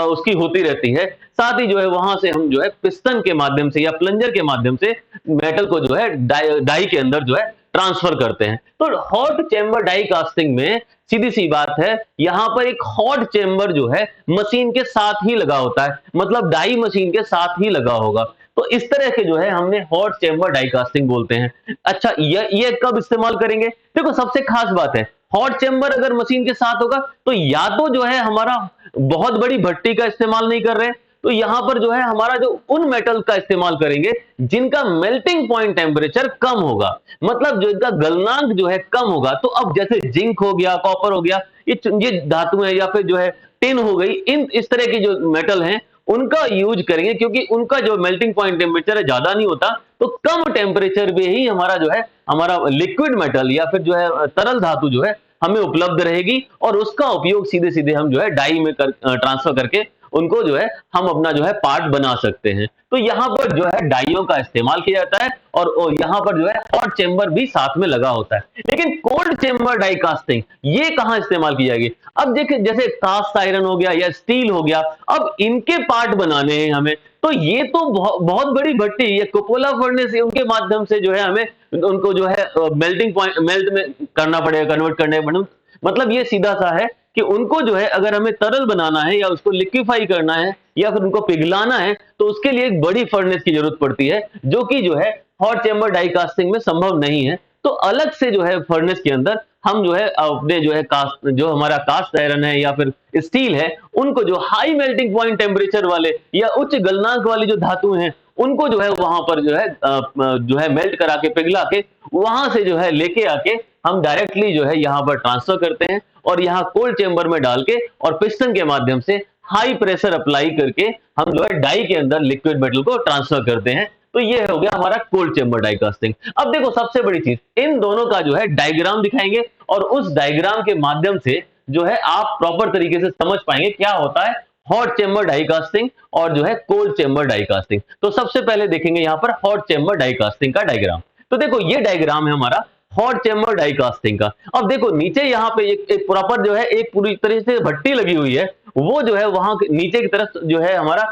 उसकी होती रहती है। साथ ही जो है वहां से हम जो है पिस्टन के माध्यम से या प्लंजर के माध्यम से मेटल को जो है डाई के अंदर जो है ट्रांसफर करते हैं। तो हॉट चेम्बर डाई कास्टिंग में सीधी सी बात है, यहां पर एक हॉट चेम्बर जो है मशीन के साथ ही लगा होता है, मतलब डाई मशीन के साथ ही लगा होगा। तो इस तरह के जो है हमने हॉट चेम्बर डाई कास्टिंग बोलते हैं। अच्छा, ये कब इस्तेमाल करेंगे? देखो सबसे खास बात है, हॉट चेम्बर अगर मशीन के साथ होगा तो या तो जो है हमारा बहुत बड़ी भट्टी का इस्तेमाल नहीं कर रहे हैं, तो यहां पर जो है हमारा जो उन मेटल का इस्तेमाल करेंगे जिनका मेल्टिंग पॉइंट टेम्परेचर कम होगा, मतलब जो इनका गलनांक जो है कम होगा। तो अब जैसे जिंक हो गया, कॉपर हो गया, ये धातु है, या फिर जो है टिन हो गई, इन इस तरह की जो मेटल हैं उनका यूज करेंगे क्योंकि उनका जो मेल्टिंग पॉइंट टेम्परेचर है ज्यादा नहीं होता, तो कम टेम्परेचर पे ही हमारा जो है हमारा लिक्विड मेटल या फिर जो है तरल धातु जो है हमें उपलब्ध रहेगी और उसका उपयोग सीधे सीधे हम जो है डाई में ट्रांसफर करके उनको जो है हम अपना जो है पार्ट बना सकते हैं। तो यहाँ पर जो है डाइयों का इस्तेमाल किया जाता है और यहाँ पर जो है हॉट चेम्बर भी साथ में लगा होता है। लेकिन कोल्ड चेम्बर डाई कास्टिंग ये कहाँ इस्तेमाल की जाएगी? अब देखिए जैसे कास्ट आयरन हो गया या स्टील हो गया, अब इनके पार्ट बनाने हैं हमें, तो ये तो बहुत बड़ी भट्टी, ये कुपोला फर्नेस, उनके माध्यम से जो है हमें उनको जो है मेल्टिंग पॉइंट मेल्ट में करना पड़ेगा, कन्वर्ट करने पड़ेगा। मतलब ये सीधा सा है कि उनको जो है अगर हमें तरल बनाना है या उसको लिक्विफाई करना है या फिर उनको पिघलाना है तो उसके लिए एक बड़ी फर्नेस की जरूरत पड़ती है, जो कि जो है हॉट चेम्बर डाई कास्टिंग में संभव नहीं है। तो अलग से जो है फर्नेस के अंदर हम जो है अपने जो है कास्ट जो हमारा कास्ट आयरन है या फिर स्टील है उनको जो हाई मेल्टिंग पॉइंट टेम्परेचर वाले या उच्च गलनांक वाली जो धातु हैं उनको जो है वहां पर जो है मेल्ट करा के पिघला के वहां से जो है लेके आके हम डायरेक्टली जो है यहाँ पर ट्रांसफर करते हैं और यहाँ कोल्ड चेम्बर में डाल के और पिस्टन के माध्यम से हाई प्रेशर अप्लाई करके हम जो है डाई के अंदर लिक्विड मेटल को ट्रांसफर करते हैं। तो ये हो गया हमारा कोल्ड चेम्बर डाई कास्टिंग। अब देखो सबसे बड़ी चीज, इन दोनों का जो है डायग्राम दिखाएंगे और उस डायग्राम के माध्यम से जो है आप प्रॉपर तरीके से समझ पाएंगे क्या होता है हॉट चेम्बर डाई कास्टिंग और जो है कोल्ड चेम्बर डाई कास्टिंग। तो सबसे पहले देखेंगे यहाँ पर हॉट चेम्बर डाई कास्टिंग का डायग्राम। तो देखो ये डायग्राम है हमारा हॉट चेम्बर डाई कास्टिंग का। अब देखो नीचे यहाँ पे एक प्रॉपर जो है एक पूरी तरह से भट्टी लगी हुई है, वो जो है वहां नीचे की तरफ जो है हमारा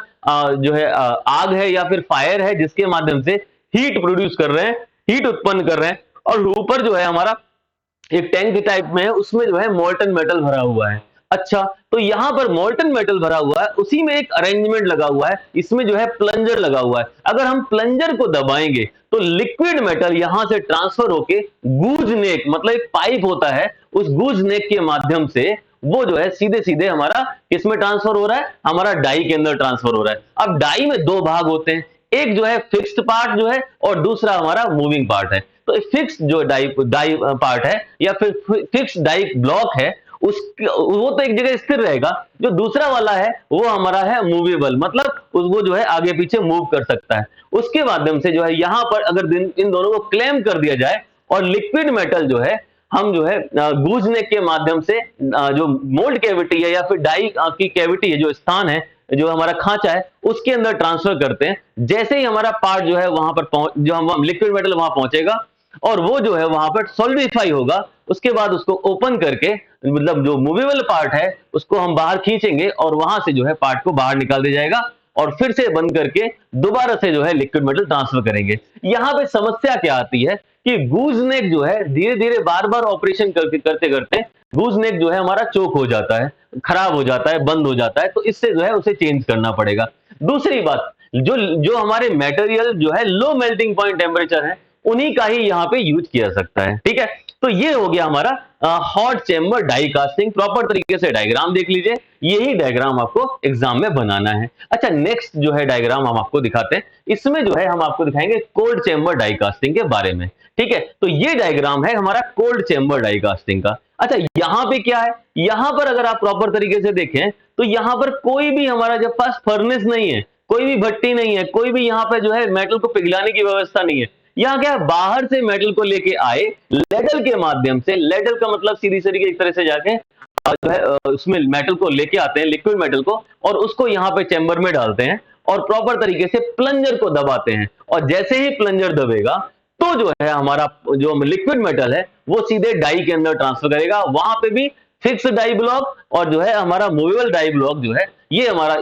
जो है आग है या फिर फायर है जिसके माध्यम से हीट प्रोड्यूस कर रहे हैं, हीट उत्पन्न कर रहे हैं और ऊपर जो है हमारा एक टैंक टाइप में है, उसमें जो है मोल्टन मेटल भरा हुआ है। अच्छा, तो यहां पर मोल्टन मेटल भरा हुआ है, उसी में एक अरेंजमेंट लगा हुआ है, इसमें जो है प्लंजर लगा हुआ है। अगर हम प्लंजर को दबाएंगे तो लिक्विड मेटल यहां से ट्रांसफर होके गूज नेक, मतलब एक पाइप होता है, उस गूज नेक के माध्यम से वो जो है सीधे सीधे हमारा किसमें ट्रांसफर हो रहा है? हमारा डाई के अंदर ट्रांसफर हो रहा है। अब डाई में 2 भाग होते हैं, एक जो है फिक्स्ड पार्ट जो है और दूसरा हमारा मूविंग पार्ट है। तो फिक्स जो डाई पार्ट है या फिर फिक्स डाई ब्लॉक है वो तो एक जगह स्थिर रहेगा, जो दूसरा वाला है वो हमारा है मूवेबल, मतलब वो जो है आगे पीछे मूव कर सकता है। उसके माध्यम से जो है यहाँ पर अगर इन दोनों को क्लैम कर दिया जाए और लिक्विड मेटल जो है हम जो है गूंजने के माध्यम से जो मोल्ड कैविटी है या फिर डाई की कैविटी है, जो स्थान है, जो हमारा खांचा है, उसके अंदर ट्रांसफर करते हैं। जैसे ही हमारा पार्ट जो है वहां पर जो हम लिक्विड मेटल वहां पहुंचेगा और वो जो है वहां पर सॉलिडिफाई होगा, उसके बाद उसको ओपन करके मतलब जो मूवेबल पार्ट है उसको हम बाहर खींचेंगे और वहां से जो है पार्ट को बाहर निकाल दिया जाएगा और फिर से बंद करके दोबारा से जो है लिक्विड मेटल ट्रांसफर करेंगे। यहाँ पे समस्या क्या आती है कि गूज नेक जो है धीरे धीरे बार बार ऑपरेशन करते करते गूज नेक जो है हमारा चोक हो जाता है, खराब हो जाता है, बंद हो जाता है, तो इससे जो है उसे चेंज करना पड़ेगा। दूसरी बात, जो जो हमारे मटेरियल जो है लो मेल्टिंग पॉइंट टेम्परेचर है, उन्हीं का ही यहाँ पे यूज किया सकता है। ठीक है, तो ये हो गया हमारा hot chamber die casting. Proper तरीके से डायग्राम देख लीजिए, यही डायग्राम आपको एग्जाम में बनाना है। अच्छा, नेक्स्ट जो है डायग्राम हम आपको दिखाते हैं, इसमें जो है हम आपको दिखाएंगे कोल्ड चेम्बर डाई कास्टिंग के बारे में। ठीक है, तो ये डायग्राम है हमारा कोल्ड चेम्बर डाई कास्टिंग का। अच्छा, यहाँ पे क्या है, यहाँ पर अगर आप प्रॉपर तरीके से देखें तो यहाँ पर कोई भी हमारा जब पास फर्नेस नहीं है, कोई भी भट्टी नहीं है, कोई भी यहाँ पे जो है मेटल को पिघलाने की व्यवस्था नहीं है। यहाँ क्या है, बाहर से मेटल को लेके आए लेडल के माध्यम से, लेडल का मतलब सीधी सीधी एक तरह से जाके जो है उसमें मेटल को लेके आते हैं, लिक्विड मेटल को, और उसको यहाँ पे चेम्बर में डालते हैं और प्रॉपर तरीके से प्लंजर को दबाते हैं। और जैसे ही प्लंजर दबेगा तो जो है हमारा जो लिक्विड मेटल है वो सीधे डाई के अंदर ट्रांसफर करेगा। वहां पे भी फिक्स डाई ब्लॉक और जो है हमारा मूवेबल डाई ब्लॉक जो है, ये हमारा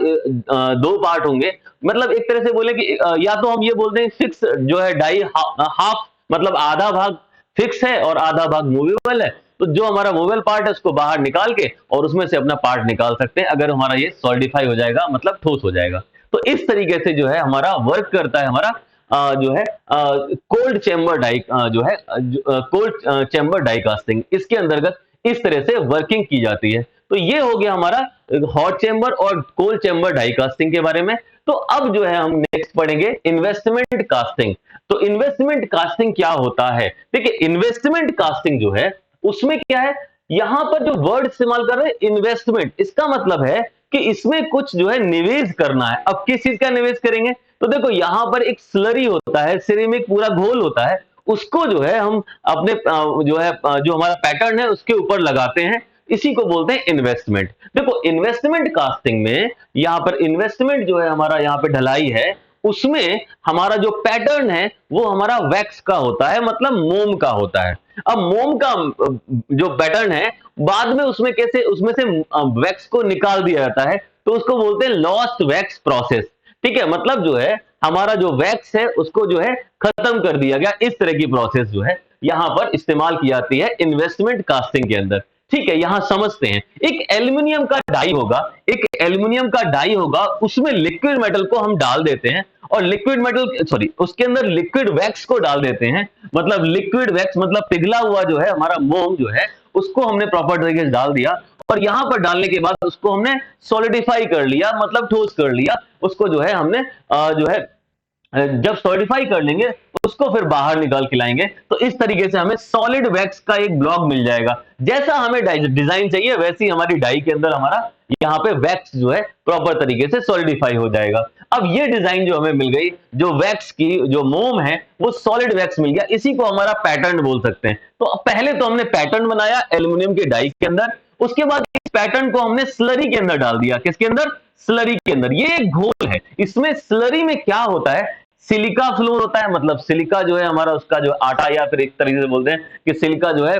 दो पार्ट होंगे। मतलब एक तरह से बोले कि या तो हम ये बोलते हैं फिक्स जो है डाई हाफ, मतलब आधा भाग फिक्स है और आधा भाग मूवेबल है। तो जो हमारा मूवेबल पार्ट है उसको बाहर निकाल के और उसमें से अपना पार्ट निकाल सकते हैं, अगर हमारा ये सॉलिडिफाई हो जाएगा, मतलब ठोस हो जाएगा। तो इस तरीके से जो है हमारा वर्क करता है हमारा जो है कोल्ड चेम्बर डाई जो है कोल्ड चेम्बर डाई कास्टिंग। इसके अंतर्गत इस तरह से वर्किंग की जाती है। तो ये हो गया हमारा हॉट चेम्बर और कोल्ड चेम्बर डाई कास्टिंग के बारे में। तो अब जो है हम नेक्स्ट पढ़ेंगे इन्वेस्टमेंट कास्टिंग। तो इन्वेस्टमेंट कास्टिंग क्या होता है? देखिए, इन्वेस्टमेंट कास्टिंग जो है उसमें क्या है, यहां पर जो वर्ड इस्तेमाल कर रहे हैं इन्वेस्टमेंट, इसका मतलब है कि इसमें कुछ जो है निवेश करना है। अब किस चीज का निवेश करेंगे? तो देखो, यहां पर एक स्लरी होता है, सिरेमिक पूरा घोल होता है, उसको जो है हम अपने जो है जो हमारा पैटर्न है उसके ऊपर लगाते हैं, इसी को बोलते हैं इन्वेस्टमेंट। देखो, इन्वेस्टमेंट कास्टिंग में यहाँ पर इन्वेस्टमेंट जो है हमारा यहाँ पे ढलाई है, उसमें हमारा जो पैटर्न है वो हमारा वैक्स का होता है, मतलब मोम का होता है। अब मोम का जो पैटर्न है, बाद में उसमें कैसे उसमें से वैक्स को निकाल दिया जाता है, तो उसको बोलते हैं लॉस्ट वैक्स प्रोसेस। ठीक है, मतलब जो है हमारा जो वैक्स है उसको जो है खत्म कर दिया गया। इस तरह की प्रोसेस जो है यहां पर इस्तेमाल की जाती है इन्वेस्टमेंट कास्टिंग के अंदर। ठीक है, यहां समझते हैं। एक एल्यूमिनियम का डाई होगा, एक एल्यूमिनियम का डाई होगा, उसमें लिक्विड मेटल को हम डाल देते हैं और लिक्विड मेटल उसके अंदर लिक्विड वैक्स को डाल देते हैं। मतलब लिक्विड वैक्स मतलब पिघला हुआ जो है हमारा मोम जो है, उसको हमने प्रॉपर तरीके से डाल दिया और यहां पर डालने के बाद उसको हमने सॉलिडिफाई कर लिया, मतलब ठोस कर लिया। उसको जो है हमने जो है जब सॉलिडिफाई कर लेंगे उसको फिर बाहर निकाल के लाएंगे, तो इस तरीके से हमें सॉलिड वैक्स का एक ब्लॉक मिल जाएगा। जैसा हमें डिजाइन चाहिए वैसी हमारी डाई के अंदर हमारा यहाँ पे वैक्स जो है प्रॉपर तरीके से सॉलिडिफाई हो जाएगा। अब ये डिजाइन जो हमें मिल गई, जो वैक्स की जो मोम है वो सॉलिड वैक्स मिल गया, इसी को हमारा पैटर्न बोल सकते हैं। तो पहले तो हमने पैटर्न बनाया एल्यूमिनियम के डाई के अंदर, उसके बाद इस पैटर्न को हमने स्लरी के अंदर डाल दिया। किसके अंदर? स्लरी के अंदर। ये एक घोल है, इसमें स्लरी में क्या होता है, सिलिका फ्लोर होता है। मतलब सिलिका जो है हमारा उसका जो आटा, या फिर एक तरीके से बोलते हैं कि सिलिका जो है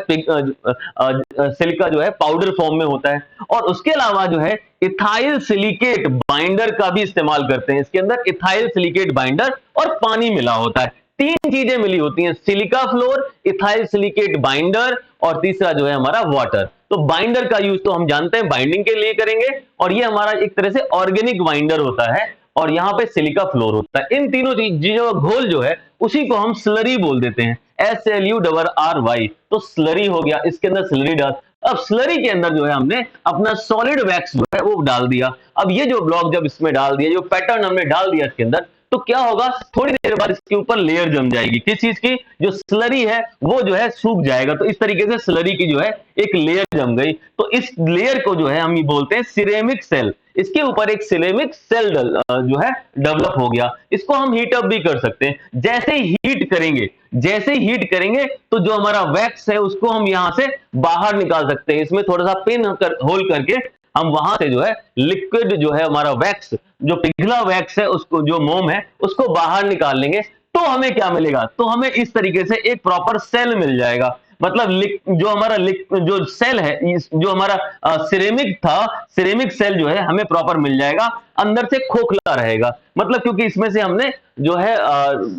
सिलिका जो है पाउडर फॉर्म में होता है। और उसके अलावा जो है इथाइल सिलिकेट बाइंडर का भी इस्तेमाल करते हैं। इसके अंदर इथाइल सिलिकेट बाइंडर और पानी मिला होता है। तीन चीजें मिली होती हैं, silica floor, ethyl silicate binder और तीसरा जो है हमारा वाटर। तो बाइंडर का यूज तो हम जानते हैं बाइंडिंग के लिए करेंगे, और ये हमारा एक तरह से ऑर्गेनिक बाइंडर होता है, और यहाँ पे सिलिका फ्लोर होता है। इन तीनों चीजों का घोल जो है उसी को हम स्लरी बोल देते हैं, SLURRY। तो स्लरी हो गया, इसके अंदर स्लरी डाल। अब स्लरी के अंदर जो है हमने अपना सॉलिड वैक्स जो है वो डाल दिया। अब ये जो ब्लॉक जब इसमें डाल दिया, जो पैटर्न हमने डाल दिया इसके अंदर, तो क्या होगा, थोड़ी देर बाद इसके ऊपर लेयर जम जाएगी। किस चीज की? जो स्लरी है वो जो है सूख जाएगा। तो इस तरीके से स्लरी की जो है एक लेयर जम गई। तो इस लेयर को जो है हम ये बोलते हैं सिरेमिक सेल। इसके ऊपर एक सिरेमिक सेल जो है डेवलप हो गया। इसको हम हीट अप भी कर सकते हैं। जैसे ही हीट करेंगे तो जो हमारा वैक्स है उसको हम यहां से बाहर निकाल सकते हैं। इसमें थोड़ा सा पिन होल करके हम वहां से जो है लिक्विड जो है हमारा वैक्स, जो पिघला वैक्स है उसको, जो मोम है उसको बाहर निकाल लेंगे। तो हमें क्या मिलेगा? तो हमें इस तरीके से एक प्रॉपर सेल मिल जाएगा। मतलब जो हमारा जो सेल है, जो हमारा सिरेमिक था, सिरेमिक सेल जो है हमें प्रॉपर मिल जाएगा, अंदर से खोखला रहेगा, मतलब क्योंकि इसमें से हमने जो है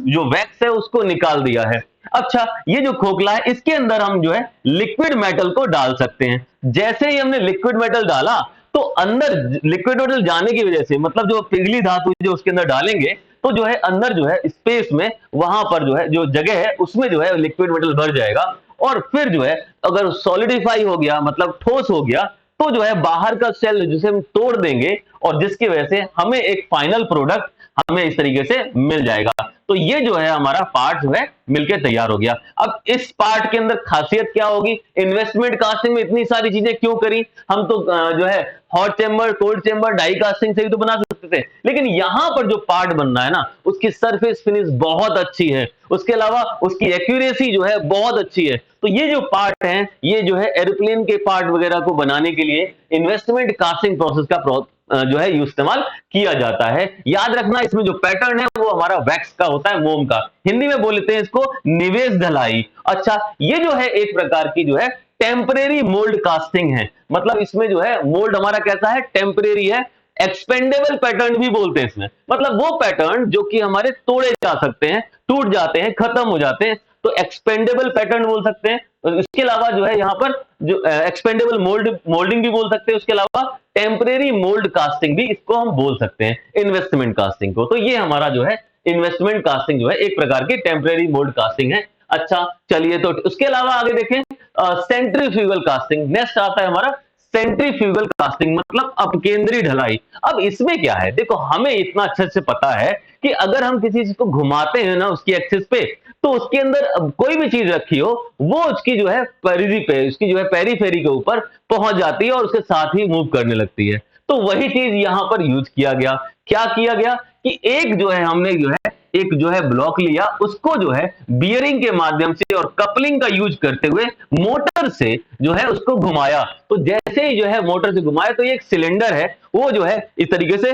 जो वैक्स है उसको निकाल दिया है। अच्छा, ये जो खोखला है इसके अंदर हम जो है लिक्विड मेटल को डाल सकते हैं। जैसे ही हमने लिक्विड मेटल डाला तो अंदर लिक्विड मेटल जाने की वजह से, मतलब जो पिघली धातु जो उसके अंदर डालेंगे तो जो है अंदर जो है स्पेस में, वहां पर जो है जो जगह है उसमें जो है लिक्विड मेटल भर जाएगा, और फिर जो है अगर सॉलिडिफाई हो गया, मतलब ठोस हो गया, तो जो है बाहर का सेल जिसे हम तोड़ देंगे और जिसकी वजह से हमें एक फाइनल प्रोडक्ट हमें इस तरीके से मिल जाएगा। तो ये जो है हमारा पार्ट जो है मिलके तैयार हो गया। अब इस पार्ट के अंदर खासियत क्या होगी, इन्वेस्टमेंट कास्टिंग में इतनी सारी चीजें क्यों करी, हम तो जो है hot chamber, cold chamber, die casting से भी तो बना सकते थे, लेकिन यहां पर जो पार्ट बन रहा है ना उसकी सरफेस फिनिश बहुत अच्छी है, उसके अलावा उसकी एक्यूरेसी जो है बहुत अच्छी है। तो ये जो पार्ट है, ये जो है एरोप्लेन के पार्ट वगैरह को बनाने के लिए इन्वेस्टमेंट कास्टिंग प्रोसेस का जो है इस्तेमाल किया जाता है। याद रखना, इसमें जो पैटर्न है वो हमारा वैक्स का होता है, मोम का, हिंदी में बोलते हैं इसको निवेश ढलाई। अच्छा, ये जो है एक प्रकार की जो है टेम्परेरी मोल्ड कास्टिंग है, मतलब इसमें जो है मोल्ड हमारा कैसा है, टेम्परेरी है। एक्सपेंडेबल पैटर्न भी बोलते हैं इसमें, मतलब वो पैटर्न जो कि हमारे तोड़े जा सकते हैं, टूट जाते हैं, खत्म हो जाते हैं, तो एक्सपेंडेबल पैटर्न बोल सकते हैं। और इसके अलावा जो है यहाँ पर जो एक्सपेंडेबल मोल्डिंग भी बोल सकते हैं, उसके अलावा टेम्परेरी मोल्ड कास्टिंग भी इसको हम बोल सकते हैं, इन्वेस्टमेंट कास्टिंग को। तो ये हमारा जो है इन्वेस्टमेंट कास्टिंग जो है एक प्रकार की टेम्परेरी मोल्ड कास्टिंग है। अच्छा, चलिए, तो उसके अलावा आगे देखें सेंट्रीफ्यूगल कास्टिंग, नेक्स्ट आता है हमारा सेंट्रीफ्यूगल कास्टिंग, मतलब अपकेंद्री ढलाई। अब इसमें क्या है, देखो हमें इतना अच्छे से पता है कि अगर हम किसी चीज को घुमाते हैं ना उसकी एक्सिस पे, तो उसके अंदर कोई भी चीज रखी हो वो उसकी जो है परिधि पे, उसकी जो है पेरीफेरी के ऊपर पहुंच जाती है और उसके साथ ही मूव करने लगती है। तो वही चीज यहां पर यूज किया गया। क्या किया गया कि एक जो है हमने जो है एक जो है ब्लॉक लिया, उसको जो है बियरिंग के माध्यम से और कपलिंग का यूज करते हुए मोटर से जो है उसको घुमाया। तो जैसे ही जो है मोटर से घुमाया तो ये एक सिलेंडर है, वो जो है इस तरीके से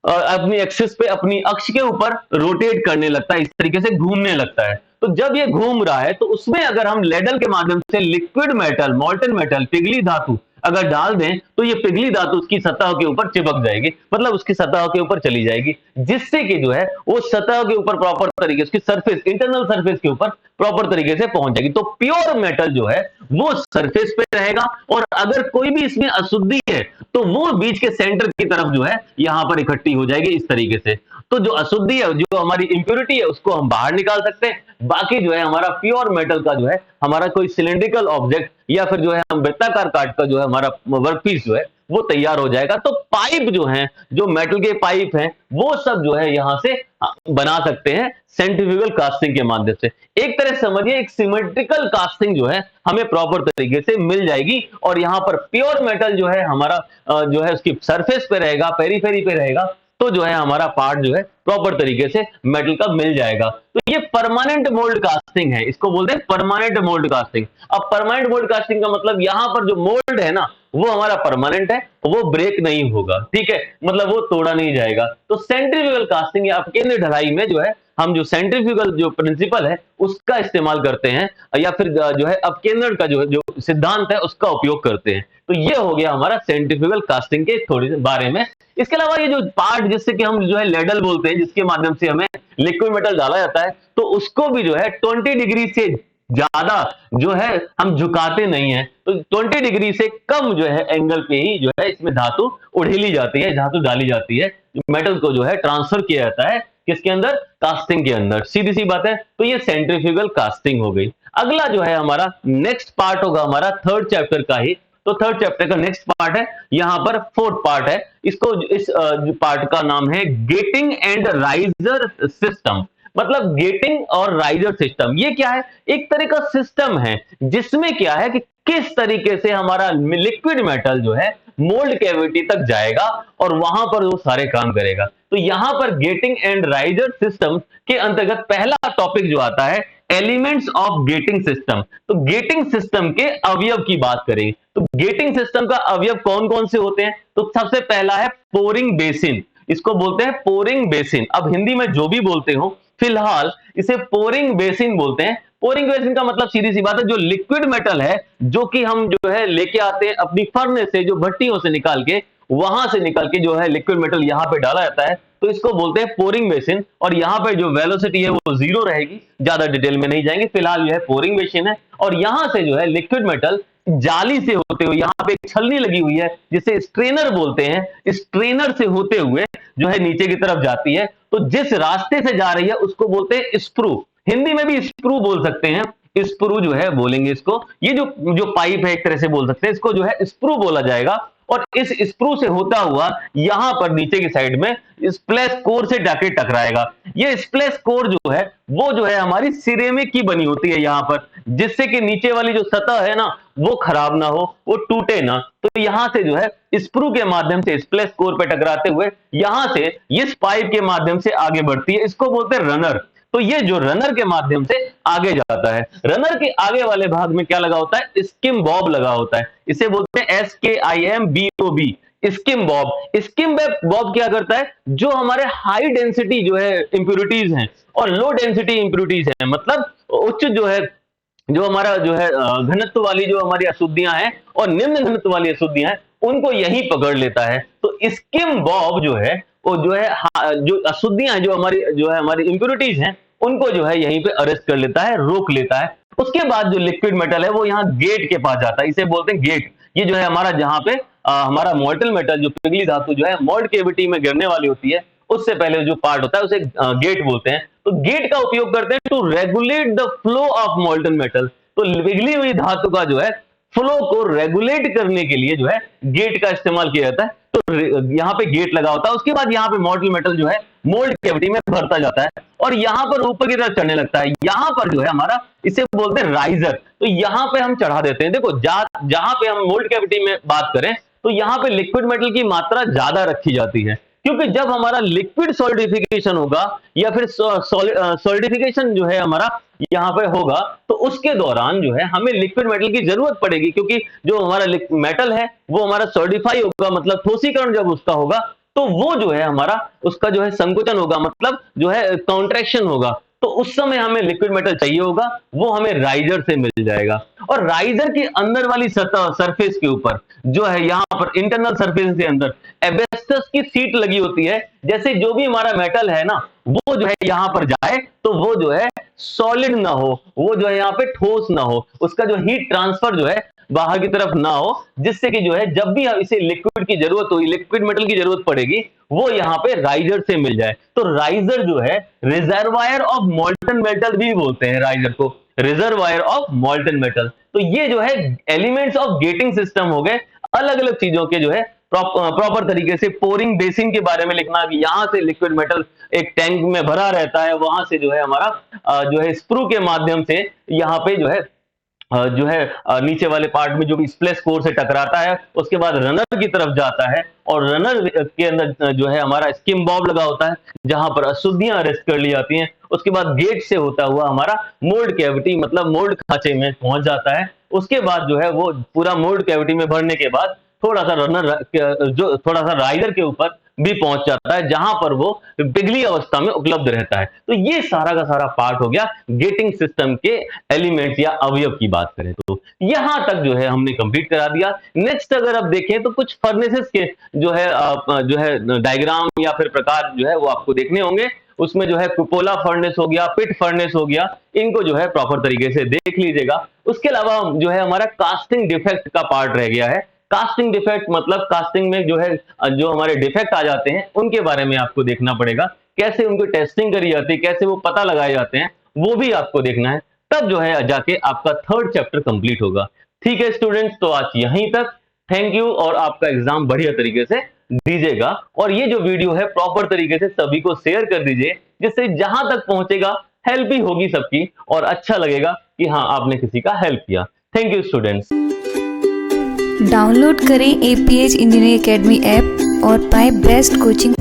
अपनी एक्सिस पे, अपनी अक्ष के ऊपर रोटेट करने लगता है, इस तरीके से घूमने लगता है। तो जब ये घूम रहा है तो उसमें अगर हम लेडल के माध्यम से लिक्विड मेटल, मोल्टन मेटल, पिघली धातु अगर डाल दें तो ये पिघली धातु उसकी सतह के ऊपर चिपक जाएगी, मतलब उसकी सतह के ऊपर चली जाएगी, जिससे कि जो है वो सतह के ऊपर प्रॉपर तरीके से सरफेस, इंटरनल सरफेस के ऊपर प्रॉपर तरीके से पहुंच जाएगी। तो प्योर मेटल जो है वो सरफेस पे रहेगा, और अगर कोई भी इसमें अशुद्धि है तो वो बीच के सेंटर की तरफ जो है यहां पर इकट्ठी हो जाएगी इस तरीके से। तो जो अशुद्धि है, जो हमारी इंप्योरिटी है, उसको हम बाहर निकाल सकते हैं। बाकी जो है हमारा प्योर मेटल का जो है हमारा कोई सिलेंड्रिकल ऑब्जेक्ट या फिर जो है हम वृत्ताकार काट का जो है हमारा वर्कपीस जो है वो तैयार हो जाएगा। तो पाइप जो है, जो मेटल के पाइप हैं, वो सब जो है यहां से बना सकते हैं सेंट्रीफ्यूगल कास्टिंग के माध्यम से। एक तरह समझिए एक सिमेट्रिकल कास्टिंग जो है हमें प्रॉपर तरीके से मिल जाएगी, और यहां पर प्योर मेटल जो है हमारा जो है उसकी सरफेस पे रहेगा, पेरीफेरी पे रहेगा, तो जो है हमारा पार्ट जो है प्रॉपर तरीके से मेटल का मिल जाएगा। तो ये परमानेंट मोल्ड कास्टिंग है, इसको बोलते हैं परमानेंट मोल्ड कास्टिंग। अब परमानेंट मोल्ड कास्टिंग का मतलब यहां पर जो मोल्ड है ना वो हमारा परमानेंट है, वो ब्रेक नहीं होगा, ठीक है, मतलब वो तोड़ा नहीं जाएगा। तो सेंट्रीफ्यूगल कास्टिंग या अपकेंद्र ढलाई में जो है हम जो सेंट्रीफ्यूगल जो प्रिंसिपल है उसका इस्तेमाल करते हैं, या फिर जो है अपकेंद्र का जो सिद्धांत है उसका उपयोग करते हैं। तो ये हो गया हमारा सेंट्रीफ्यूगल कास्टिंग के थोड़ी बारे में। इसके अलावा ये जो पार्ट जिससे कि हम जो है लेडल बोलते हैं, जिसके माध्यम से हमें लिक्विड मेटल डाला जाता है, तो उसको भी जो है 20 डिग्री से ज्यादा जो है हम झुकाते नहीं है, तो 20 डिग्री से कम जो है एंगल पे ही जो है इसमें धातु उड़ेली जाती है, धातु डाली जाती है, मेटल को जो है ट्रांसफर किया जाता है किसके अंदर, कास्टिंग के अंदर। सीधी सी बात है। तो ये सेंट्रीफ्यूगल कास्टिंग हो गई। अगला जो है हमारा नेक्स्ट पार्ट होगा हमारा थर्ड चैप्टर का ही। तो थर्ड चैप्टर का नेक्स्ट पार्ट है, यहां पर फोर्थ पार्ट है, इसको इस पार्ट का नाम है गेटिंग एंड राइजर सिस्टम। मतलब गेटिंग और राइजर सिस्टम ये क्या है, एक तरह का सिस्टम है जिसमें क्या है कि किस तरीके से हमारा लिक्विड मेटल जो है मोल्ड कैविटी तक जाएगा और वहां पर वो सारे काम करेगा। तो यहां पर गेटिंग एंड राइजर सिस्टम के अंतर्गत पहला टॉपिक जो आता है एलिमेंट्स ऑफ गेटिंग सिस्टम। तो गेटिंग सिस्टम के अवयव की बात करें तो गेटिंग सिस्टम का अवयव कौन कौन से होते हैं। तो सबसे पहला है पोरिंग बेसिन, इसको बोलते हैं पोरिंग बेसिन। अब हिंदी में जो भी बोलते हो फिलहाल इसे पोरिंग बेसिन बोलते हैं। पोरिंग बेसिन का मतलब सीधी सी बात है, जो लिक्विड मेटल है जो कि हम जो है लेके आते हैं अपनी फर्नेस से, जो भट्टियों से निकाल के, वहां से निकाल के जो है लिक्विड मेटल यहाँ पे डाला जाता है, तो इसको बोलते हैं पोरिंग बेसिन। और यहाँ पे जो वेलोसिटी है वो 0 रहेगी, ज्यादा डिटेल में नहीं जाएंगे, फिलहाल यह पोरिंग बेसिन है। और यहां से जो है लिक्विड मेटल जाली से होते हुए, यहाँ पे एक छलनी लगी हुई है जिसे स्ट्रेनर बोलते हैं, स्ट्रेनर से होते हुए जो है नीचे की तरफ जाती है। तो जिस रास्ते से जा रही है उसको बोलते हैं स्प्रू, हिंदी में भी स्प्रू बोल सकते हैं, स्प्रू जो है बोलेंगे इसको। ये जो पाइप है एक तरह से बोल सकते हैं, इसको जो है स्प्रू बोला जाएगा। और इस स्प्रू से होता हुआ यहां पर नीचे की साइड में स्प्लैश कोर से जाके टकराएगा। ये स्प्लैश कोर जो है वो जो है हमारी सिरेमिक की बनी होती है यहाँ पर, जिससे कि नीचे वाली जो सतह है ना वो खराब ना हो, वो टूटे ना। तो यहां से जो है स्प्रू के माध्यम से स्प्लैश कोर पे टकराते हुए यहां से इस पाइप के माध्यम से आगे बढ़ती है, इसको बोलते हैं रनर। तो ये जो रनर के माध्यम से आगे जाता है, रनर के आगे वाले भाग में क्या लगा होता है, स्किम बॉब लगा होता है, इसे बोलते हैं SKIMBOB, scheme Bob. Scheme Bob क्या करता है, जो हमारे हाई डेंसिटी जो है इंप्यूरिटीज हैं और लो डेंसिटी इंप्यूरिटीज हैं, मतलब उच्च जो है, जो हमारा जो है घनत्व वाली जो हमारी अशुद्धियां हैं और निम्न घनत्व वाली अशुद्धियां हैं, उनको यही पकड़ लेता है। तो स्किम बॉब जो है वो जो है जो अशुद्धियां हैं, जो है हमारी इंप्यूरिटीज हैं, उनको जो है यहीं पे अरेस्ट कर लेता है, रोक लेता है। उसके बाद जो लिक्विड मेटल है वो यहाँ गेट के पास जाता है, इसे बोलते हैं गेट। ये जो है हमारा जहां पे हमारा मोल्टन मेटल, जो पिघली धातु जो है मोल्ड केविटी में गिरने वाली होती है, उससे पहले जो पार्ट होता है उसे गेट बोलते हैं। तो गेट का उपयोग करते हैं to regulate the flow of molten metal. तो पिघली हुई धातु का जो है फ्लो को रेगुलेट करने के लिए जो है गेट का इस्तेमाल किया जाता है। तो यहाँ पे गेट लगा होता है। उसके बाद यहाँ पे मोल्टन मेटल जो है मोल्ड कैविटी में भरता जाता है और यहाँ पर ऊपर की तरफ चढ़ने लगता है। यहाँ पर जो है हमारा, इसे बोलते हैं राइजर। तो यहाँ पे हम चढ़ा देते हैं। देखो जहां पे हम मोल्ड कैविटी में बात करें तो यहाँ पे लिक्विड मेटल की मात्रा ज्यादा रखी जाती है, क्योंकि जब हमारा लिक्विड सॉलिडिफिकेशन होगा या फिर सॉलिडिफिकेशन जो है हमारा यहाँ पे होगा, तो उसके दौरान जो है हमें लिक्विड मेटल की जरूरत पड़ेगी, क्योंकि जो हमारा मेटल है वो हमारा सॉलिडिफाई होगा, मतलब ठोसीकरण जब उसका होगा तो वो जो है हमारा, उसका जो है संकुचन होगा, मतलब जो है कॉन्ट्रैक्शन होगा। तो उस समय हमें लिक्विड मेटल चाहिए होगा, वो हमें राइजर से मिल जाएगा। और राइजर के अंदर वाली सतह, सरफेस के ऊपर जो है यहाँ पर इंटरनल सरफेस के अंदर एस्बेस्टस की सीट लगी होती है। जैसे जो भी हमारा मेटल है ना, वो जो है यहाँ पर जाए तो वो जो है सॉलिड ना हो, वो जो है यहाँ पे ठोस ना हो, उसका जो हीट ट्रांसफर जो है बाहर की तरफ ना हो, जिससे कि जो है जब भी इसे लिक्विड की जरूरत होगी, लिक्विड मेटल की जरूरत पड़ेगी, वो यहाँ पे राइजर से मिल जाए। तो राइजर जो है रिजर्वायर ऑफ मोल्टन मेटल भी बोलते हैं राइजर को, रिजर्वायर ऑफ मोल्टन मेटल। तो ये जो है एलिमेंट्स ऑफ गेटिंग सिस्टम हो गए, अलग अलग चीजों के जो है प्रॉपर तरीके से। पोरिंग बेसिन के बारे में लिखना कि यहाँ से लिक्विड मेटल एक टैंक में भरा रहता है, वहां से जो है हमारा जो है स्क्रू के माध्यम से यहाँ पे जो है नीचे वाले पार्ट में जो भी स्प्लैश कोर से टकराता है, उसके बाद रनर की तरफ जाता है और रनर के अंदर जो है हमारा स्किम बॉब लगा होता है, जहां पर अशुद्धियां अरेस्ट कर ली जाती हैं। उसके बाद गेट से होता हुआ हमारा मोल्ड कैविटी, मतलब मोल्ड खांचे में पहुंच जाता है। उसके बाद जो है वो पूरा मोल्ड कैविटी में भरने के बाद थोड़ा सा राइजर के ऊपर भी पहुंच जाता है, जहां पर वो पिघली अवस्था में उपलब्ध रहता है। तो ये सारा का सारा पार्ट हो गया गेटिंग सिस्टम के एलिमेंट्स या अवयव की बात करें तो। यहां तक जो है हमने कंप्लीट करा दिया। नेक्स्ट अगर आप देखें तो कुछ फर्नेसेस के जो है डायग्राम या फिर प्रकार जो है वो आपको देखने होंगे। उसमें जो है कुपोला फर्नेस हो गया, पिट फर्नेस हो गया, इनको जो है प्रॉपर तरीके से देख लीजिएगा। उसके अलावा जो है हमारा कास्टिंग डिफेक्ट का पार्ट रह गया है। कास्टिंग डिफेक्ट मतलब कास्टिंग में जो है जो हमारे डिफेक्ट आ जाते हैं उनके बारे में आपको देखना पड़ेगा, कैसे उनकी टेस्टिंग करी जाती है, कैसे वो पता लगाए जाते हैं, वो भी आपको देखना है। तब जो है जाके आपका 3rd चैप्टर कंप्लीट होगा। ठीक है स्टूडेंट्स, तो आज यहीं तक। थैंक यू, और आपका एग्जाम बढ़िया तरीके से दीजिएगा। और ये जो वीडियो है प्रॉपर तरीके से सभी को शेयर कर दीजिए, जिससे जहां तक पहुंचेगा हेल्प ही होगी सबकी और अच्छा लगेगा कि हाँ आपने किसी का हेल्प किया। Thank you students. डाउनलोड करें APH इंजीनियरिंग एकेडमी ऐप और पाएं बेस्ट कोचिंग।